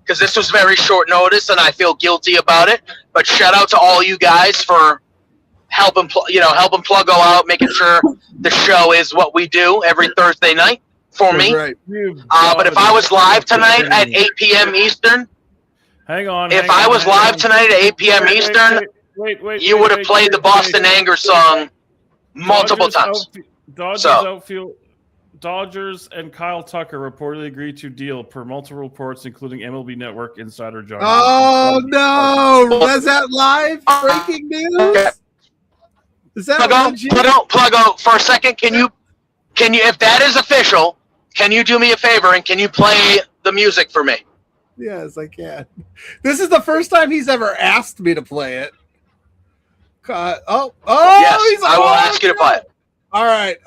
because this was very short notice and I feel guilty about it. But shout out to all you guys for helping Pluggo out, making sure the show is what we do every Thursday night for me. Right. But if I was live tonight at 8 p.m. Eastern, If I was live tonight at 8 p.m. Eastern, you would have played the Boston Anger song multiple times. Dodgers and Kyle Tucker reportedly agreed to deal per multiple reports, including MLB Network insider John. Oh no! Was that live breaking news? Is that Pluggo, for a second? Can you, if that is official, can you do me a favor and can you play the music for me? Yes, I can. This is the first time he's ever asked me to play it. Yes, I will ask you to play it. All right.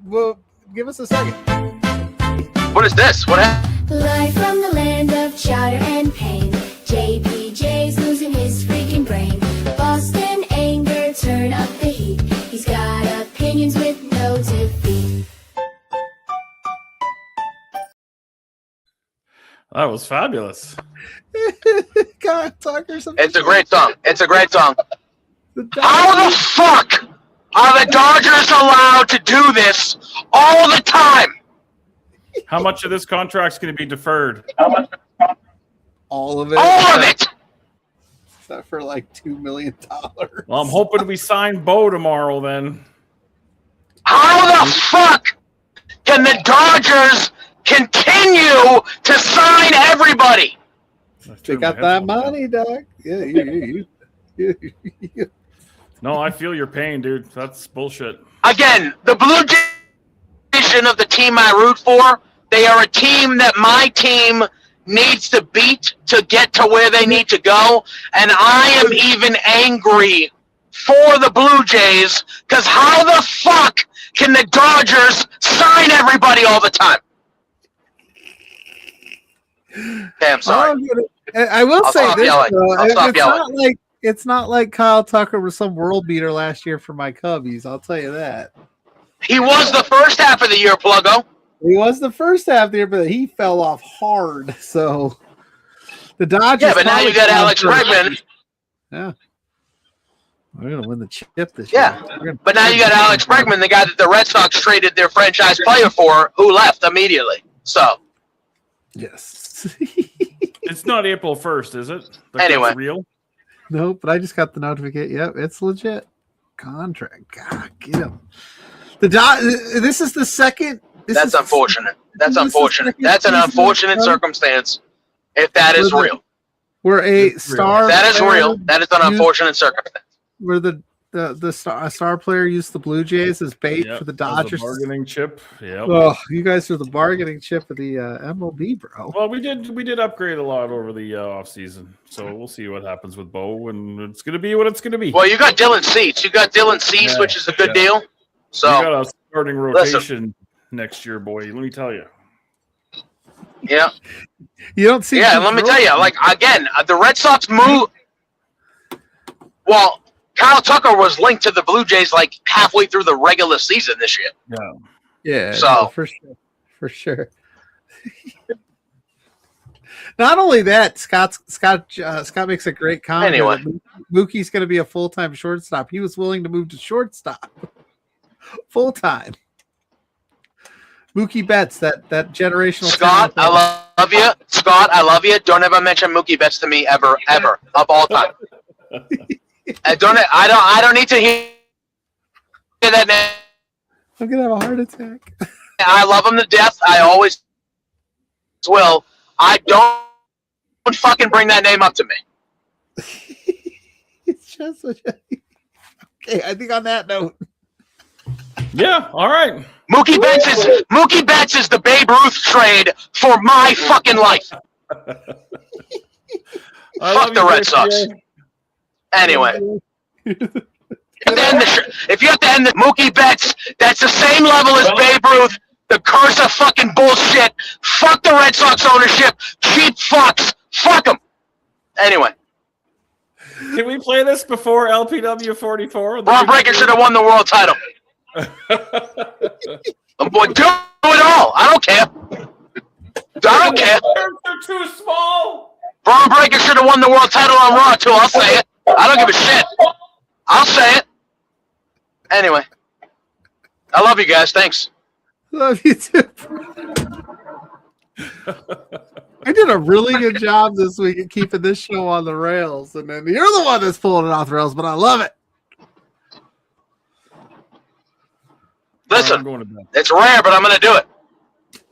Well, give us a second. What is this? What happened? Live from the land of chowder and pain, JPJ's losing his freaking brain. Boston Anger, turn up the heat. He's got opinions with no defeat. That was fabulous. God, Tucker, it's a great song. It's a great song. How the fuck are the Dodgers allowed to do this all the time? How much of this contract's going to be deferred? All of it. All of it. Except for like $2 million. Well, I'm hoping we sign Bo tomorrow then. How the fuck can the Dodgers continue to sign everybody? They got that money, Doc. Yeah, No, I feel your pain, dude. That's bullshit. Again, the Blue Jays of the team I root for, they are a team that my team needs to beat to get to where they need to go. And I am even angry for the Blue Jays because how the fuck can the Dodgers sign everybody all the time? Okay, I'm sorry. I will say this, though. Yelling. It's not like Kyle Tucker was some world beater last year for my Cubbies. I'll tell you that. He was the first half of the year, Pluggo. He was the first half of the year, but he fell off hard. So the Dodgers. Yeah, but now you got Alex Bregman. Yeah. We're going to win the chip this year. Yeah. But now you got Alex Bregman, the guy that the Red Sox traded their franchise player for, who left immediately. So. Yes. It's not April 1st, is it? Anyway. That's real? No, but I just got the notification. Yep, it's legit. Contract. God, get him. This is the second. That's unfortunate. That's unfortunate. That's an unfortunate circumstance. If that is real. We're a star. That is real. That is an unfortunate circumstance. Where the star player used the Blue Jays as bait for the Dodgers. Bargaining chip. Yeah. Oh, you guys are the bargaining chip of the MLB, bro. Well, we did upgrade a lot over the off season, so we'll see what happens with Bo, and it's going to be what it's going to be. Well, you got Dylan Cease. Which is a good deal. So we got a starting rotation next year, boy. Let me tell you. Yeah. You don't see. Yeah, let me tell you, like, again, the Red Sox move. Well, Kyle Tucker was linked to the Blue Jays like halfway through the regular season this year. Yeah. So no, for sure. Not only that, Scott makes a great comment. Anyway, Mookie's going to be a full-time shortstop. He was willing to move to shortstop full-time. Mookie Betts, that generational. Scott, I love you. Scott, I love you. Don't ever mention Mookie Betts to me ever of all time. I don't need to hear that name. I'm gonna have a heart attack. I love him to death. I always will. I don't fucking bring that name up to me. It's just okay. I think on that note. Yeah. All right. Mookie Betts is the Babe Ruth trade for my fucking life. Fuck the Red Sox. Anyway. If you have to end the Mookie Betts, that's the same level as Babe Ruth. The curse of fucking bullshit. Fuck the Red Sox ownership. Cheap fucks. Fuck them. Anyway. Can we play this before LPW 44? Bron Breakker should have won the world title. Boy, do it all. I don't care. I don't care. They're too small. Bron Breakker should have won the world title on Raw, too. I'll say it. I don't give a shit. I'll say it. Anyway. I love you guys. Thanks. Love you too. I did a really good job this week at keeping this show on the rails, and then you're the one that's pulling it off the rails, but I love it. Listen, it's rare, but I'm going to do it.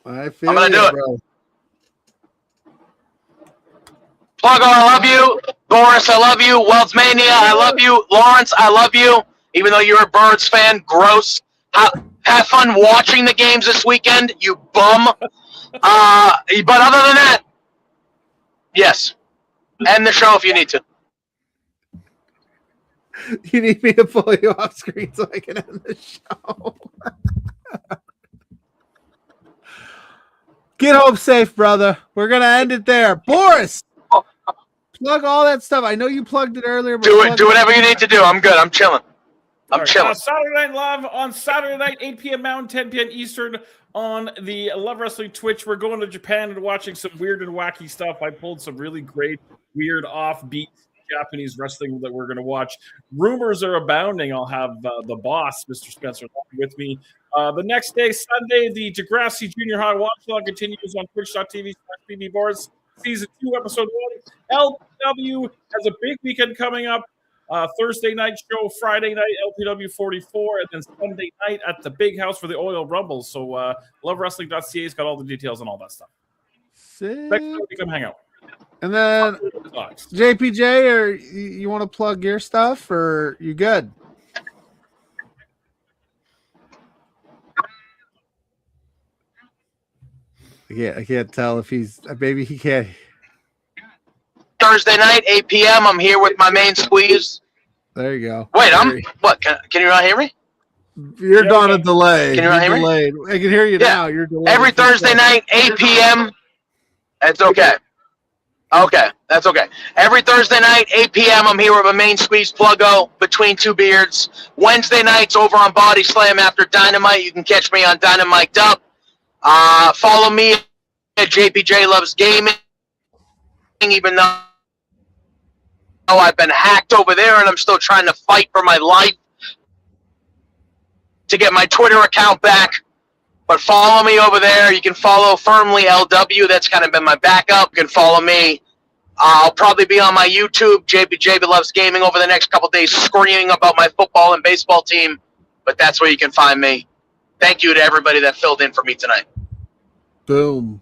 I'm going to do it. Pluggo, I love you. Boris, I love you. WellsMania, I love you. Lawrence, I love you. Even though you're a Birds fan, gross. Have fun watching the games this weekend, you bum. But other than that, yes. End the show if you need to. You need me to pull you off screen so I can end the show. Get home safe, brother. We're going to end it there. Boris, plug all that stuff. I know you plugged it earlier. But do whatever you need to do. I'm good. I'm chilling. I'm chilling. Saturday Night Live on Saturday night, 8 p.m. Mountain, 10 p.m. Eastern on the Love Wrestling Twitch. We're going to Japan and watching some weird and wacky stuff. I pulled some really great, weird, offbeat Japanese wrestling that we're going to watch. Rumors are abounding. I'll have the boss, Mr. Spencer, with me. The next day, Sunday, the Degrassi Junior High Watch Log continues on twitch.tv/BB Boris. Season 2, Episode 1. LPW has a big weekend coming up. Thursday night show, Friday night, LPW 44, and then Sunday night at the Big House for the Oil Rumble. So lovewrestling.ca's got all the details and all that stuff. Sick. Come hang out. And then JPJ, or you want to plug your stuff, or you good? I can't tell if he's maybe he can't. Thursday night, 8 p.m. I'm here with my main squeeze. There you go. Wait, what? Can you not hear me? You're on a delay. Can you not hear me? I can hear you now. You're delayed. Every Thursday night, 8 p.m. That's okay. Okay, that's okay. Every Thursday night, 8 p.m. I'm here with my main squeeze, Pluggo, Between Two Beards. Wednesday nights over on Body Slam after Dynamite. You can catch me on Dynamite Up. Follow me at JPJ Loves Gaming, even though I've been hacked over there and I'm still trying to fight for my life to get my Twitter account back. But follow me over there. You can follow Firmly LW. That's kind of been my backup. You can follow me. I'll probably be on my YouTube, JPJ Loves Gaming, over the next couple days screaming about my football and baseball team. But that's where you can find me. Thank you to everybody that filled in for me tonight. Boom.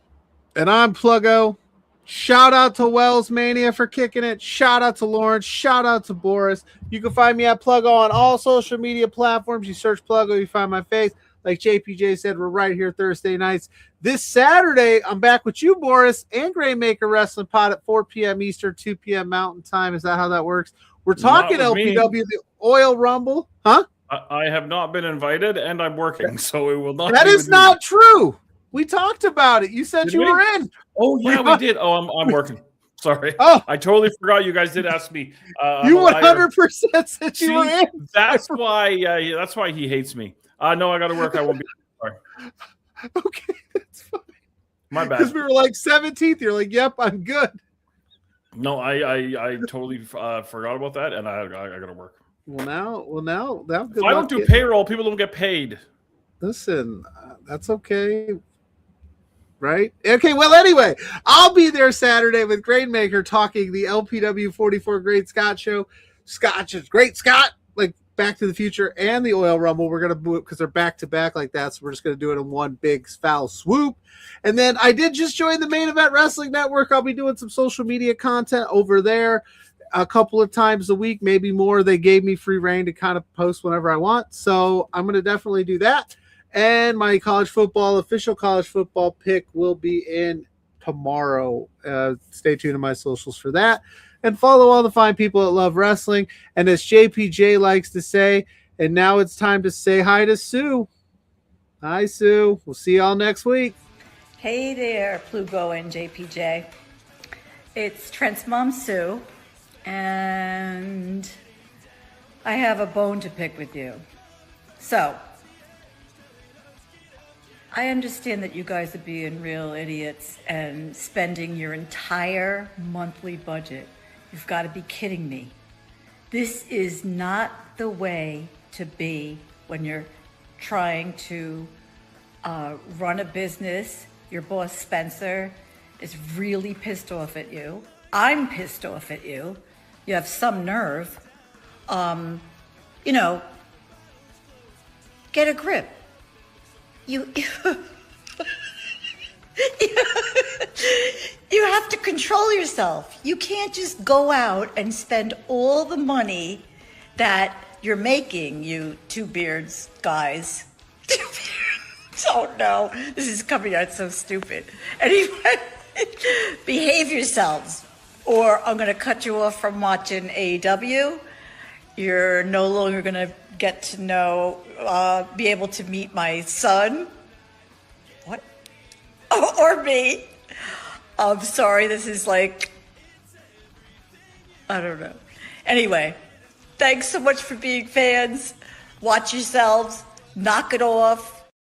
And I'm Pluggo. Shout out to WellsMania for kicking it. Shout out to Lawrence. Shout out to Boris. You can find me at Pluggo on all social media platforms. You search Pluggo, you find my face. Like JPJ said, we're right here Thursday nights. This Saturday, I'm back with you, Boris, and Graymaker Wrestling Pod at 4 p.m. Eastern, 2 p.m. Mountain Time. Is that how that works? We're talking LPW, the Oil Rumble. Huh? I have not been invited, and I'm working, so it will not. That is not true. We talked about it. You said Did you we? were in. Oh yeah, we did. Oh, I'm working. Sorry. Oh. I totally forgot you guys did ask me. You 100% said you were in. That's why he hates me. No, I got to work. I won't be. Sorry. Okay, that's fine. My bad. Because we were like 17th. You're like, yep, I'm good. No, I totally forgot about that, and I got to work. Well, now. If I don't do payroll, people don't get paid. Listen, that's okay. Right? Okay, well, anyway, I'll be there Saturday with Grainmaker talking the LPW 44 Great Scott show. Great Scott, like Back to the Future and the Oil Rumble. We're going to do it because they're back to back like that. So we're just going to do it in one big foul swoop. And then I did just join the Main Event Wrestling Network. I'll be doing some social media content over there a couple of times a week, maybe more. They gave me free reign to kind of post whenever I want. So I'm going to definitely do that. And my official college football pick will be in tomorrow. Stay tuned to my socials for that. And follow all the fine people that love wrestling. And as JPJ likes to say, and now it's time to say hi to Sue. Hi, Sue. We'll see y'all next week. Hey there, PLUGGO and JPJ. It's Trent's mom, Sue. And I have a bone to pick with you. So, I understand that you guys are being real idiots and spending your entire monthly budget. You've got to be kidding me. This is not the way to be when you're trying to run a business. Your boss, Spencer, is really pissed off at you. I'm pissed off at you. You have some nerve. Get a grip. You have to control yourself. You can't just go out and spend all the money that you're making, you two beards guys. Oh no, this is coming out so stupid. Anyway, behave yourselves or I'm going to cut you off from watching AEW. You're no longer going to get to know, be able to meet my son. What? Or me. I'm sorry, this is like, I don't know. Anyway, thanks so much for being fans. Watch yourselves. Knock it off.